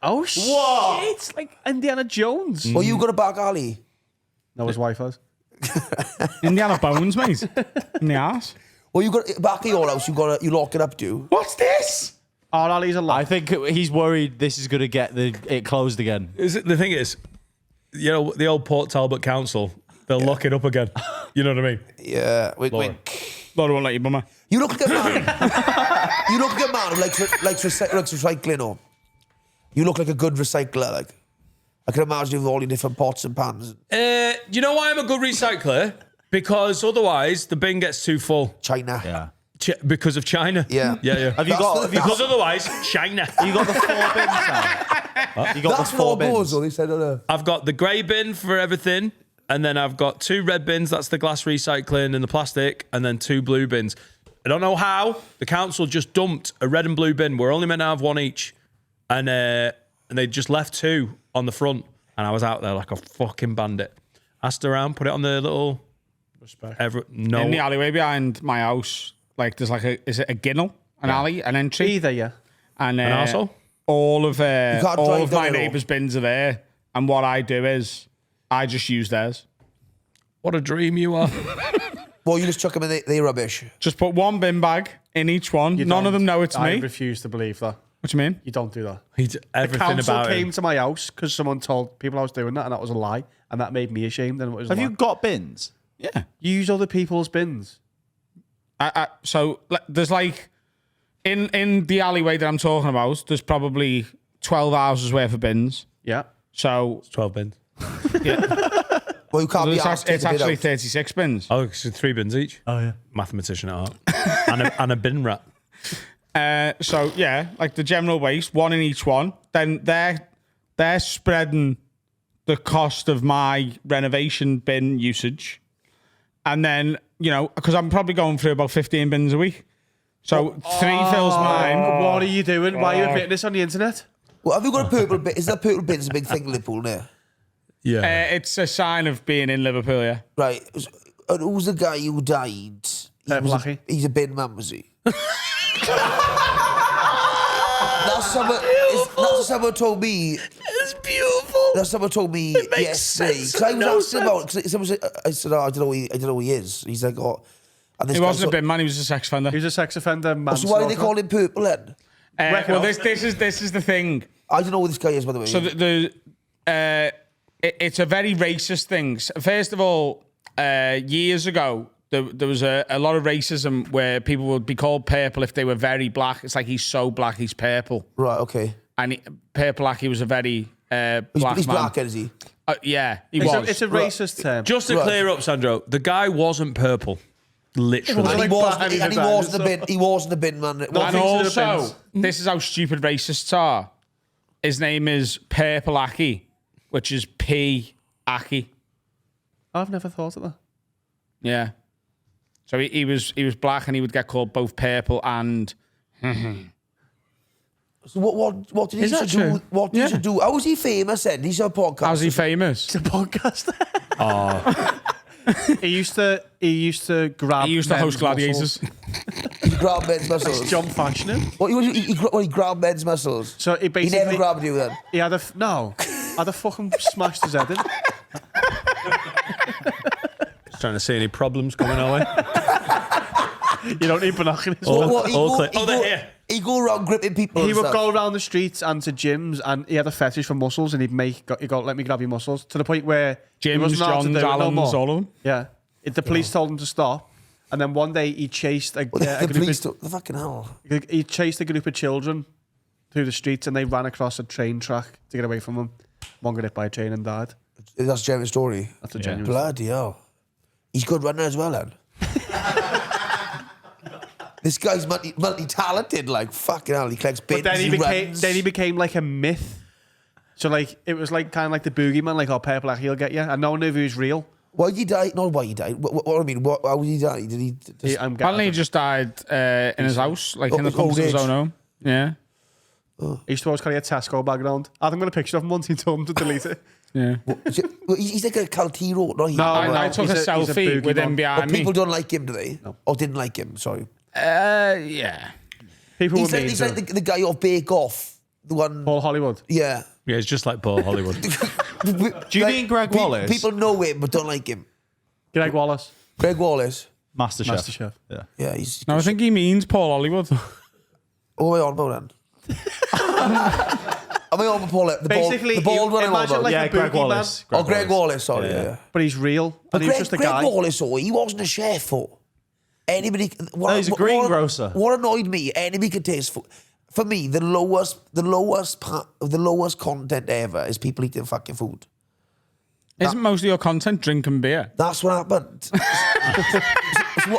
Oh shit! It's like Indiana Jones. Well, you got a back alley. No, his wife has. Indiana Bones, mate. In the arse. Well, you got back of your house. You lock it up, do? What's this? Our alley's a lot. I think he's worried this is going to get it closed again. The thing is, you know, the old Port Talbot Council, they'll lock it up again. You know what I mean? Yeah, wink. Lord won't let you, bummer. You look like a man. You look like a man who likes recycling. Or you look like a good recycler. Like I can imagine you with all your different pots and pans. You know why I'm a good recycler? Because otherwise the bin gets too full. China. Yeah. Because of China. Yeah. Have you got? Because otherwise, China. You got the 4 bins now. You got That's the 4 what bins. goes, though. They said, I've got the grey bin for everything, and then I've got 2 red bins. That's the glass recycling and the plastic, and then 2 blue bins. I don't know how the council just dumped a red and blue bin. We're only meant to have 1 each, and they just left 2 on the front, and I was out there like a fucking bandit. Asked around, put it on the little. No. In the alleyway behind my house, like there's like is it a ginnel? An alley? An entry? Either, yeah. And An arsehole? all of drive my down it neighbours' bins are there. And what I do is I just use theirs. What a dream you are. well, you just chuck them in the rubbish. Just put 1 bin bag in each one. None of them know it's I me. refuse to believe that. What do you mean? You don't do that. Everything Council about came him. to my house because someone told people I was doing that, and that was a lie, and that made me ashamed. And it was a Have you lie. got bins? Yeah. You use other people's bins? So there's like in the alleyway that I'm talking about, there's probably 12 houses worth of bins. Yeah. So 12 bins. Well, you can't be asked it's to bid actually out. 36 bins. Oh, it's 3 bins each. Oh yeah. Mathematician at heart. and a bin rat. So yeah, like the general waste, 1 in each one. Then they're spreading the cost of my renovation bin usage, and then because I'm probably going through about 15 bins a week. So 3 fills mine. What are you doing? Why are you admitting this on the internet? Well, have you got a purple bin? Is that purple bin's a big thing in Liverpool now? Yeah. It's a sign of being in Liverpool, yeah. Right. And who's the guy who died? He's a bin man, was he? That's someone told me. It's beautiful. That's someone told me yesterday. Because I was asking about. I said, I don't know who he is. He's like, oh. And this He wasn't a guy, bin man. He was a sex offender. He was a sex offender. so why do they call him purple then? Well, this is the thing. I don't know who this guy is, by the way. So it's a very racist thing. First of all, years ago, there was a lot of racism where people would be called purple if they were very black. It's like he's so black, he's purple. Right, okay. And purple black, he was a very black He's man. black, is he? Yeah, he was. It's a racist term. Just to clear up, Sandro, the guy wasn't purple. Literally. And he wasn't a bin man. And also, this is how stupid racists are. His name is Purple Aki, which is P. Aki. I've never thought of that. Yeah. So he was black, and he would get called both purple and. So what did he Is used that to do? true? What did he do? How was he famous then? He's a podcast. How's he famous? The podcast. He used to grab. He used to host men's gladiators. He grabbed men's muscles. muscles. John Fashioning. What he grabbed men's muscles. So he He basically never grabbed you then. He had I'd have fucking smashed his head in. Just trying to see any problems coming our way. You don't need binoculars. They're here. He go around gripping people. He and would stuff. go around the streets and to gyms, and he had a fetish for muscles, and he'd go, let me grab your muscles, to the point where he James, wasn't allowed to John, do it no Allen's, more. all of them. Yeah. The police told him to stop, and then one day he chased a What the group police of, the fucking hell. he chased a group of children through the streets, and they ran across a train track to get away from him. One got hit by a train and died. That's a genuine story. That's a genuine. Bloody hell. He's a good runner as well then. This guy's multi-talented, like fucking hell. He collects bins, But runs. then he became like a myth. So like it was like kind of like the boogeyman, like purple hack, he'll get you, and no one knew if he was real. Why did he die? Not why he died. What I mean, how did he die? Did he? Apparently, he just died in his house, like in the old comfort of his age. own home. Yeah. He used to always carry a Tesco bag around. I think I got a picture of him once. He told him to delete it. Yeah. He's like a cult hero. No, I took a he's a selfie with him boogeyman. behind me. People don't like him, do they? No. Or didn't like him, sorry. Yeah. People He's were like, mean he's to like him. the guy off Bake Off. The one. Paul Hollywood. Yeah. Yeah, it's just like Paul Hollywood. Do you mean Greg Wallace? People know him but don't like him. Greg Wallace. Greg Wallace. MasterChef. MasterChef. Yeah. Yeah, he's. No, I think he means Paul Hollywood. What am I on about then? Am I on about Paul? Basically, the bald one. I'm on imagine about. like Yeah, a Greg boogeyman, Wallace. Oh, Greg Wallace. Sorry. Yeah. but he's real, But and he was Greg, just a Greg guy. Wallace, though, he wasn't a chef. Though. Anybody. he's a greengrocer. What annoyed me? Anybody could taste food. For me, the lowest content ever is people eating fucking food. Isn't most of your content drinking beer? That's what happened. So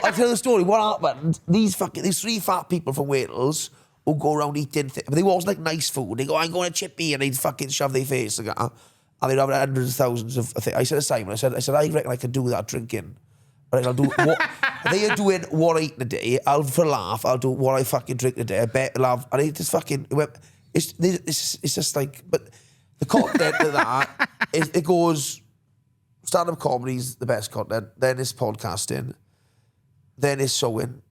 I'll tell you the story. What happened? These three fat people from Wales who go around eating things, but they wasn't like nice food. They go, I'm going to Chippy, and they'd fucking shove their face and they'd have hundreds of thousands of things. I said to Simon, I said, I reckon I could do that drinking. Right, I'll do what they are doing. What I eat in a day, for a laugh, I'll do what I fucking drink in a day. I bet I'll have, and it just fucking. It's just like, but the content of that it goes. Stand-up comedy's the best content. Then it's podcasting. Then it's sewing.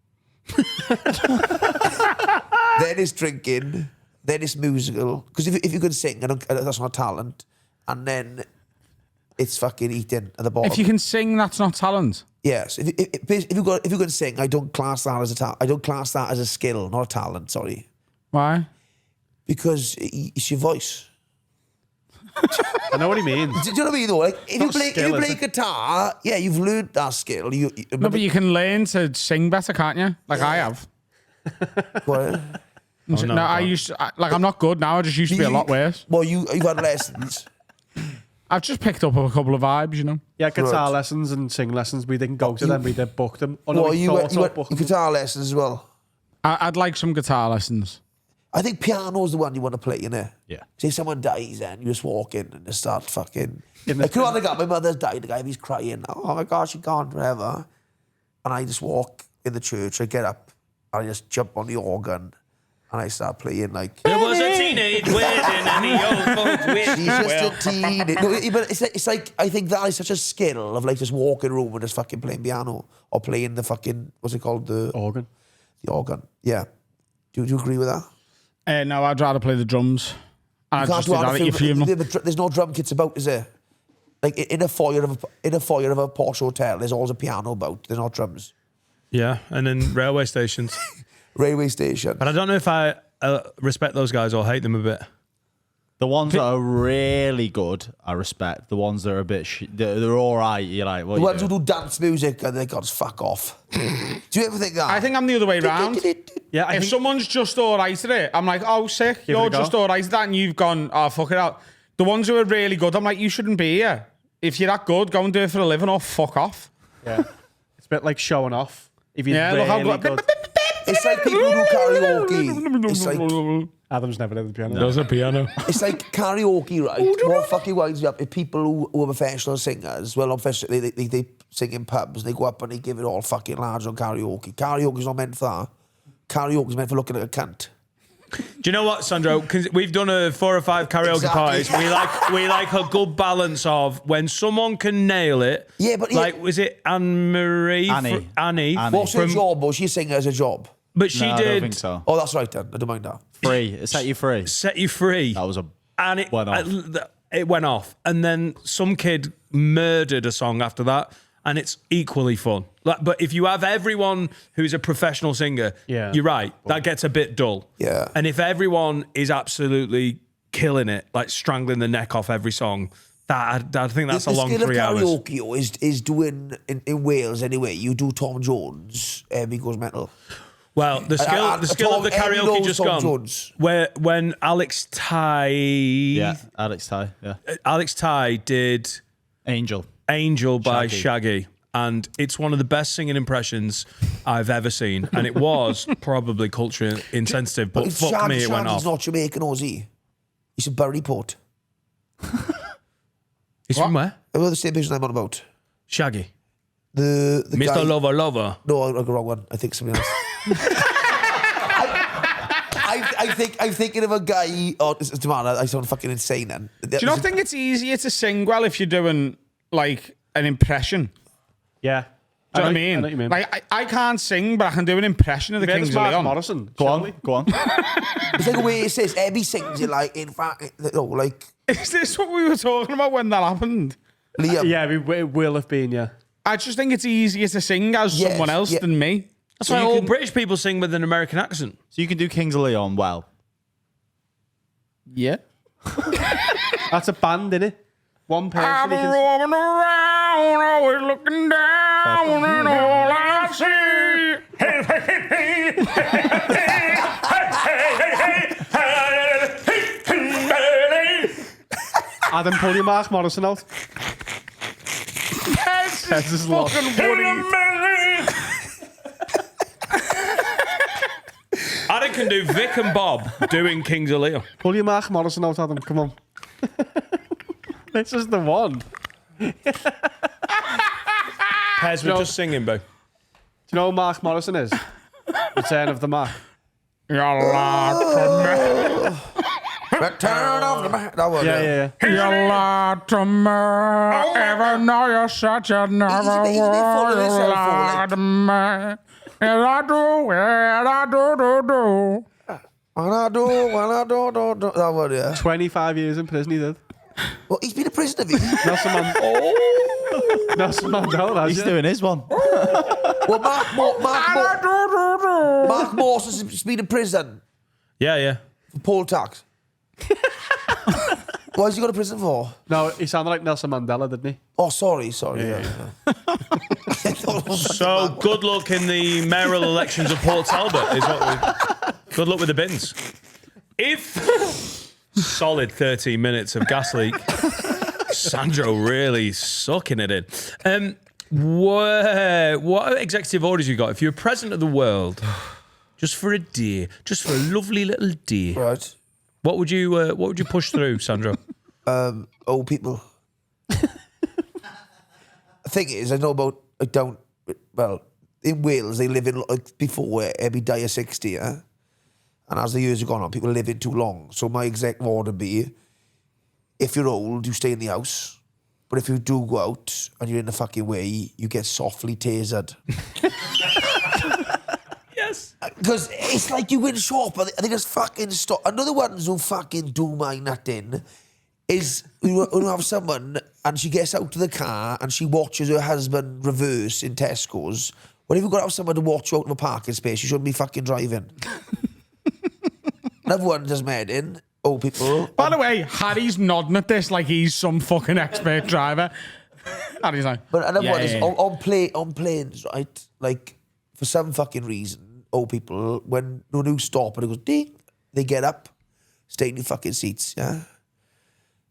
Then it's drinking. Then it's musical. Because if you can sing, that's not talent. And then it's fucking eating at the bottom. If you can sing, that's not talent. Yes. If you can sing, I don't class that as a talent. I don't class that as a skill, not a talent. Sorry. Why? Because it's your voice. I know what he means. Do you know what I mean? Though, like if you not play skill, is it? guitar, yeah, you've learned that skill. No, but you can learn to sing better, can't you? Like I have. What? No, I used to, I'm not good now. I just used to be a lot worse. Well, you've had lessons. I've just picked up a couple of vibes, you know. Yeah, guitar Right. lessons and sing lessons. We didn't go to them. We did book them. Oh, no, Well, we you thought of went booking them. guitar lessons as well. I'd like some guitar lessons. I think piano's the one you want to play, innit? Yeah. Say someone dies and you just walk in and just start fucking. In the- Like, on the guy, my mother's died, the guy, he's crying. Oh my God, she gone, whatever. And I just walk in the church, I get up, and I just jump on the organ, and I start playing like. There was a teenage wedding and the old folks wished She's just a teenage. No, but it's like, I think that is such a skill of like just walking around and just fucking playing piano or playing the fucking, what's it called? The Organ. organ. Yeah. Do you agree with that? No, I'd rather play the drums. And I'd just do that at your funeral. There's no drum kits about, is there? Like in a foyer of a posh hotel, there's always a piano about. There's not drums. Yeah, and then railway stations. Railway station. But I don't know if I respect those guys or hate them a bit. The ones that are really good, I respect. The ones that are a bit, they're all right. You're like, what The you ones who doing? do dance music and they got fuck off. Do you ever think that? I think I'm the other way round. Yeah, I If think someone's just all right at it, I'm like, oh, sick. Give it You're a go. just all right at that, and you've gone, oh, fuck it out. The ones who are really good, I'm like, you shouldn't be here. If you're that good, go and do it for a living or fuck off. yeah, it's a bit like showing off. If you're Yeah, look how really good. good. It's like people who do karaoke. It's like Adam's never did the piano. There's a piano. it's like karaoke, right? What fucking winds me up is people who are professional singers. Well, not professional. They sing in pubs. They go up and they give it all fucking large on karaoke. Karaoke's not meant for that. Karaoke's meant for looking at a cunt. Do you know what, Sandro? Because we've done 4 or 5 karaoke Exactly. parties. We like a good balance of when someone can nail it. Yeah, but like, was it Anne-Marie? Annie. Annie. What's her job? Or she's singing as a job? But she No, I did don't think so. Oh, that's right then. I don't mind that. Free. It set you free. Set You Free. That was a And it went off. It went off, and then some kid murdered a song after that, and it's equally fun. Like, but if you have everyone who's a professional singer, Yeah. you're right, that gets a bit dull. Yeah. And if everyone is absolutely killing it, like strangling the neck off every song, that I think that's a long 3 The hours. skill of karaoke is doing in Wales anyway. You do Tom Jones, he goes mental. Well, the skill of the Every karaoke knows just Tom gone. Jones. When Alex Ty, yeah. Alex Ty. Yeah. Alex Ty did Angel. Angel by Shaggy. Shaggy. And it's one of the best singing impressions I've ever seen. And it was probably culture insensitive, but It's fuck me, it went Shaggy's off. not Jamaican, or is he? He's from Buryport. He's from where? I know the same person I'm on about. Shaggy. The Mr. guy, Lover. No, I got the wrong one. I think something else. I'm thinking of a guy. Oh, man, I sound fucking insane. Then. Do you not think it's easier to sing well if you're doing like an impression? Yeah. Do you know what I know mean? what you mean. Like I can't sing, but I can do an impression of the Yeah, Kings it's of Mark Leon. Morrison. Go surely. on. Go on. It's like the way it says, Abby sings it like, in fact, like Is this what we were talking about when that happened? Liam. Yeah, it will have been, yeah. I just think it's easier to sing as Yes, someone else yeah. than me. That's why all British people sing with an American accent. So you can do Kings of Leon well. Yeah. That's a band, innit? One person. I'm he can- roaming around, always looking down, and all I see. Hey, hey, hey, hey. Adam, pull your Mark Morrison out. That's is lost. fucking Woody. Adam can do Vic and Bob doing Kings of Leon. Pull your Mark Morrison out, Adam. Come on. This is the one. Pez, we're just singing, bro. Do you know who Mark Morrison is? Return of the Mark. You're lied Return of the Man. That one. Yeah. to me. You lied to me. Ever know you're such a never he's a bit full of You himself, lied to me. Yes, I do. Yes, I do. When I do. That one, yeah. 25 years in prison, he did. Well, he's been a prisoner, has he? Nelson Mandela, has He's you? doing his one. Well, Mark Morrison's been in prison Yeah. for poll tax. Why has he got to prison for? No, he sounded like Nelson Mandela, didn't he? Oh, sorry. Yeah. So good luck in the mayoral elections of Port Talbot. Good luck with the bins. If solid 13 minutes of gas leak, Sandro really sucking it in. What executive orders you got? If you're president of the world, just for a deer, just for a lovely little deer, Right. what would you push through, Sandro? Old people. The thing is, I don't, well, in Wales, they live in, like, before every die of 60, yeah? And as the years have gone on, people are living too long. So my executive order be, if you're old, you stay in the house. But if you do go out and you're in the fucking way, you get softly tasered. Yes. Because it's like you win shop. I think it's fucking stop. Another ones who fucking do my nutting is you have someone and she gets out of the car and she watches her husband reverse in Tesco's. Well, if you've got to have someone to watch you out of a parking space, you shouldn't be fucking driving. Another one just made in. Old people. By the way, Harry's nodding at this like he's some fucking expert driver. Harry's like, But another yeah, one is yeah. on planes, right? Like, for some fucking reason, old people, when you stop and it goes ding, they get up, stay in your fucking seats, yeah?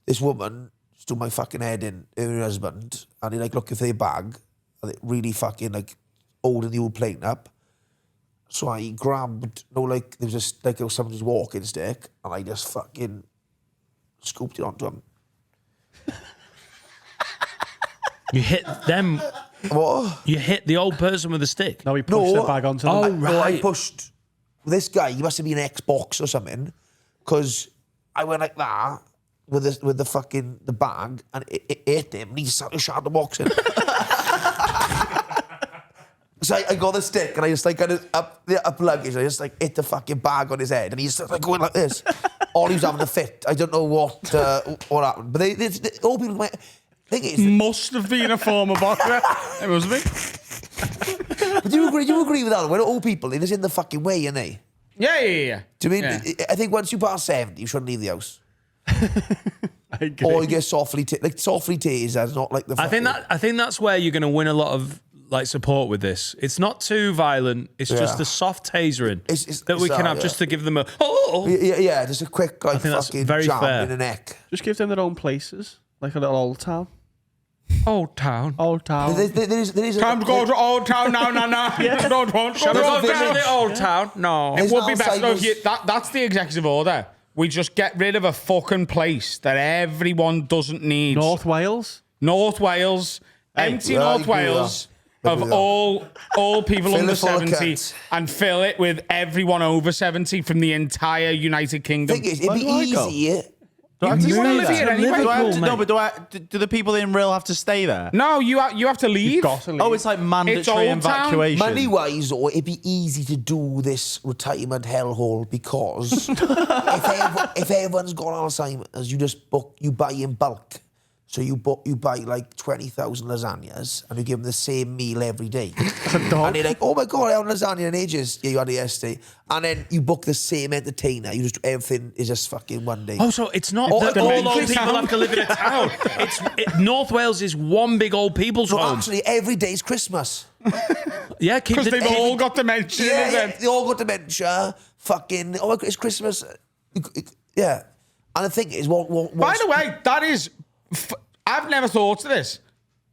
This woman stood my fucking head in, her husband, and he like looking for their bag, and they really fucking like holding the old plane up. So I grabbed, there was someone just walking stick, and I just fucking scooped it onto him. You hit them What? You hit the old person with a stick. No, he pushed the bag onto them. No, I pushed this guy. He must have been an Xbox or something, because I went like that with the bag, and it hit him. And he started shot the boxing. So I got the stick and I just like got it up luggage. I just like hit the fucking bag on his head, and he's like going like this. All he was having a fit. I don't know what happened, but they all people might think it Must have been a former boxer. It must be. But do you agree with that? When all people, they're just in the fucking way, aren't they? Yeah. Do you mean? Yeah. I think once you pass 70, you shouldn't leave the house. I agree. Or you get softly tasers, not like the. I think that's where you're going to win a lot of like support with this. It's not too violent. It's just the soft tasering that we can have just to give them a. Yeah, just a quick like I think that's fucking very jam fair. in the neck. Just give them their own places, like a little old town. Old Town. Old town. There is Time to go to Old Town now. Don't want. Shall we go There's a down village. the Old Town? No. It There's would be an best though if Alzheimer's. that's the executive order. We just get rid of a fucking place that everyone doesn't need. North Wales. North Wales. Empty yeah, I North agree with Wales that. I of agree with all people Fill under it full of 70 cunts. and fill it with everyone over 70 from the entire United Kingdom. Thing is, it'd be do I go? easy. Do I have to You stay wanna live there? here anyway? Do I have to, mate. no, but do the people in Real have to stay there? No, you have to leave. Got to leave. Oh, it's like mandatory Old Town. evacuation. Money wise, though, it'd be easy to do this retirement hellhole because if everyone's got Alzheimer's, you buy in bulk. So you buy like 20,000 lasagnas and you give them the same meal every day. And they're like, oh my God, I haven't lasagna in ages. Yeah, you had it yesterday. And then you book the same entertainer. Everything is just fucking one day. Oh, so it's not All- that all all old those people town. have to live in a town. North Wales is one big old people's So home. actually, every day's Christmas. Yeah, keep Because the, they've all got dementia. Yeah, they all got dementia. Fucking, oh my God, it's Christmas. Yeah. And the thing is, By the way, that is... I've never thought of this.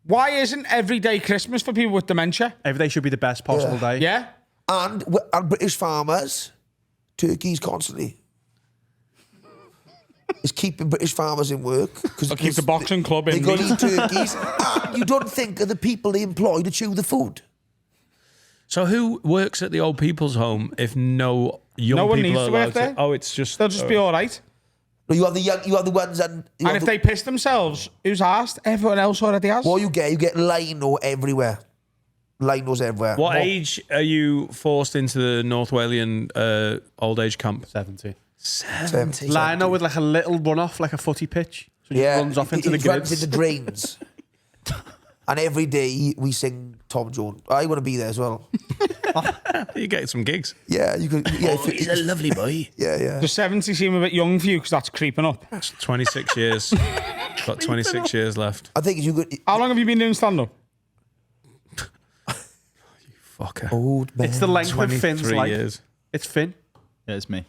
Why isn't every day Christmas for people with dementia? Every day should be the best possible day. Yeah? and British farmers, turkeys constantly. It's keeping British farmers in work. I'll keep the boxing club in. They got to eat turkeys. And you don't think of the people they employ to chew the food. So who works at the old people's home if no young No one people needs are to work allowed there. Oh, it's just They'll just be all right. No, you have the young, you have the ones and And if they piss themselves, who's asked? Everyone else already has. what you get lino everywhere. Linos everywhere. What age are you forced into the North Walian old age camp? 70. 70. Lino with like a little run off, like a footy pitch. So he Yeah, runs off into the it runs grids. into drains. And every day we sing Tom Jones. I want to be there as well. You get some gigs. Yeah, you could. Yeah, He's a lovely boy. yeah. Does 70 seem a bit young for you because that's creeping up? 26 years. Got 26 years left. I think you could. How long have you been doing stand-up? Fucker. Old man. It's the length of 23 Finn's life. years. It's Finn. Yeah, it's me.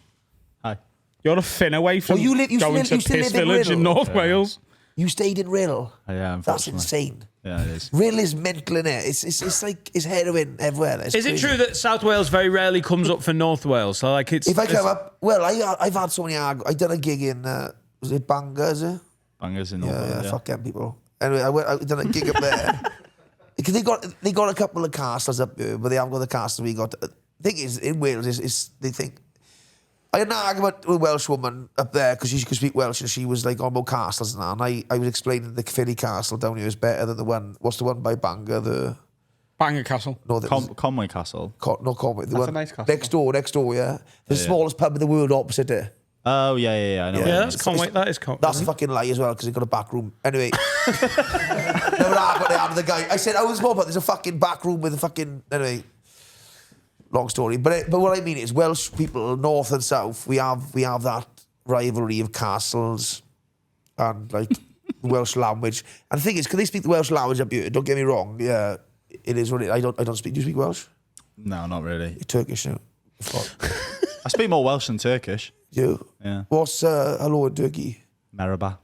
Hi. You're a fin away from you going still to Piss live in Village in Riddle? North Wales. You stayed in Riddle. Yeah, That's unfortunately. insane. Yeah, it is. Riddle is mental in it. It's like it's heroin everywhere. It's Is it crazy. true that South Wales very rarely comes up for North Wales? So like it's If I come up, well, I've had so many. I done a gig in was it Bangor? Is it? Bangers in Yeah, fuck them people. Anyway, I done a gig up there. Because they got a couple of castles up there, but they haven't got the castles we got. The thing is, in Wales, is they think. I had an argument with a Welsh woman up there because she could speak Welsh and she was like on about castles and that. And I was explaining the Philly castle down here is better than the one. What's the one by Bangor? The Bangor Castle. no, Conway Castle. not Conway. The That's one a nice castle. next door. Yeah, the smallest pub in the world opposite it. Oh, yeah. I know. Yeah. what you yeah, mean. that's Conway. That is Conway. That's a fucking lie as well because they got a back room. Anyway, never argued they had the guy. I said, "Oh, it's small, but there's a fucking back room with a fucking." Anyway, long story. But what I mean is, Welsh people, north and south, we have that rivalry of castles and like the Welsh language. And the thing is, can they speak the Welsh language up here? Don't get me wrong. Yeah, it is what it. I don't speak. Do you speak Welsh? No, not really. You're Turkish now. Fuck. I speak more Welsh than Turkish. You? Yeah. What's hello in Turkey? Merhaba.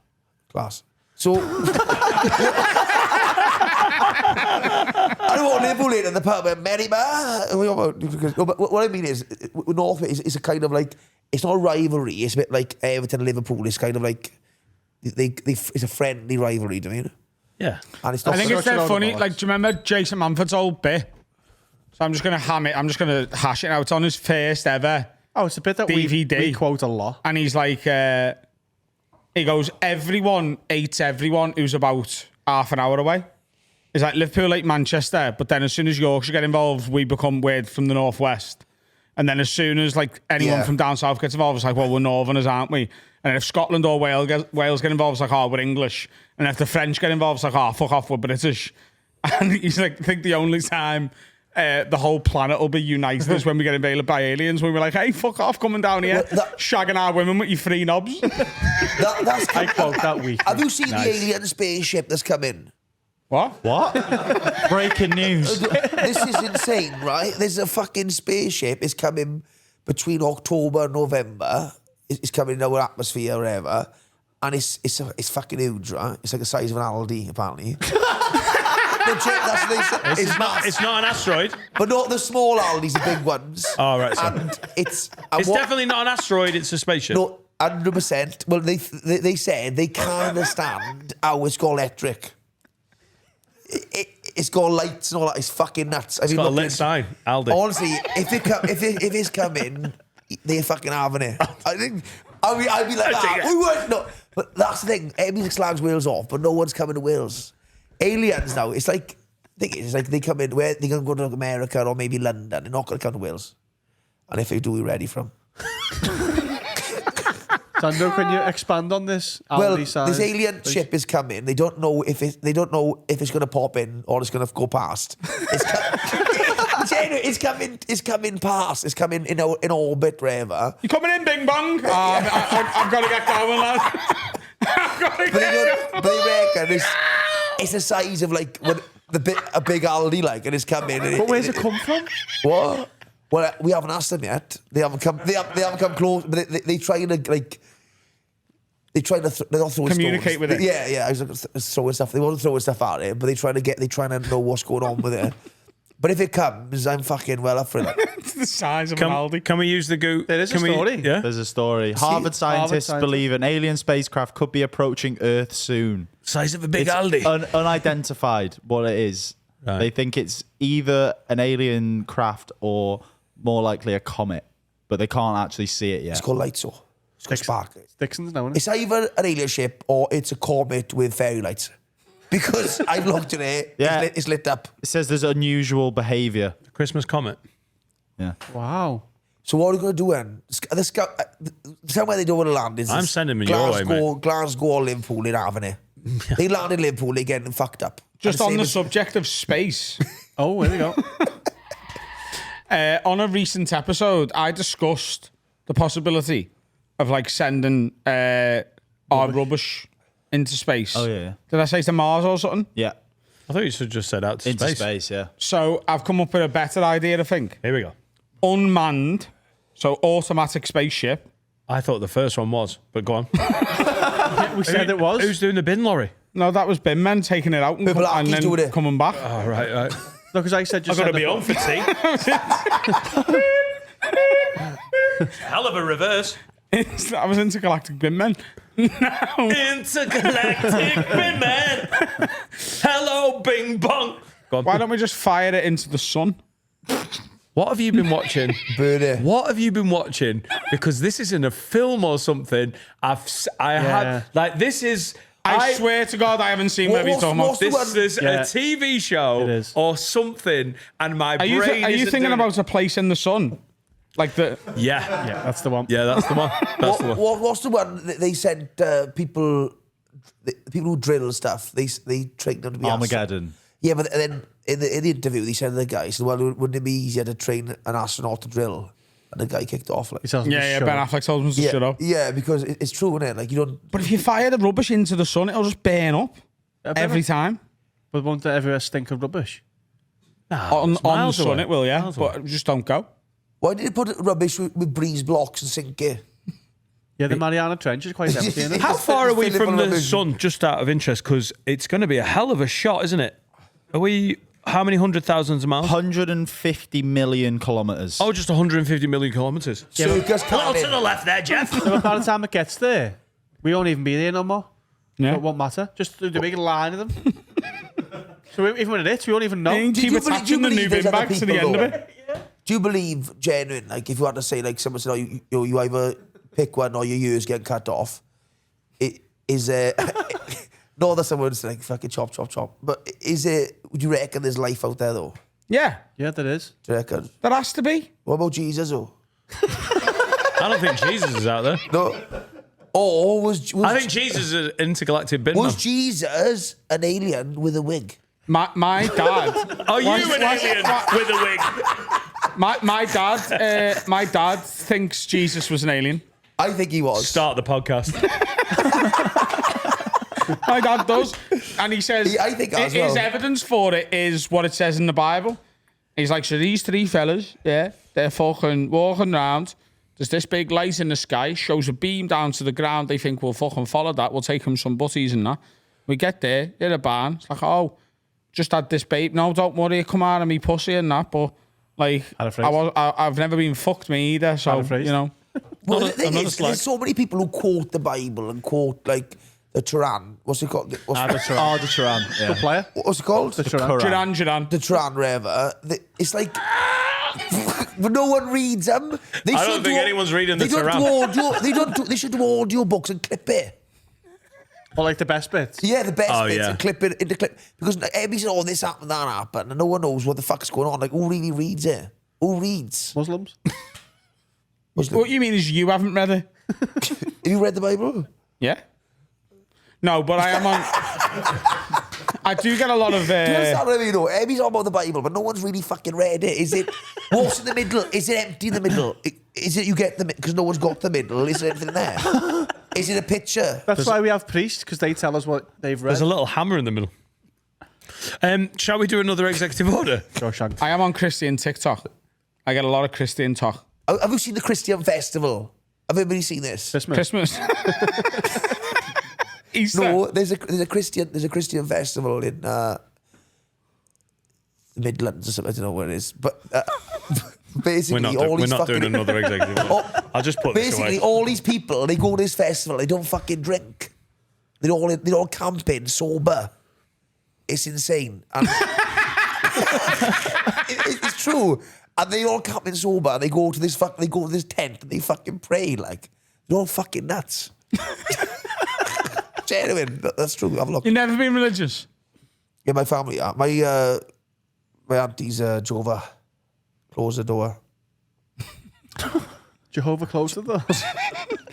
Class. So, I don't want Liverpool in the pub and Merriba. But what I mean is, North is a kind of like, it's not a rivalry. It's a bit like Everton and Liverpool. It's kind of like, it's a friendly rivalry, do you mean? Yeah. And it's not I think it's Such a dead load of funny. bollocks. Like, do you remember Jason Manford's old bit? So I'm just going to hash it out. It's on his first ever Oh, it's a bit that DVD. we quote a lot. And he's like, he goes, everyone hates everyone who's about half an hour away. It's like Liverpool like Manchester, but then as soon as Yorkshire get involved, we become weird from the northwest. And then as soon as like anyone Yeah. from down south gets involved, it's like, well, we're northerners, aren't we? And if Scotland or Wales get involved, it's like, oh, we're English. And if the French get involved, it's like, oh, fuck off, we're British. And he's like, I think the only time the whole planet will be united is when we get invaded by aliens. When we're like, hey, fuck off, coming down here, shagging our women with your free knobs. That's I quote that week. Have you seen the alien spaceship that's coming? What? Breaking news. This is insane, right? There's a fucking spaceship. It's coming between October and November. It's coming in our atmosphere, or whatever. And it's fucking huge, right? It's like the size of an Aldi, apparently. That's what they say. It's not an asteroid. But not the small Aldis, the big ones. Oh, right. Sorry. And it's Definitely not an asteroid. It's a spaceship. No, 100%. Well, they said they can't understand how it's got electric. It's got lights and all that. It's fucking nuts. It's got a lit sign. Aldi. Honestly, if it's coming, they're fucking having it. I think I'd be like, who would? No, but that's the thing. Everybody slags Wales off, but no one's coming to Wales. Aliens now. It's like they come in where they're gonna go to America or maybe London. They're not gonna come to Wales. And if they do, we're ready for them. Sandro, can you expand on this? Well, Aldi size, this alien please? ship is coming. They don't know if it's going to pop in or it's going to go past. It's coming. It's coming past. It's coming in orbit, whatever. You coming in, Bing Bong? I've got to get going, lad. But they reckon it's the size of like a big Aldi, like, and it's coming. But where's it come from? What? Well, we haven't asked them yet. They haven't come. They haven't come close. But they trying to like. They try to they're not throwing Communicate stones. with it. Yeah. I was like, throwing stuff. They want to throw stuff at it, but they trying to know what's going on with it. But if it comes, I'm fucking well up for it. It's the size of an Aldi. Can we use the goo? There is a story. Yeah. There's a story. Harvard scientists believe an alien spacecraft could be approaching Earth soon. Size of a big It's Aldi. Unidentified what it is. Right. They think it's either an alien craft or more likely a comet, but they can't actually see it yet. It's called lights, so it's got spark. Dixon's now, isn't it? It's either an alien ship or it's a comet with fairy lights. Because I've looked at it, Yeah. it's lit up. It says there's unusual behaviour. Christmas comet. Yeah. Wow. So what are we going to do then? Somewhere they don't want to land is I'm sending them your way, mate. Glasgow or Liverpool, they're having it. They land in Liverpool, they're getting fucked up. Just And on same the as- subject of space, Oh, there we go. on a recent episode, I discussed the possibility of like sending our rubbish into space. Oh, yeah. Did I say to Mars or something? Yeah. I thought you should just said out to Into space. space, yeah. So I've come up with a better idea, I think. Here we go. Unmanned, so automatic spaceship. I thought the first one was, but go on. We said it was. Who's doing the bin lorry? No, that was bin men taking it out and, People and Aki's doing then it. coming back. Oh, right. No, because I said I've just got to send be the- on for tea. Hell of a reverse. I was intergalactic bin men. Intergalactic bin man. Hello, Bing Bong. Go on. Why don't we just fire it into the sun? What have you been watching? Burn it. What have you been watching? Because this isn't a film or something. I had like this is. I swear to God, I haven't seen whatever you're talking about. This is Yeah. a TV show It is. or something, and my Are you, brain. are you isn't thinking doing about a place in the sun? Like the. Yeah, Yeah, that's the one. yeah, that's the one. That's the one. What's the one that they sent people who drill stuff? They train them to be Armageddon. Yeah, but then in the interview, they said to the guy, said, well, wouldn't it be easier to train an astronaut to drill? And the guy kicked off. Like, He tells him to Yeah, shut Ben up. Affleck told him to shut up. yeah, because it's true, isn't it? Like, you don't... But if you fire the rubbish into the sun, it'll just burn up every time. But won't there ever stink of rubbish? On the miles sun, away. it will, yeah. Miles But just don't go. Why did they put rubbish with breeze blocks and sink it? Yeah, the Mariana Trench is quite empty, isn't it? How far are we Fill it from full the of sun? Just out of interest, because it's going to be a hell of a shot, isn't it? Are we? How many hundred thousands of miles? 150 million kilometres. Oh, just 150 million kilometers. Circus Well, to the cannon. left there, Jeff. But by the time it gets there, we won't even be there no more. Yeah. It won't matter. Just do the big line of them. So even when it hits, we don't even know. Keep do you attaching the believe new there's bin other bag to the people, end of though? it. Do you believe genuine? Like, if you had to say, like, someone said, you either pick one or your ears getting cut off. Is there? No, that someone's like fucking chop. But is it? Would you reckon there's life out there though? Yeah, Yeah, there is. Do you reckon? there has to be. What about Jesus though? I don't think Jesus is out there. No. Or was I think Jesus is an intergalactic bin. was man. Jesus an alien with a wig? My dad. Are you Was- an was- alien with a wig? My dad thinks Jesus was an alien. I think he was. Start the podcast. My dad does, and he says I think as his well. evidence for it is what it says in the Bible. He's like, so these three fellas, yeah, they're fucking walking around. There's this big light in the sky, shows a beam down to the ground. They think we'll fucking follow that. We'll take them some butties and that. We get there, in a barn. It's like, oh, just had this babe. No, don't worry, come out of me pussy and that. But like, I've never been fucked me either. So you know. Well, the thing another is, slag. there's so many people who quote the Bible and quote like the Quran. What's it called? The Turan. Yeah. Good player. What's it called? The Duran. The Turan, whatever. It's like but no one reads them. They I should don't think do- anyone's reading the they don't Turan. do audio. They don't. They should do audio books and clip it. Or like the best bits. Yeah, the best Oh, bits yeah. and clip it into clip because everybody says, "Oh, this happened, that happened," and no one knows what the fuck's going on. Like, who really reads it? Who reads? Muslims. What you mean is you haven't read it? Have you read the Bible? Yeah. No, but I am on. I do get a lot of. Do you understand what I mean? Though? Everybody's on about the Bible, but no one's really fucking read it. Is it what's in the middle? Is it empty in the middle? Is it you get the because no one's got the middle? Is there anything there? Is it a picture? That's why we have priests, because they tell us what they've read. There's a little hammer in the middle. Shall we do another executive order? Go, Shanks. I am on Christian TikTok. I get a lot of Christian talk. Have you seen the Christian festival? Have everybody seen this? Christmas. Easter. No, there's a Christian festival in the Midlands or something. I don't know where it is, but basically We're all these not doing fucking another executive order. Oh, I'll just put this basically away. all these people they go to this festival. They don't fucking drink. They're all camping sober. It's insane. And it's true. And they all camping sober. And they go to this tent and they fucking pray like they're all fucking nuts. Genuine. That's true. Have a look. You've never been religious? Yeah, my family. My auntie's Jehovah. Close the door. Jehovah closed the door.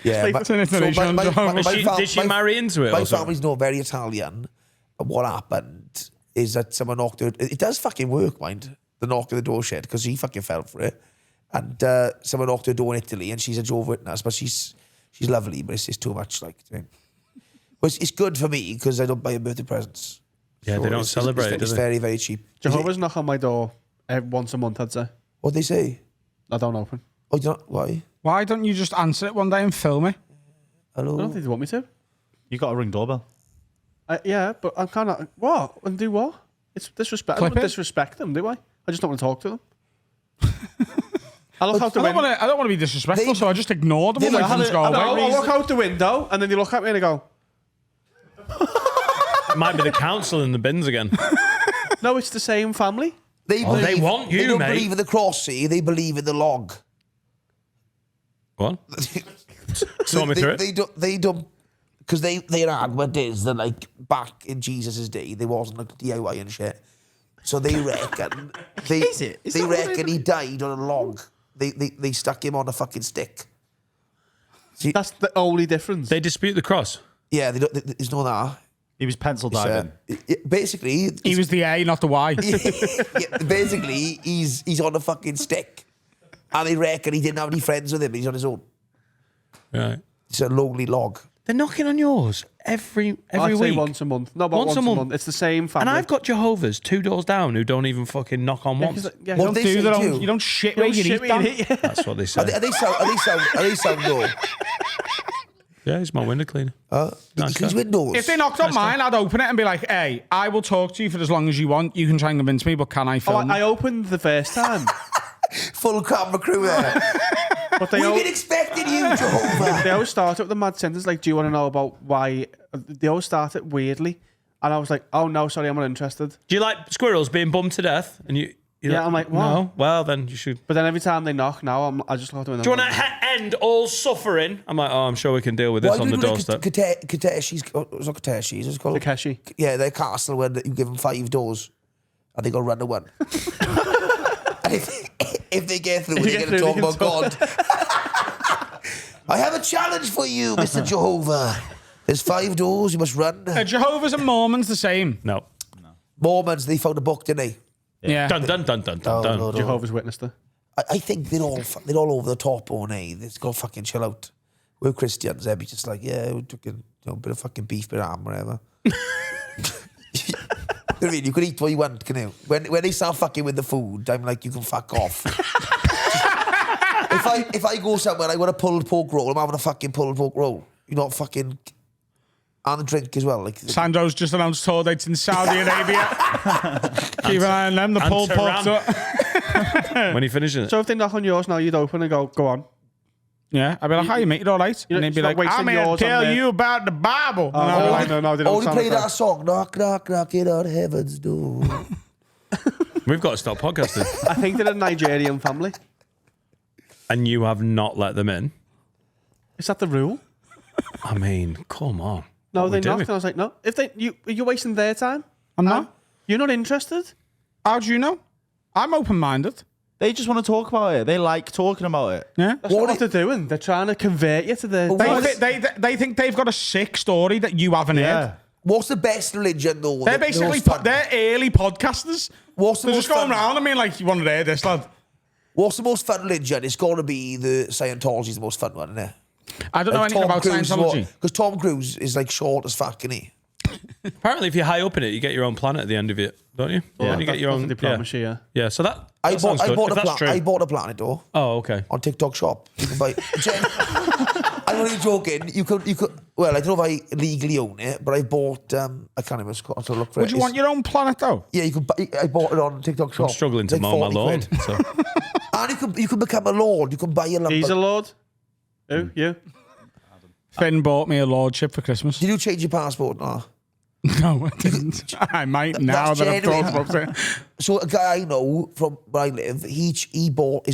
Yeah, It's an information on Jehovah. Did she marry into it? My or something? family's not very Italian. And what happened is that someone knocked her. It does fucking work, mind. The knock at the door shit because she fucking fell for it. And someone knocked her door in Italy, and she's a Jehovah's Witness, but she's lovely, but it's too much. Like, but it's good for me because I don't buy her birthday presents. Yeah, they don't celebrate it, do It's they? very, very cheap. Jehovah's knock on my door once a month, I'd say. What they say? I don't open. Oh, you know why? Why don't you just answer it one day and film it? I don't Hello. think they want me to. You got a ring doorbell. Yeah, but I can't. What? And do what? It's disrespect. I Clip don't it. disrespect them, do I? I just don't want to talk to them. I look out the I window. don't want to be disrespectful, so I just ignore them when my friends go away. I look out the window, and then they look at me and they go, Might be the council in the bins again. "No, it's the same family." They want you, They don't mate. believe in the cross, see? They believe in the log. What? Talk me through it. They don't, because their argument is that like back in Jesus' day there wasn't like DIY and shit, so they reckon Is it? Is they that what it reckon he died on a log. They stuck him on a fucking stick. That's the only difference. They dispute the cross. Yeah, there's no that. He was pencil diving. Basically, He was the A, not the Y. yeah, basically he's on a fucking stick, and they reckon he didn't have any friends with him. He's on his own. Right. It's a lonely log. They're knocking on yours every I'd say week. once a month. No, but once a month. It's the same family. And I've got Jehovah's 2 doors down who don't even fucking knock on once. Yeah, What don't they Do say that to on- you? you don't shit don't where you shit eat when you that. eat, yeah. That's what they say. Are they sound low? Yeah, he's my window cleaner. These guy. windows. If they knocked on mine, I'd open it and be like, hey, I will talk to you for as long as you want. You can try and convince me, but can I Oh, film? I opened the first time, Full camera crew there. but they We've always, been expecting you, Jehovah. they always start it with the mad sentence like, "Do you want to know about why?" They always start it weirdly, And I was like, oh no, sorry, I'm not interested. Do you like squirrels being bummed to death? And you're I'm like, what? No. Well, then you should. But then every time they knock, now I just look at them. Do you want to end all suffering? I'm like, I'm sure we can deal with this on the doorstep. Kateshi's, it's not Kateshi's, it's called Takeshi. Yeah, their castle where you give them 5 doors and they go run to one. And if they get through, they're going to talk about God. I have a challenge for you, Mr. Jehovah. There's 5 doors, you must run. Jehovah's and Mormons the same. No. Mormons, they found a book, didn't they? Yeah. Dun dun dun dun dun dun. Jehovah's Witness. I think they're all over the top, aren't they? They've got fucking chill out. We're Christians, they'd be just like, yeah, we took a bit of fucking beef, bit of ham, whatever. You know what I mean? You can eat what you want, can you? When they start fucking with the food, I'm like, you can fuck off. If I go somewhere, I want a pulled pork roll, I'm having a fucking pulled pork roll. You're not fucking... And the drink as well. Like Sandro's just announced tour dates in Saudi Arabia. Keep an eye on them. The pulled pork's up. When you finish it. So if they knock on yours now, you'd open and go on. Yeah, I'd be like, how you mate, it all right? You And know, they'd be it's like, not wasting I'm here to yours on tell there. you about the Bible. And Oh, I'd be like, no, they don't Only sound play like that song, knock, knock, knocking on heaven's door. We've got to stop podcasting. I think they're a Nigerian family. And you have not let them in. Is that the rule? I mean, come on. No, What they we doing? knocked and I was like, no. If you're wasting their time. I'm not. You're not interested? How do you know? I'm open-minded. They just want to talk about it. They like talking about it. Yeah. That's not what they're doing. They're trying to convert you to the... They think they've got a sick story that you haven't heard. What's the best religion, though? They're basically they're early podcasters. What's the They're most just going fun? around. I mean, like, you want to hear this, lad? What's the most fun religion? It's got to be the Scientology's the most fun one, isn't it? I don't know anything about Scientology. Because Tom Cruise is like short as fuck, isn't he? Apparently, if you're high up in it, you get your own planet at the end of it, don't you? Yeah, You get your own. They promise you, yeah. Yeah, so that I sounds good. If that's true. bought a planet, though, Oh, okay. on TikTok shop. You can buy... I'm only joking. You could... Well, I don't know if I legally own it, but I bought... I can't even to look for it. Would you want your own planet, though? Yeah, you could buy... I bought it on TikTok shop. I'm struggling to Like mow my 40 lawn. quid. So. And you can become a lord. You can buy a lump. He's a lord. Who? You? Finn bought me a lordship for Christmas. Did you change your passport? No. No, I didn't. I might now That's that I've genuine. thought about it. So a guy I know from where I live, his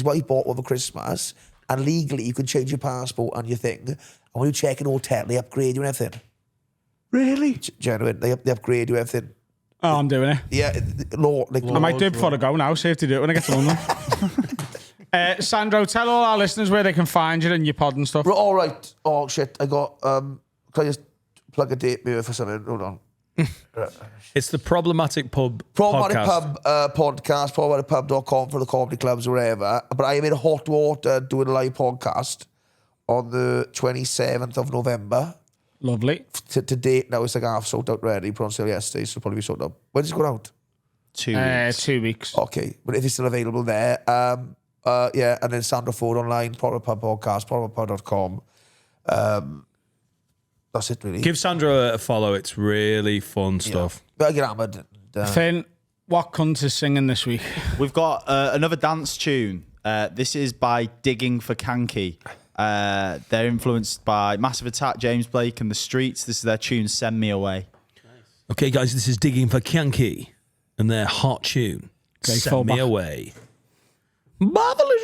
wife bought one for Christmas, and legally you can change your passport and your thing. And when you check an hotel, they upgrade you and everything. Really? Genuine, they upgrade you everything. Oh, I'm doing it. Yeah, law. Like, I might do it before I go now, see if they do it when I get to London. Sandro, tell all our listeners where they can find you and your pod and stuff. All right. Oh shit! I got. Can I just plug a date mirror for something? Hold on. It's the Problematic Pub Problematic podcast. Pub podcast, problematicpub.com for the comedy clubs or wherever. But I am in hot water doing a live podcast on the 27th of November. Lovely. To date now, it's like half sold out already. Put on sale yesterday, so it'll probably be sold out. When does it go out? 2 weeks. 2 weeks. Okay, but if it's still available there, yeah, and then Sandro Ford online, Problematic Pub podcast, problematicpub.com. That's it, really. Give Sandra a follow. It's really fun stuff. But I get hammered. Finn, what cunt is singing this week? We've got another dance tune. This is by Digging for Kanky. They're influenced by Massive Attack, James Blake, and The Streets. This is their tune, Send Me Away. Okay, guys, this is Digging for Kanky and their hot tune, Okay, Send Me fullback. Away. Marvelous.